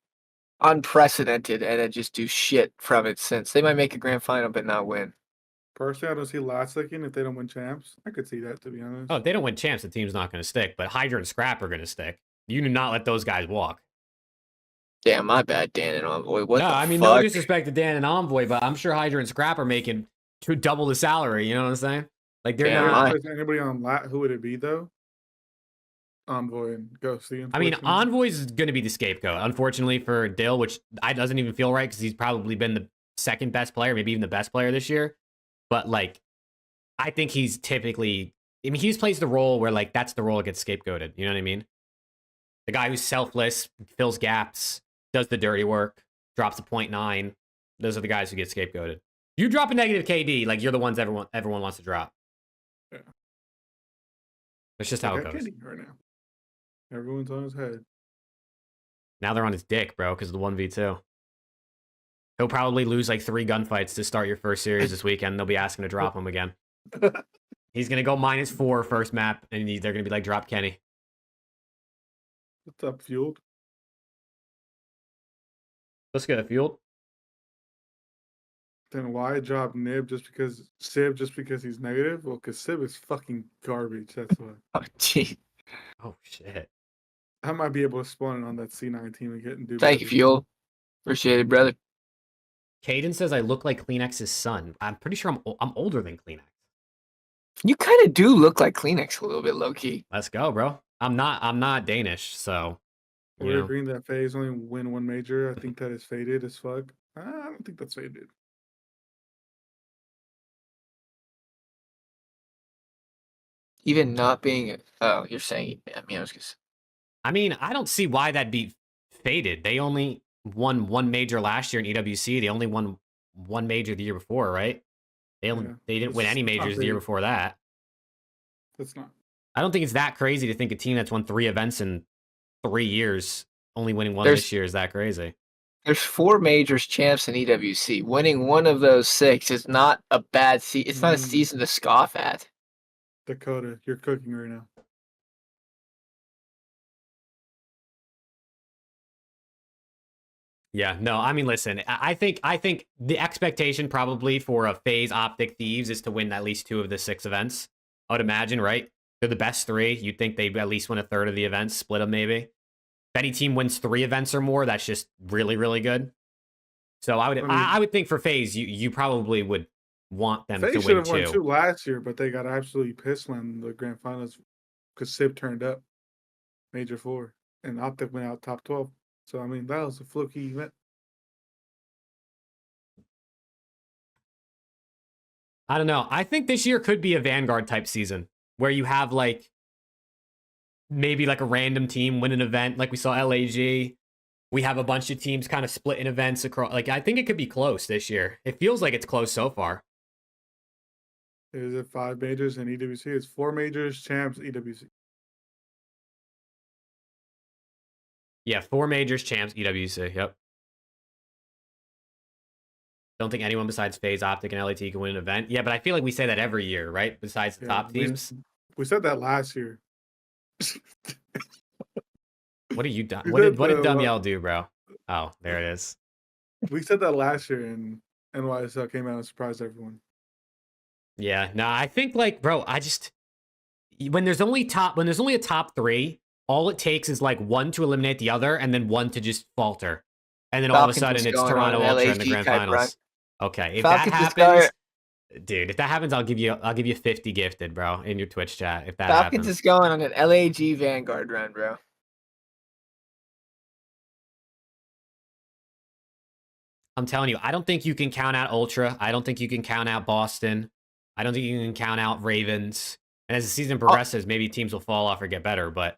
unprecedented, and then just do shit from it since. They might make a grand final but not win. Personally, I don't see LAT sticking if they don't win champs. I could see that, to be honest. Oh, if they don't win champs, the team's not going to stick. But Hydra and Scrap are going to stick. You do not let those guys walk. Damn, my bad, Dan and Envoy. What the I mean, fuck? no disrespect to Dan and Envoy, but I'm sure Hydra and Scrap are making double the salary. You know what I'm saying? Like, they're not. If anybody on LAT, who would it be, though? Envoy and Ghosty. I mean, Envoy's going to be the scapegoat, unfortunately, for Dill, which doesn't even feel right because he's probably been the second best player, maybe even the best player this year. But, like, I think he's typically, I mean, he's plays the role where, like, that's the role that gets scapegoated. You know what I mean? The guy who's selfless, fills gaps, does the dirty work, drops a 0.9. Those are the guys who get scapegoated. You drop a negative KD, like, you're the ones everyone wants to drop. Yeah. That's just how it goes. Right now. Everyone's on his head. Now they're on his dick, bro, because of the 1v2. He'll probably lose like 3 gunfights to start your first series this weekend. They'll be asking to drop him again. He's going to go -4 first map, and they're going to be like, drop Kenny. What's up, Fueled? Let's get it, Fueled. Then why drop Sib just because he's negative? Well, because Sib is fucking garbage. That's why. Oh, gee. Oh, shit. I might be able to spawn it on that C9 team and get and do. Thank you, Fuel. Appreciate it, brother. Caden says I look like Kleenex's son. I'm pretty sure I'm older than Kleenex. You kind of do look like Kleenex a little bit, low key. Let's go, bro. I'm not Danish, so. We're agreeing that FaZe only win 1 major. I think that is faded as fuck. I don't think that's faded. Even not being, oh, you're saying, I mean, I don't see why that'd be faded. They only won 1 major last year in EWC. They only won 1 major the year before, right? They didn't win any majors the year before that. That's not. I don't think it's that crazy to think a team that's won 3 events in 3 years, only winning 1 this year is that crazy. There's 4 majors champs in EWC. Winning 1 of those 6 is not a bad season. It's not a season to scoff at. Dakota, you're cooking right now. Yeah, no, I mean, listen, I think the expectation probably for a FaZe OpTic Thieves is to win at least 2 of the 6 events. I would imagine, right? They're the best 3. You'd think they'd at least win a third of the events, split them maybe. any team wins 3 events or more, that's just really, really good. So I mean, would think for FaZe, you probably would want them to FaZe should win have won 2. 2 last year, but they got absolutely pissed in the grand finals because Sib turned up Major 4 and OpTic went out top 12. So I mean, that was a fluky event. I don't know. I think this year could be a Vanguard type season where you have like maybe like a random team win an event like we saw LAG. We have a bunch of teams kind of split in events across. Like, I think it could be close this year. It feels like it's close so far. Is it 5 majors and EWC? It's 4 majors, champs, EWC. Yeah, 4 majors, champs, EWC. Yep. Don't think anyone besides FaZe, OpTic, and LAT can win an event. Yeah, but I feel like we say that every year, right? Besides the top teams. We said that last year. What are you done? What did WHELL do, bro? Oh, there it is. We said that last year, and NYSL came out and surprised everyone. Yeah, no, I think like, bro, when there's only a top 3, all it takes is like one to eliminate the other, and then one to just falter, and then all of a sudden it's Toronto Ultra in the grand finals. Okay, if that happens, dude, if that happens, I'll give you 50 gifted, bro, in your Twitch chat. If that Falcons happens, is going on an LAG Vanguard run, bro. I'm telling you, I don't think you can count out Ultra. I don't think you can count out Boston. I don't think you can count out Ravens. And as the season progresses, maybe teams will fall off or get better. But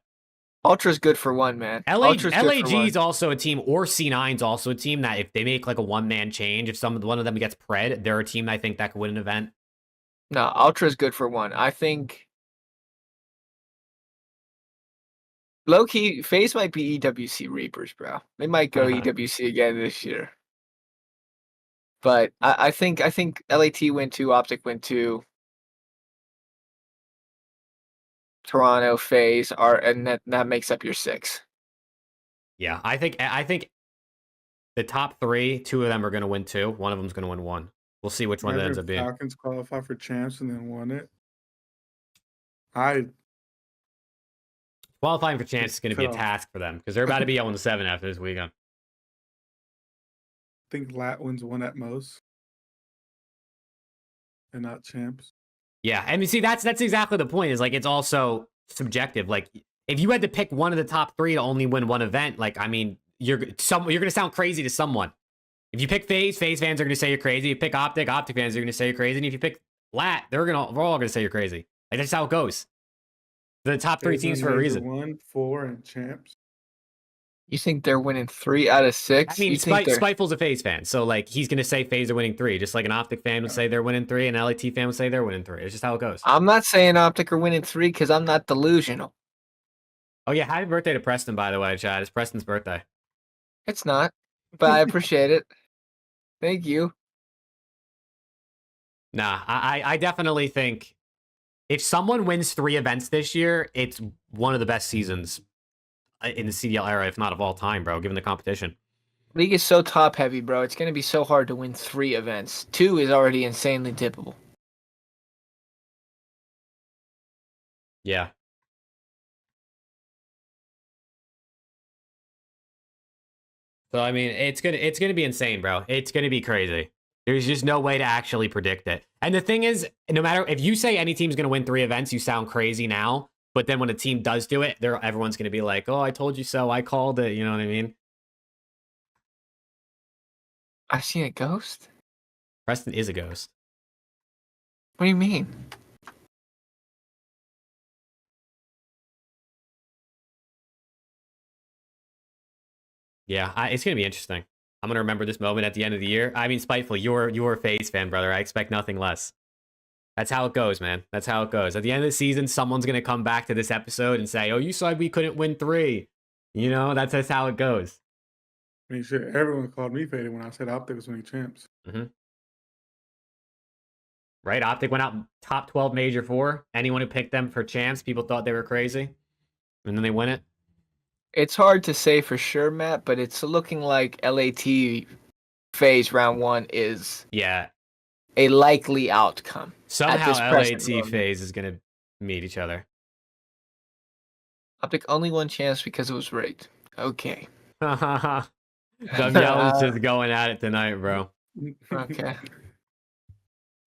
Ultra's good for one, man. LAG is also a team, or C9's also a team that if they make like a one-man change, if one of them gets pred, they're a team I think that could win an event. No, Ultra's good for one. I think low-key, FaZe might be EWC Reapers, bro. They might go EWC again this year. But I think LAT win 2, OpTic win 2. Toronto, FaZe and that makes up your 6. Yeah, I think the top 3, 2 of them are going to win 2. One of them's going to win 1. We'll see which one that ends up being. Falcons qualify for champs and then won it. Qualifying for champs is going to be a task for them because they're about to be 0-7 after this weekend. I think LAT wins 1 at most, and not champs. Yeah, I mean, see, that's exactly the point. Is like it's also subjective. Like, if you had to pick one of the top 3 to only win 1 event, like, I mean, you're going to sound crazy to someone. If you pick FaZe fans are going to say you're crazy. If you pick OpTic fans are going to say you're crazy. And if you pick LAT, we're all going to say you're crazy. Like, that's how it goes. The top 3 teams for a reason. 1, 4, and champs. You think they're winning 3 out of 6? I mean, Spiteful's a FaZe fan, so like he's gonna say FaZe are winning 3, just like an OpTic fan would say they're winning 3, and an LAT fan would say they're winning 3. It's just how it goes. I'm not saying OpTic are winning 3 because I'm not delusional. Oh yeah, happy birthday to Preston, by the way, Chad. It's Preston's birthday. It's not, but I appreciate it. Thank you. Nah, I definitely think if someone wins 3 events this year, it's one of the best seasons in the CDL era, if not of all time, bro, given the competition. League is so top heavy, bro. It's going to be so hard to win 3 events. 2 is already insanely tippable. Yeah. So I mean, it's gonna be insane, bro. It's gonna be crazy. There's just no way to actually predict it. And the thing is, no matter if you say any team's gonna win 3 events, you sound crazy now. But then when a team does do it, everyone's going to be like, oh, I told you so. I called it. You know what I mean? I've seen a ghost? Preston is a ghost. What do you mean? Yeah, it's going to be interesting. I'm going to remember this moment at the end of the year. I mean, Spiteful, you're a FaZe fan, brother. I expect nothing less. That's how it goes, man. That's how it goes. At the end of the season, someone's going to come back to this episode and say, oh, you said we couldn't win 3. You know, that's how it goes. I mean, shit, everyone called me faded when I said OpTic was winning champs. Mm-hmm. Right? OpTic went out top 12 Major 4. Anyone who picked them for champs, people thought they were crazy. And then they win it. It's hard to say for sure, Matt, but it's looking like LAT FaZe round 1 is a likely outcome. Somehow LAT FaZe is going to meet each other. OpTic only won champs because it was rigged. Okay. WL is just going at it tonight, bro. Okay.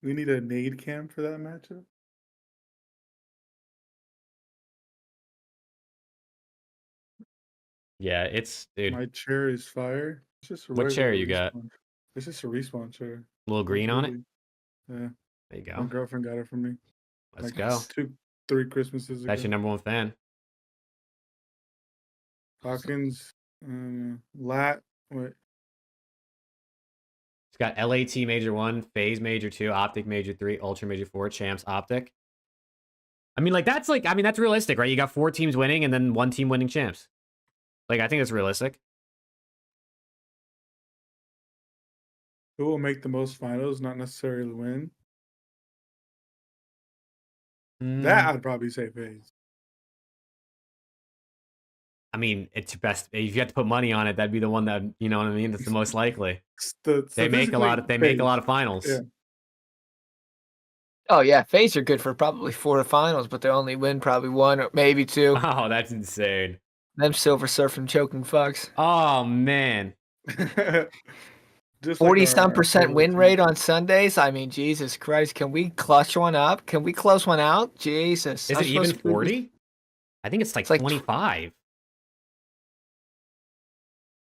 We need a nade cam for that matchup. Yeah, dude. My chair is fire. It's just a What regular chair you got? respawn. It's just a respawn chair. Little green on it? Yeah. There you My go. girlfriend got it for me. Let's Like go. 3 Christmases ago. That's your #1 fan. Hawkins, LAT. Wait. It's got LAT Major 1, FAZE Major 2, OpTic Major 3, Ultra Major 4, Champs OpTic. I mean, that's realistic, right? You got 4 teams winning and then 1 team winning champs. Like, I think that's realistic. Who will make the most finals, not necessarily win? That I'd probably say FaZe. I mean, it's your best. If you had to put money on it, that'd be the one that, you know what I mean? That's the most likely. They make a lot of finals. Yeah. Oh yeah, FaZe are good for probably 4 finals, but they only win probably 1 or maybe 2. Oh, that's insane. Them silver surfing choking fucks. Oh man. Just 40-some% win rate on Sundays. I mean, Jesus Christ, can we clutch one up? Can we close one out? Jesus. Is it even 40? I think it's like 25.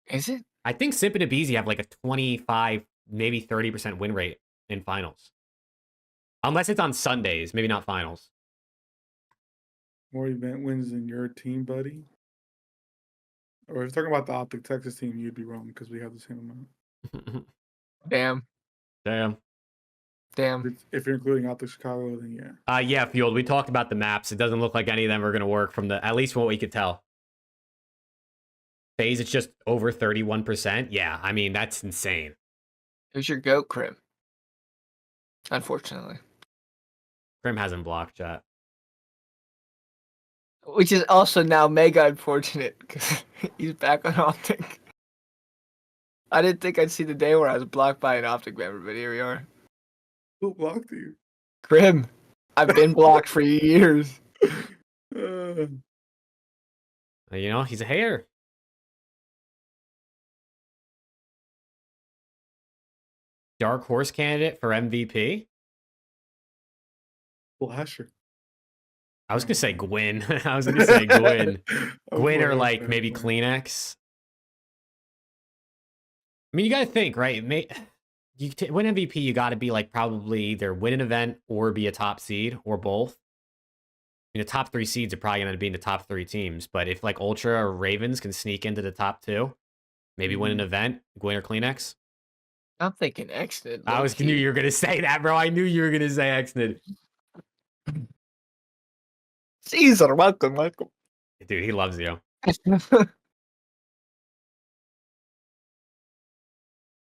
Is it? I think Simp and Abizi have like a 25, maybe 30% win rate in finals. Unless it's on Sundays, maybe not finals. More event wins than your team, buddy. Or if you're talking about the OpTic Texas team, you'd be wrong because we have the same amount. Damn. If you're including OpTic Chicago, then yeah. Yeah, Fueled. We talked about the maps. It doesn't look like any of them are going to work from at least from what we could tell. FaZe, it's just over 31%. Yeah, I mean, that's insane. Who's your GOAT, Crim? Unfortunately. Crim hasn't blocked chat. Which is also now mega unfortunate because he's back on OpTic. I didn't think I'd see the day where I was blocked by an OpTic member, but here we are. Who blocked you? Crim. I've been blocked for years. You know, he's a hater. Dark horse candidate for MVP? Flasher. I was going to say Gwyn. I was going to say Gwyn. Gwyn or like maybe Kleenex. I mean, you got to think, right? You win MVP, you got to be like probably either win an event or be a top seed or both. You know, top 3 seeds are probably going to be in the top 3 teams. But if like Ultra or Ravens can sneak into the top 2, maybe win an event, Gwyn or Kleenex. I'm thinking Xnid. I knew you were going to say that, bro. I knew you were going to say Xnid. Caesar, welcome. Dude, he loves you.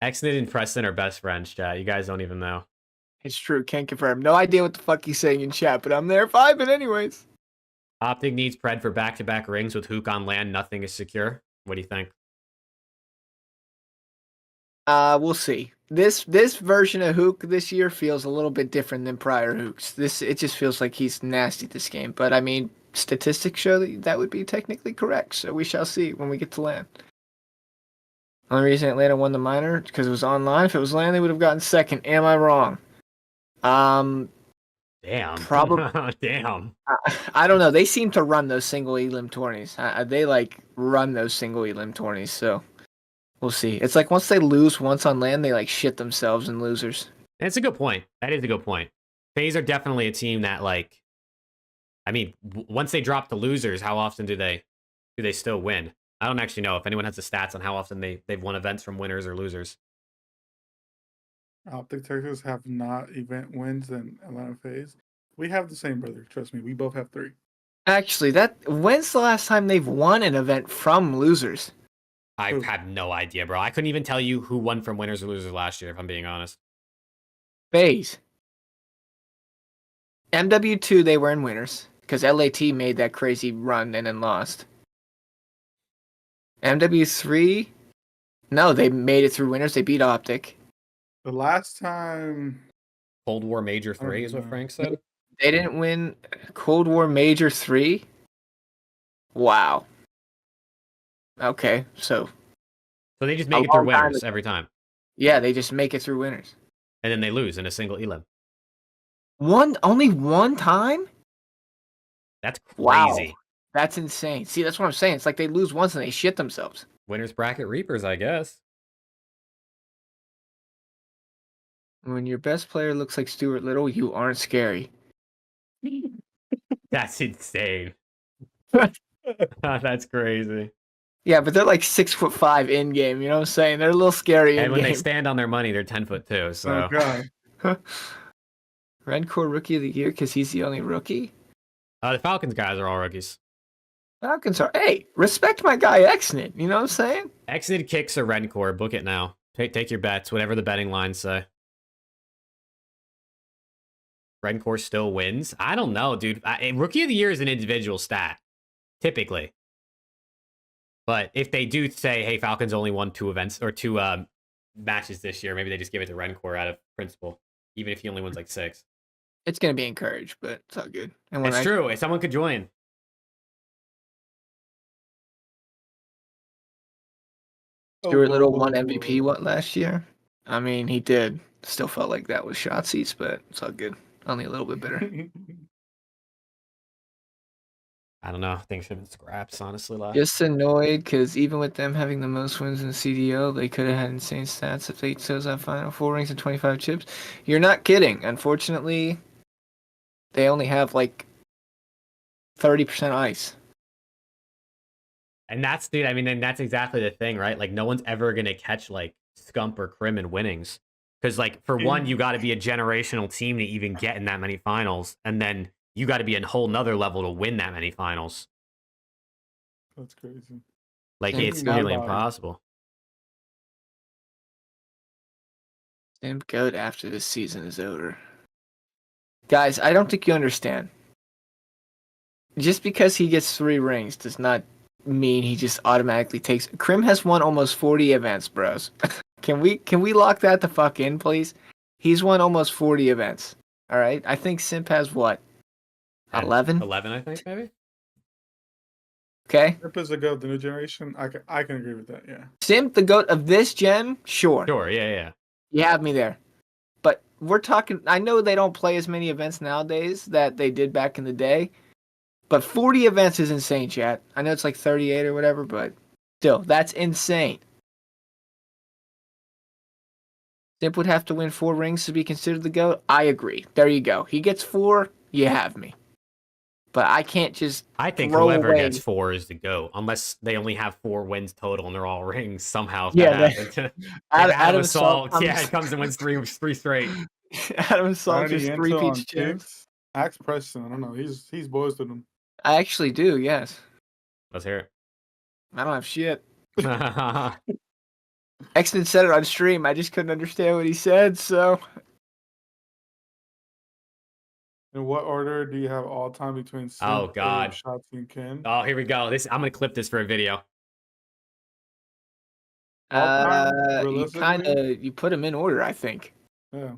Xnid and Preston are best friends, chat. You guys don't even know. It's true. Can't confirm. No idea what the fuck he's saying in chat, but I'm there vibing anyways. OpTic needs Pred for back-to-back rings with HAVOK on land. Nothing is secure. What do you think? We'll see. This version of HAVOK this year feels a little bit different than prior HAVOKs. It just feels like he's nasty this game. But I mean, statistics show that would be technically correct. So we shall see when we get to LAN. Only reason Atlanta won the minor because it was online. If it was LAN, they would have gotten second. Am I wrong? Damn. Probably. Damn. I don't know. They seem to run those single elim tourneys. They like run those single elim tourneys. So we'll see. It's like once they lose once on LAN, they like shit themselves and losers. That's a good point. That is a good point. FaZe are definitely a team that like, I mean, once they drop the losers, how often do they still win? I don't actually know if anyone has the stats on how often they've won events from winners or losers. OpTic Texas have not event wins than Atlanta FaZe. We have the same, brother. Trust me. We both have 3. Actually, when's the last time they've won an event from losers? I have no idea, bro. I couldn't even tell you who won from winners or losers last year, if I'm being honest. FaZe. MW2, they were in winners because LAT made that crazy run and then lost. MW3, no, they made it through winners. They beat OpTic. The last time Cold War Major 3 is what Frank said. They didn't win Cold War Major 3? Wow. Okay, so So they just A make it through long time winners ago. every time. yeah, they just make it through winners. And then they lose in a single elim. Only one time? That's Wow. crazy. That's insane. See, that's what I'm saying. It's like they lose once and they shit themselves. Winners bracket reapers, I guess. When your best player looks like Stuart Little, you aren't scary. That's insane. That's crazy. Yeah, but they're like 6'5" in game. You know what I'm saying? They're a little scary in And when they game. stand on their money, they're 10'2". So Oh god. Rencore Rookie of the Year because he's the only rookie. the Falcons guys are all rookies. Falcons are. Hey, respect my guy Exnit. You know what I'm saying? Exit kicks or Rencore. Book it now. Take your bets. Whatever the betting lines say. Rencore still wins. I don't know, dude. Rookie of the Year is an individual stat, typically. But if they do say, hey, Falcons only won 2 events or 2 matches this year, maybe they just give it to Rencore out of principle, even if he only wins like 6. It's gonna be encouraged, but it's all good. And when It's true. If someone could join. Stuart Little won MVP last year? I mean, he did. Still felt like that was Shotzi's, but it's all good. Only a little bit better. I don't know. Things should have been scraps, honestly. Just annoyed because even with them having the most wins in the CDL, they could have had insane stats if they chose that final 4 rings and 25 chips. You're not kidding. Unfortunately, they only have like 30% ice. And that's, dude, I mean, and that's exactly the thing, right? Like, no one's ever going to catch, like, Scump or Crim in winnings. Because, like, for one, you got to be a generational team to even get in that many finals. And then you got to be a whole nother level to win that many finals. That's crazy. Like, Simp it's goat. nearly impossible. Simp goat after this season is over. Guys, I don't think you understand. Just because he gets 3 rings does not mean he just automatically takes. Crim has won almost 40 events, bros. Can we lock that the fuck in, please? He's won almost 40 events. All right. I think Simp has what? 11? 11, I think, maybe? Okay. Simp is the goat of the new generation. I can agree with that, yeah. Simp, the goat of this gen? Sure. Sure, yeah. You have me there. But we're talking, I know they don't play as many events nowadays that they did back in the day, but 40 events is insane, chat. I know it's like 38 or whatever, but still, that's insane. Simp would have to win 4 rings to be considered the GOAT. I agree. There you go. He gets 4, you have me. But I can't just I think throw whoever away. gets 4 is the GOAT, unless they only have 4 wins total and they're all rings somehow. If Yeah, that happens. Adam Assault, Assault yeah, it comes and wins 3 straight. Adam Assault just Already 3 intel on peach champs. Thieves. Axe Preston. I don't know. He's boys to them. I actually do, yes. Let's hear I don't have shit. it. Exton said it on stream. I just couldn't understand what he said, so. In what order do you have all time between Simp, Oh, God. Abe, Shotzi, and Ken? Oh, here we go. I'm gonna clip this for a video. You put him in order, I think. Yeah.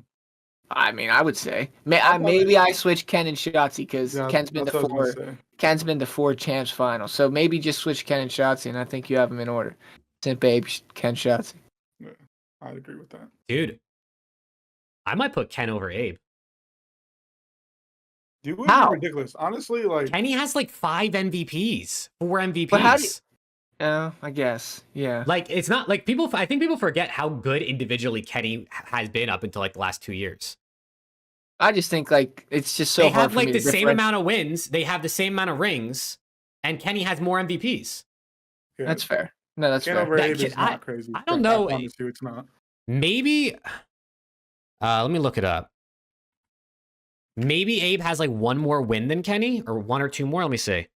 I mean, I would say maybe I switch Ken and Shotzi because Yeah, Ken's been that's to what I was 4. gonna say. Ken's been to 4 champs finals, so maybe just switch Ken and Shotzi, and I think you have them in order. Simp, Abe, Ken, Shotzi. Yeah, I'd agree with that. Dude, I might put Ken over Abe. Dude, would How? be ridiculous. Honestly, like Kenny has like 5 MVPs, 4 MVPs. But how do I guess, yeah. Like, it's not like people. I think people forget how good individually Kenny has been up until like the last 2 years. I just think like it's just so they hard have for like me the to same differentiate. amount of wins. They have the same amount of rings, and Kenny has more MVPs. yeah, That's fair. No, that's Ken fair. over That Abe kid- is not crazy. I don't know. I promise you, it's not. Maybe. Let me look it up. Maybe Abe has like 1 more win than Kenny, or 1 or 2 more. Let me see.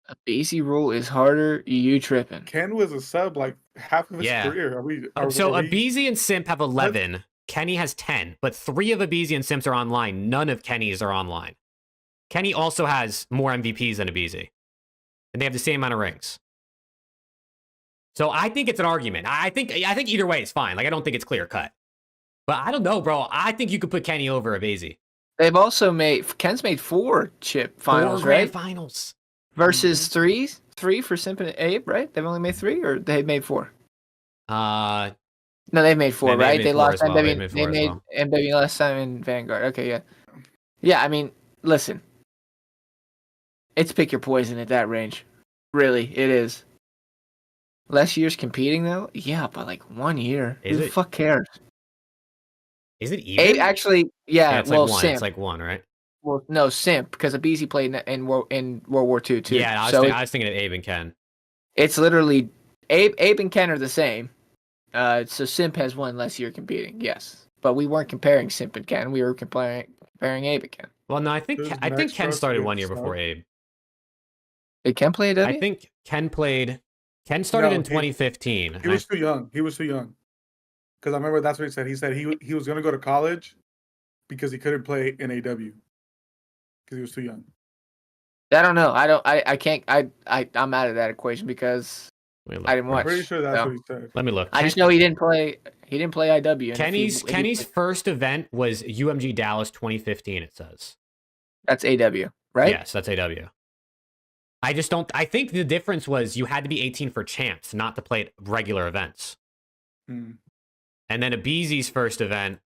A BC rule is harder. You tripping? Ken was a sub like half of his Yeah. career. So Abizi and Simp have 11. Kenny has 10, but 3 of Abizi and Simps are online. None of Kenny's are online. Kenny also has more MVPs than Abizi, and they have the same amount of rings. So I think it's an argument. I think either way is fine. Like, I don't think it's clear cut. But I don't know, bro. I think you could put Kenny over Abizi. They've also Ken's made 4 chip finals, 4 grand right? finals. Versus 3 3 for Simp and Abe, right? They've only made 3, or they made 4? Uh, No, they've made 4, they right? made They 4 lost as well. They MW. made They 4 as made well. MW last time in Vanguard. Okay, yeah. Yeah, I mean, listen. It's pick your poison at that range. Really, it is. Less years competing, though? Yeah, but like 1 year. Is Who the it? fuck cares? Is it Abe even? actually, Yeah, yeah, it's like well, 1. It's Simp. like 1, right? Well, no, Simp, because Abizi played in World War II, too. Yeah, So I was thinking of Abe and Ken. it's literally Abe and Ken are the same. So Simp has 1 less year competing, yes. But we weren't comparing Simp and Ken. We were comparing Abe and Ken. Well, no, I think Who's I think next for Ken us to started get 1 year stuck? before Abe. Did Ken play AW? I think Ken started No, in 2015. He was too young. He was too young. Because I remember that's what he said. He said he was going to go to college because he couldn't play in AW because he was too young. I don't know. I can't. I'm out of that equation because I didn't watch. I'm pretty sure that's so. what he said. Let me look. I just know he didn't play. He didn't play IW. And Kenny's first event was UMG Dallas 2015. It says. That's AW, right? Yes, that's AW. I just don't. I think the difference was you had to be 18 for champs, not to play at regular events. Hmm. And then Abizi's first event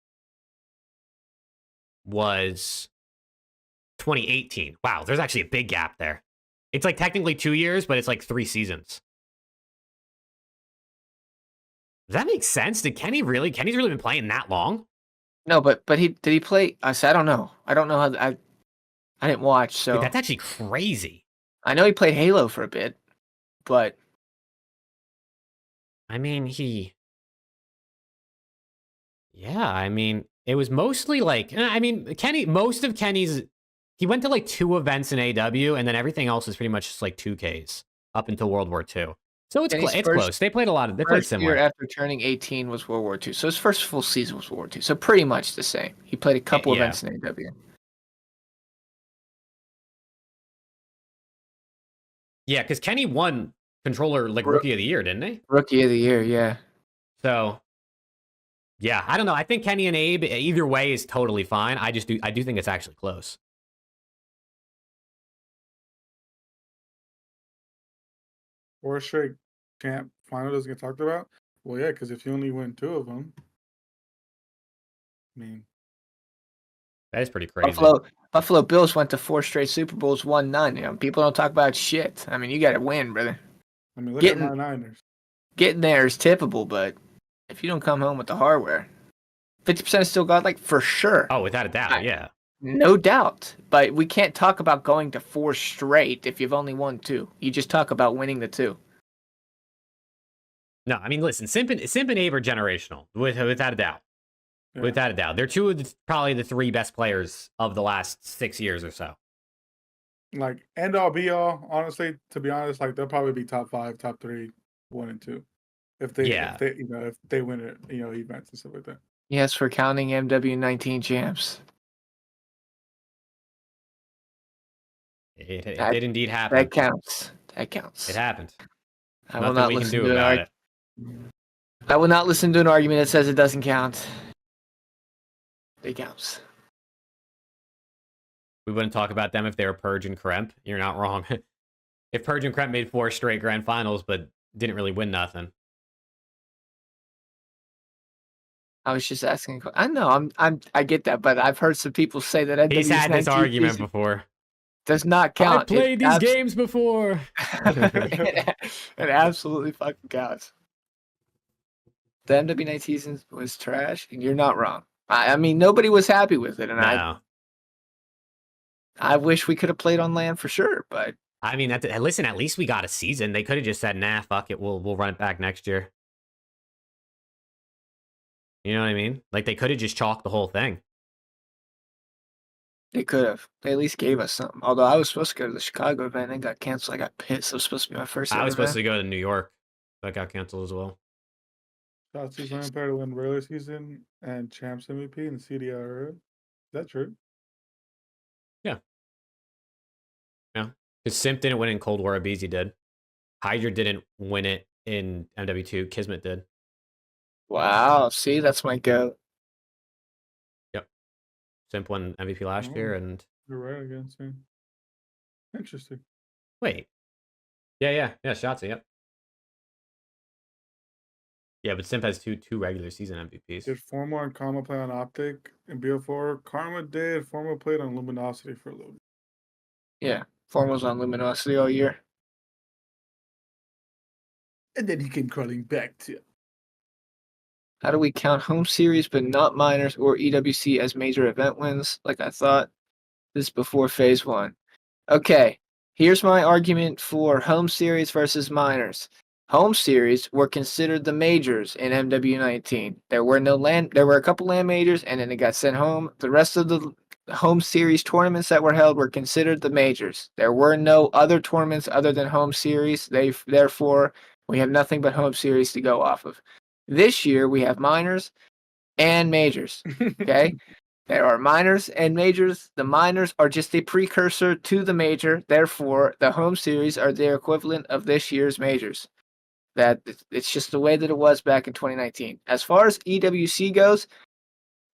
was 2018. Wow, there's actually a big gap there. It's like technically 2 years, but it's like 3 seasons. Does that make sense? Kenny's really been playing that long? No, but did he play? I don't know. I don't know how. I didn't watch, so Dude, that's actually crazy. I know he played Halo for a bit, but I mean, yeah, I mean, it was mostly like, I mean, most of Kenny's, he went to like 2 events in AW, and then everything else was pretty much just like 2Ks up until World War II. So it's close. They played first similar. year after turning 18 was World War II. So his first full season was World War II. So pretty much the same. He played a couple events in AW. Yeah, because Kenny won controller like Rookie of the Year, didn't he? Rookie of the Year, yeah. So, yeah, I don't know. I think Kenny and Abe, either way, is totally fine. I do think it's actually close. Or straight champ final doesn't get talked about. Well, yeah, because if you only win 2 of them, I mean, That is pretty crazy. Buffalo Bills went to 4 straight Super Bowls, won none. You know, people don't talk about shit. I mean, you got to win, brother. I mean, look at my Niners. Getting there is tippable, but if you don't come home with the hardware, 50% is still godlike for sure. Oh, without a doubt, yeah. No doubt. But we can't talk about going to 4 straight if you've only won 2. You just talk about winning the 2. No, I mean, listen, Simp and Abe are generational, without a doubt. Yeah. Without a doubt. They're 2 of probably the 3 best players of the last 6 years or so. Like, end all be all, honestly, to be honest, like, they'll probably be top 5, top 3, 1 and 2. If they win it, events and stuff like that. Yes, for counting MW19 champs. It did indeed happen. That counts. It happened. I will not listen to it. I will not listen to an argument that says it doesn't count. It counts. We wouldn't talk about them if they were Purge and Kremp. You're not wrong. If Purge and Kremp made 4 straight grand finals, but didn't really win nothing. I was just asking. I know. I get that, but I've heard some people say that he's had this argument before. Does not count. I played these games before. It absolutely fucking counts. The MW19 season was trash, and you're not wrong. I mean, nobody was happy with it, and I wish we could have played on LAN for sure, but I mean, listen, at least we got a season. They could have just said, "Nah, fuck it, we'll run it back next year." You know what I mean? Like, they could have just chalked the whole thing. They could have. They at least gave us something. Although I was supposed to go to the Chicago event and got canceled. I got pissed. It was supposed to be my first I was supposed event. to go to New York. That got canceled as well. Southeast Empire to win regular season and champs MVP and CDL. Is that true? Yeah. Yeah. Because Simp didn't win in Cold War, Abizi did. Hydra didn't win it in MW2. Kismet did. Wow. See, that's my goat. Yep. Simp won MVP last year, and you're right again. See. Interesting. Wait. Yeah. Shotzi, yep. Yeah, but Simp has two regular season MVPs. Did Formal and Karma play on OpTic in BO4? Karma did. Formal played on Luminosity for a little bit. Yeah, Formal's on Luminosity all year. And then he came crawling back to. How do we count home series but not minors or EWC as major event wins? Like I thought, this is before phase 1. Okay, here's my argument for home series versus minors. Home series were considered the majors in MW19. There were a couple land majors, and then it got sent home. The rest of the home series tournaments that were held were considered the majors. There were no other tournaments other than home series. Therefore, we have nothing but home series to go off of. This year, we have minors and majors. Okay. There are minors and majors. The minors are just a precursor to the major. Therefore, the home series are the equivalent of this year's majors. That it's just the way that it was back in 2019. As far as EWC goes,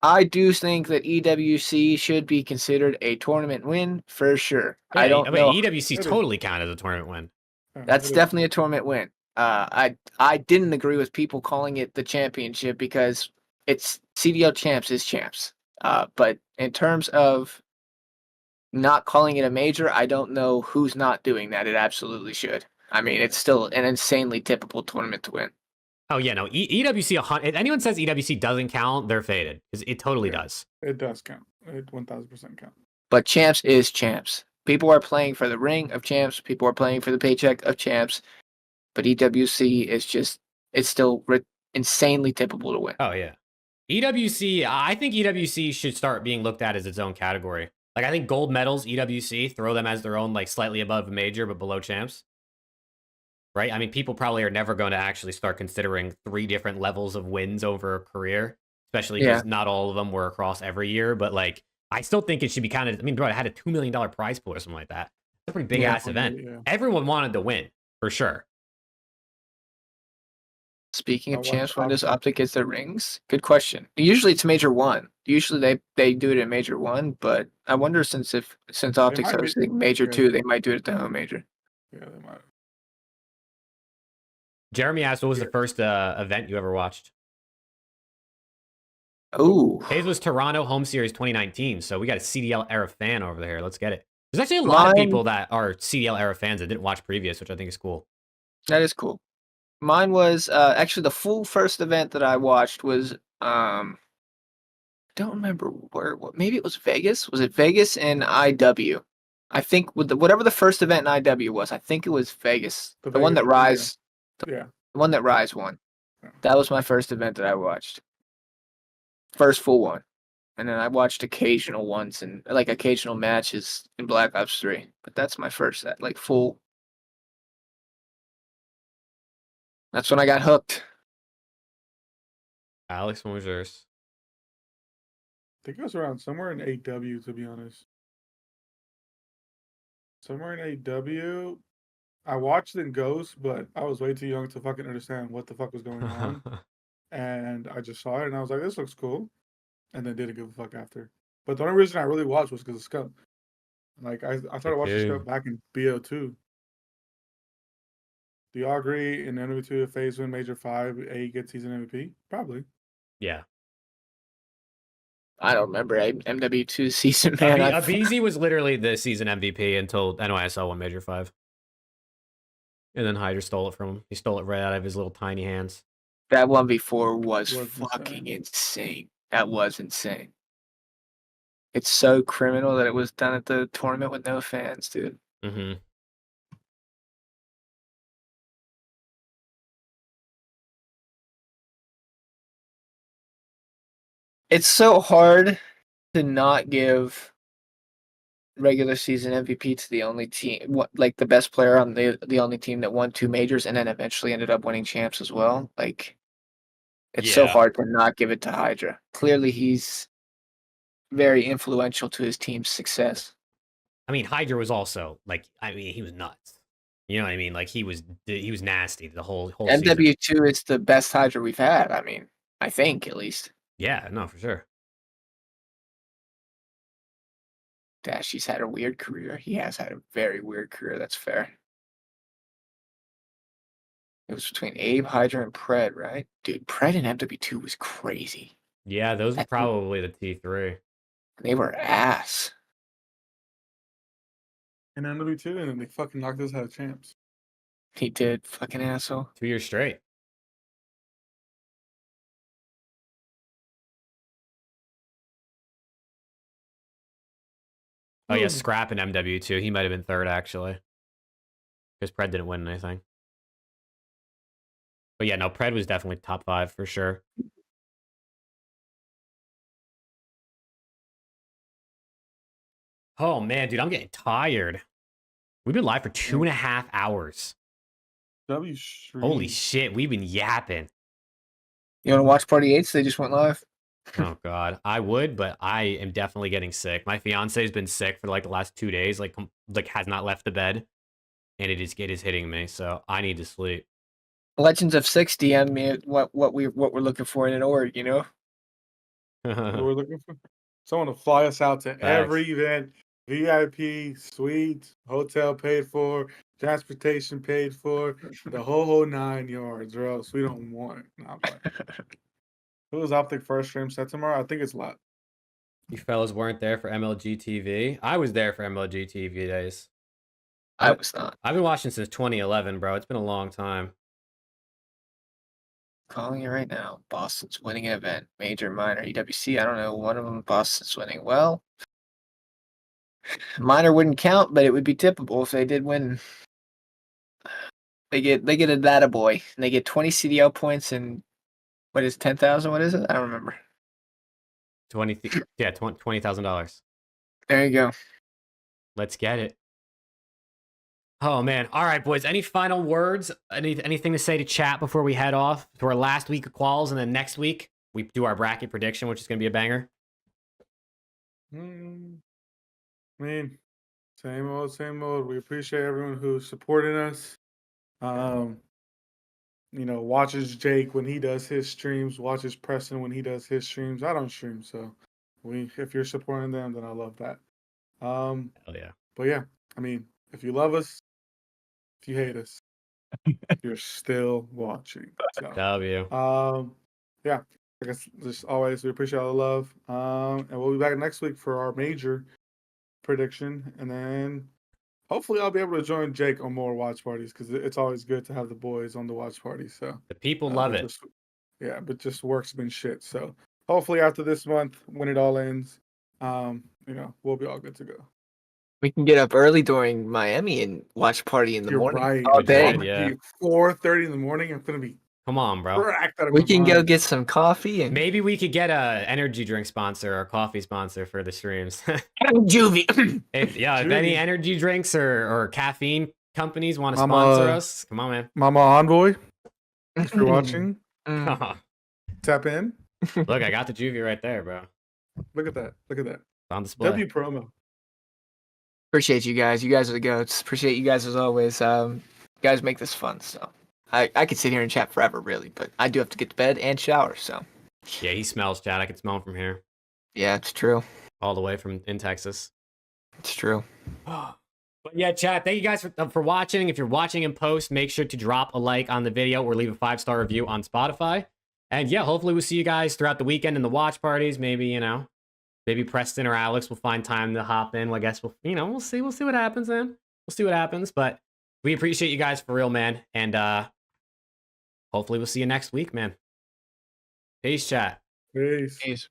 I do think that EWC should be considered a tournament win for sure. Yeah, I don't know. EWC totally counted as a tournament win. That's definitely a tournament win. I didn't agree with people calling it the championship because it's CDL champs is champs. But in terms of not calling it a major, I don't know who's not doing that. It absolutely should. I mean, it's still an insanely typical tournament to win. Oh yeah, no. EWC, if anyone says EWC doesn't count, they're faded because it totally does. It does count. It 1000% count. But champs is champs. People are playing for the ring of champs. People are playing for the paycheck of champs. But EWC is just, it's still insanely typical to win. Oh yeah. EWC, I think EWC should start being looked at as its own category. Like I think gold medals, EWC, throw them as their own, like slightly above major but below champs. Right? I mean, people probably are never going to actually start considering 3 different levels of wins over a career, especially because not all of them were across every year. But like, I still think it should be counted. I mean, bro, it had a $2 million prize pool or something like that. It's a pretty big ass event. Everyone wanted to win for sure. Speaking of champs, when does OpTic get their rings? Good question. Usually it's major 1. Usually they do it in major 1, but I wonder since OpTic's hosting major 2, they might do it at the home major. Yeah, they might. Jeremy asked, what was the first event you ever watched? Oh. FaZe was Toronto Home Series 2019, so we got a CDL era fan over there. Let's get it. There's actually a lot of people that are CDL era fans that didn't watch previous, which I think is cool. That is cool. Mine was actually the full first event that I watched was I don't remember where. Maybe it was Vegas. Was it Vegas and IW? I think with whatever the first event in IW was, I think it was Vegas. The one that Rise. The one that Rise won. Yeah. That was my first event that I watched. First full one. And then I watched occasional ones and like occasional matches in Black Ops 3. But that's my first like full. That's when I got hooked. Alex, when was yours? I think it was around somewhere in AW, to be honest. Somewhere in AW. I watched it in Ghost, but I was way too young to fucking understand what the fuck was going on. And I just saw it and I was like, this looks cool. And then didn't give a fuck after. But the only reason I really watched was because of SCUMP. Like, I started watching SCUMP back in BO2. Do y'all agree in MW2 if FaZe win Major 5, A gets season MVP? Probably. Yeah. I don't remember MW2 season, man. Abizi was literally the season MVP until NYSL won Major 5. And then Hydra stole it from him. He stole it right out of his little tiny hands. That 1v4 was fucking insane. That was insane. It's so criminal that it was done at the tournament with no fans, dude. Mm-hmm. It's so hard to not give regular season MVP to the only team, like the best player on the only team that won 2 majors and then eventually ended up winning champs as well. Like, it's so hard to not give it to Hydra. Clearly, he's very influential to his team's success. I mean, Hydra was also like, I mean, he was nuts. You know what I mean? Like he was nasty the whole MW2 season. is the best Hydra we've had. I mean, I think at least. Yeah, no, for sure. Dashy's had a weird career. He has had a very weird career. That's fair. It was between Abe, Hydra, and Pred, right? Dude, Pred and MW2 was crazy. Yeah, those are That's- probably the T3. They were ass. And NW2, and then they fucking knocked us out of champs. He did, fucking asshole. 2 years straight. Oh yeah, Scrap and MW2. He might have been third actually, because Pred didn't win anything. But yeah, no, Pred was definitely top 5 for sure. Oh man, dude, I'm getting tired. We've been live for 2.5 hours. W stream. Holy shit, we've been yapping. You want to watch Party 8s? They just went live. Oh god, I would, but I am definitely getting sick. My fiance has been sick for like the last 2 days, like has not left the bed, and it is hitting me. So I need to sleep. Legends of 6 DM me what we're looking for in an org, you know? What we're looking for? Someone to fly us out to every event, VIP, suites, hotel paid for, transportation paid for, the whole 9 yards, or else we don't want it. Nah, who was OpTic first stream set tomorrow? I think it's LAT. You fellas weren't there for MLG TV. I was there for MLG TV days. I was not. I've been watching since 2011, bro. It's been a long time. Calling it right now. Boston's winning an event. Major, minor, EWC. I don't know. One of them, Boston's winning. Well, minor wouldn't count, but it would be tippable if they did win. They get a data boy, and they get 20 CDL points and what is 10,000? What is it? I don't remember. $20,000. There you go. Let's get it. Oh man. All right, boys. Any final words? Anything to say to chat before we head off to our last week of quals, and then next week we do our bracket prediction, which is going to be a banger. I mean, same old, same old. We appreciate everyone who's supporting us. You know, watches Jake when he does his streams, watches Preston when he does his streams. I don't stream, so if you're supporting them, then I love that. Hell yeah. But yeah, I mean, if you love us, if you hate us, you're still watching. So, W. yeah, I guess just always we appreciate all the love. And we'll be back next week for our major prediction, and then hopefully I'll be able to join Jake on more watch parties because it's always good to have the boys on the watch party. So The people love it. But just work's been shit. So hopefully after this month, when it all ends, you know, we'll be all good to go. We can get up early during Miami and watch party in the You're morning. right. All day. Yeah. 4:30 in the morning. I'm gonna be Come on, bro. cracked out of We my can go mind. get some coffee and Maybe we could get a energy drink sponsor or coffee sponsor for the streams. juvie. if Juvie. any energy drinks or caffeine companies want to I'm, sponsor us, come on, man. Mama Envoy, if you're watching, tap in. Look, I got the juvie right there, bro. Look at that. Look at that. It's on display. W promo. Appreciate you guys. You guys are the goats. Appreciate you guys as always. You guys make this fun. So I could sit here and chat forever, really, but I do have to get to bed and shower. So Yeah, he smells, Chad. I can smell him from here, yeah, it's true. all the way from in Texas. It's true. But yeah, chat, thank you guys for watching. If you're watching in post, make sure to drop a like on the video or leave a 5-star review on Spotify. And yeah, hopefully we'll see you guys throughout the weekend in the watch parties. Maybe, you know, maybe Preston or Alex will find time to hop in. Well, I guess we'll see what happens, man. We'll see what happens. But we appreciate you guys for real, man. And hopefully we'll see you next week, man. Peace, chat. Peace. Peace.